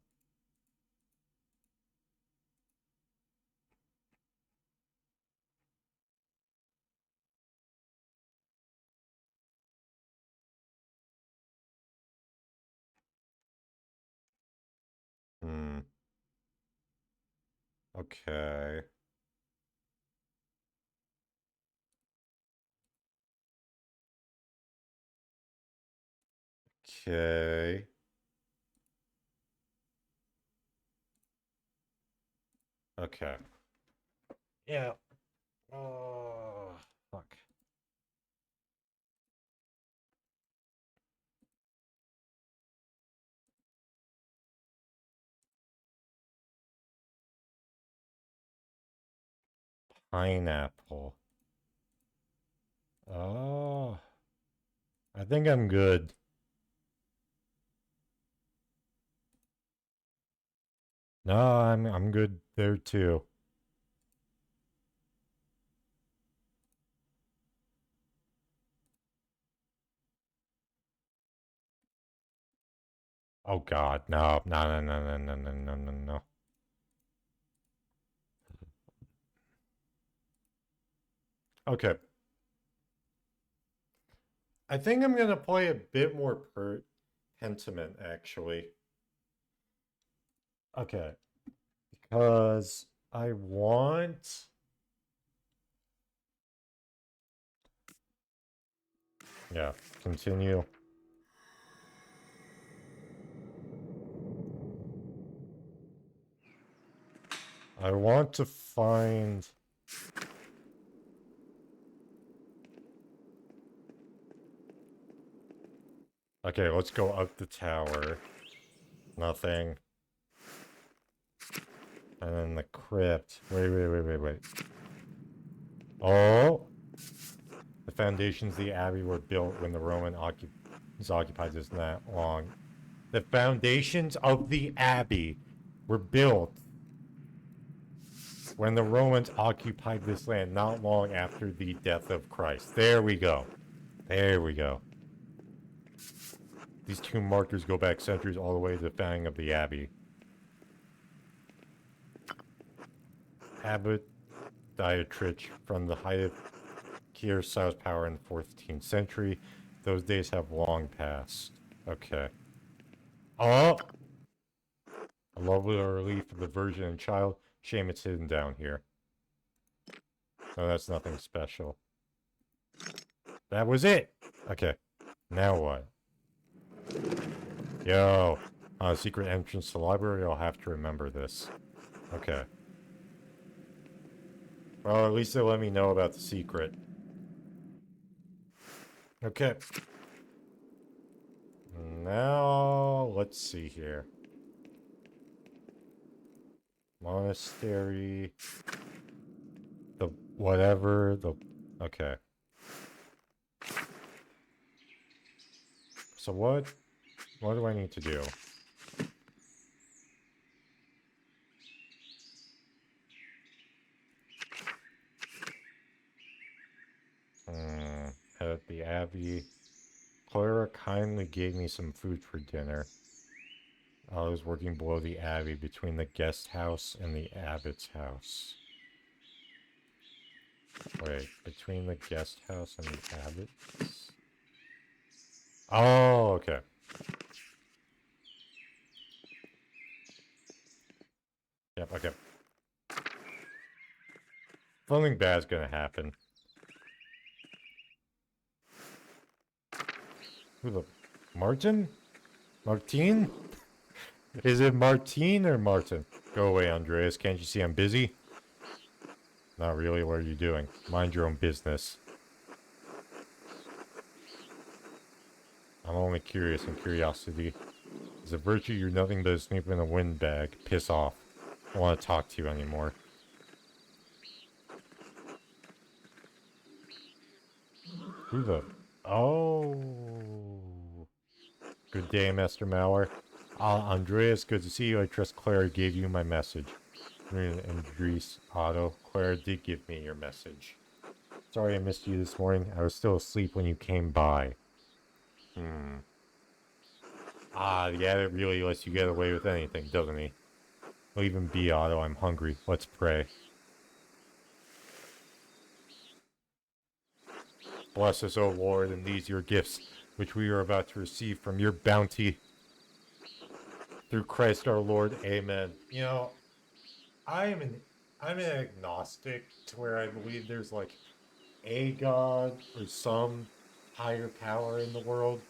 Hmm. Okay. Okay. Okay. Yeah. Oh, fuck. Pineapple. Oh, I think I'm good. No, I'm good there too. Oh God, no. Okay, I think I'm gonna play a bit more Pentiment actually. Okay, because I want. Yeah, continue. I want to find. Okay, let's go up the tower. Nothing. And then the crypt. Wait. Oh! The foundations of the abbey were built when the Roman occupied this not long. The foundations of the abbey were built when the Romans occupied this land not long after the death of Christ. There we go. There we go. These two markers go back centuries all the way to the founding of the abbey. Abbot Dietrich from the height of Kiersau's power in the 14th century. Those days have long passed. Okay. Oh! A lovely relief of the Virgin and Child. Shame it's hidden down here. No, that's nothing special. That was it! Okay. Now what? Yo! Secret entrance to the library. I'll have to remember this. Okay. Well, at least they let me know about the secret. Okay. Now, let's see here. Monastery. The whatever. The. Okay. So what do I need to do? At the Abbey. Clara kindly gave me some food for dinner. I was working below the Abbey between the guest house and the Abbot's house. Wait, between the guest house and the Abbot's? Oh, okay. Yep, okay. Something bad's gonna happen. Who the... Martin? Martine? Is it Martine or Martin? Go away, Andreas. Can't you see I'm busy? Not really. What are you doing? Mind your own business. I'm only curious, and curiosity is a virtue. You're nothing but a snoop in a windbag. Piss off. I don't want to talk to you anymore. Who the... Oh... Good day, Master Mauer. Andreas, good to see you. I trust Clara gave you my message. Andres, Otto, Clara did give me your message. Sorry I missed you this morning. I was still asleep when you came by. The Abbot really lets you get away with anything, doesn't he? Leave him be, Otto. I'm hungry. Let's pray. Bless us, O Lord, and these your gifts, which we are about to receive from your bounty. Through Christ our Lord. Amen. You know, I'm an agnostic to where I believe there's like a god or some higher power in the world,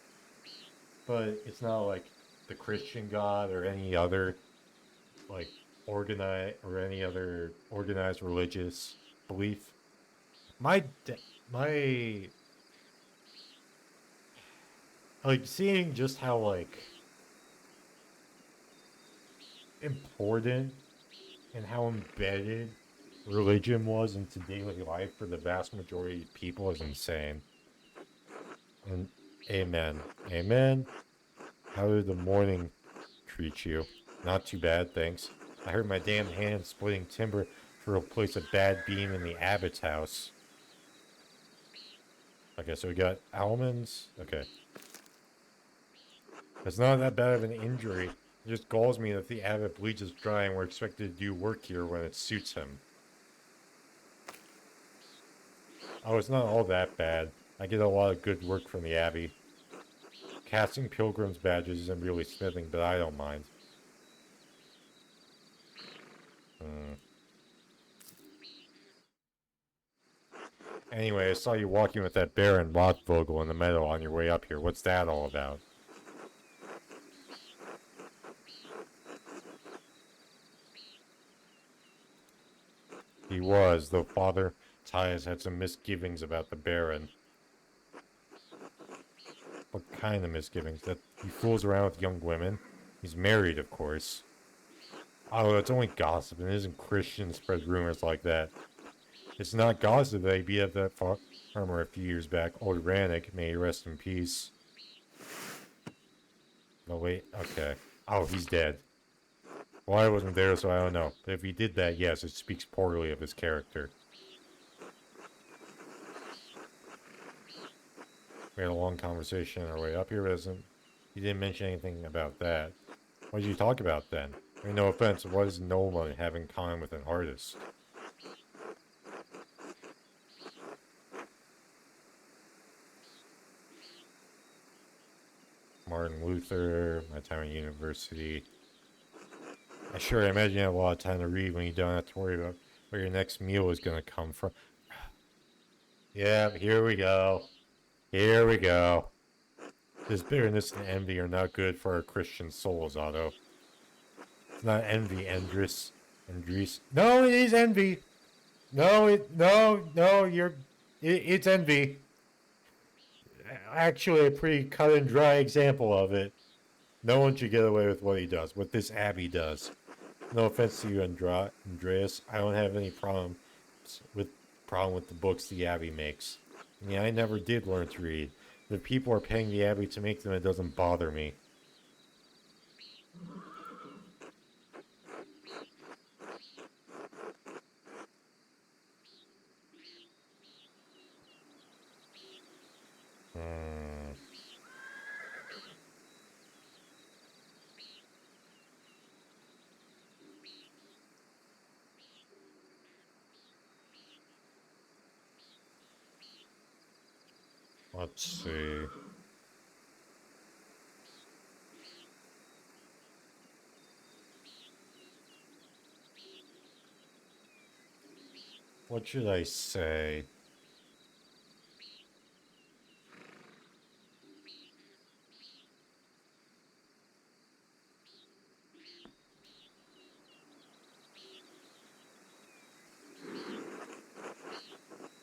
but it's not like the Christian God or any other like organized religious belief. My like seeing just how like important and how embedded religion was into daily life for the vast majority of people is insane. And amen. Amen. How did the morning treat you? Not too bad, thanks. I heard my damn hand splitting timber to replace a bad beam in the Abbot's house. Okay, so we got almonds. Okay. It's not that bad of an injury. It just galls me that the Abbot bleach is dry and we're expected to do work here when it suits him. Oh, it's not all that bad. I get a lot of good work from the Abbey. Casting pilgrims' badges isn't really smithing, but I don't mind. Anyway, I saw you walking with that Baron Rothvogel in the meadow on your way up here. What's that all about? He was, though Father Tyus had some misgivings about the Baron. What kind of misgivings? That he fools around with young women? He's married, of course. Oh, it's only gossip, and it isn't Christian to spread rumors like that. It's not gossip that he beat up that farmer a few years back, old Rannick, may he rest in peace. No, wait. Okay. Oh, he's dead. Well, I wasn't there, so I don't know. But if he did that, yes, it speaks poorly of his character. We had a long conversation on our way up here, but he didn't mention anything about that. What did you talk about then? I mean, no offense, what does no one have in common with an artist? Martin Luther, my time at university. I imagine you have a lot of time to read when you don't have to worry about where your next meal is going to come from. Yeah, here we go. Here we go. This bitterness and envy are not good for our Christian souls, Otto. It's not envy, Andris. Andres. No, it is envy. It's envy. Actually, a pretty cut and dry example of it. No one should get away with what he does, what this Abbey does. No offense to you, Andreas. I don't have any with problem with the books the Abbey makes. I mean, I never did learn to read. If people are paying the Abbey to make them, it doesn't bother me. Hmm. Let's see. What should I say?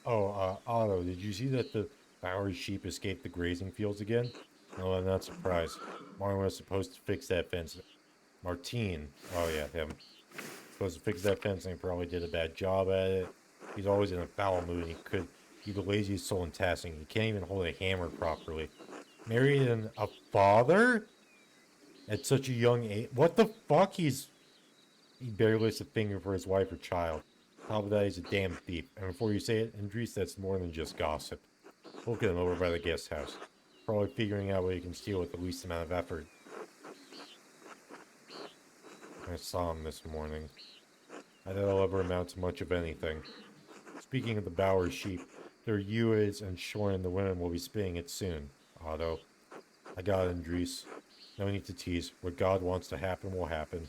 Oh, Otto, did you see that the Bowery sheep escaped the grazing fields again? No, I'm not surprised. Martin was supposed to fix that fence. Martine. Oh, yeah, him. Supposed to fix that fence and he probably did a bad job at it. He's always in a foul mood and he could be the laziest soul in tasking. He can't even hold a hammer properly. Married a father? At such a young age? What the fuck? He barely lifts a finger for his wife or child. Top of that, he's a damn thief. And before you say it, Andres, that's more than just gossip. Look at him over by the guest house. Probably figuring out what he can steal with the least amount of effort. I saw him this morning. I doubt I'll ever amount to much of anything. Speaking of the Bower sheep, their ewes and Shorn and the women will be spinning it soon, Otto. I got it, Andres. No need to tease. What God wants to happen will happen.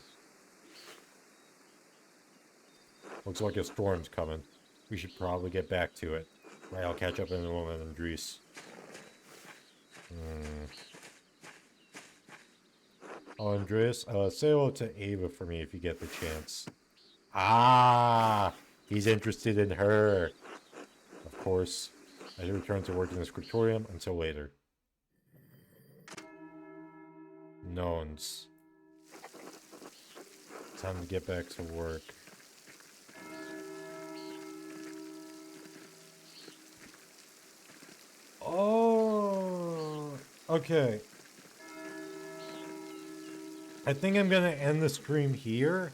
Looks like a storm's coming. We should probably get back to it. Right, I'll catch up in a moment, Andres. Oh, Andreas, say hello to Ava for me if you get the chance. Ah, he's interested in her. Of course, I should return to work in the scriptorium until later. Knowns. Time to get back to work. Oh, okay. I think I'm gonna end the stream here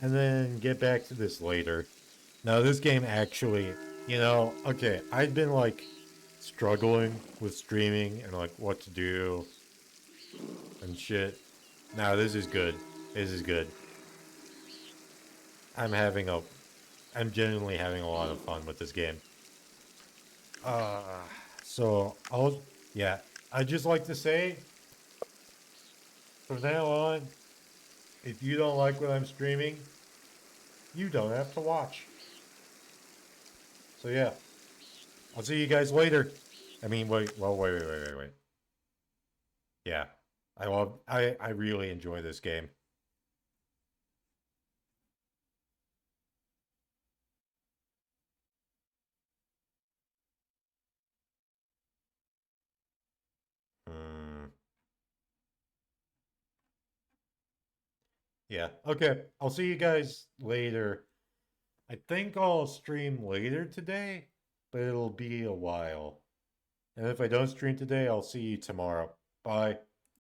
and then get back to this later. Now, this game actually, okay, I'd been like struggling with streaming and like what to do and shit. Now, this is good. This is good. I'm having a, I'm genuinely having a lot of fun with this game. Uh, yeah, I'd just like to say, from now on, if you don't like what I'm streaming, you don't have to watch. So yeah, I'll see you guys later. I mean, wait. Yeah, I really enjoy this game. Hmm. Yeah, okay. I'll see you guys later. I think I'll stream later today, but it'll be a while. And if I don't stream today, I'll see you tomorrow. Bye.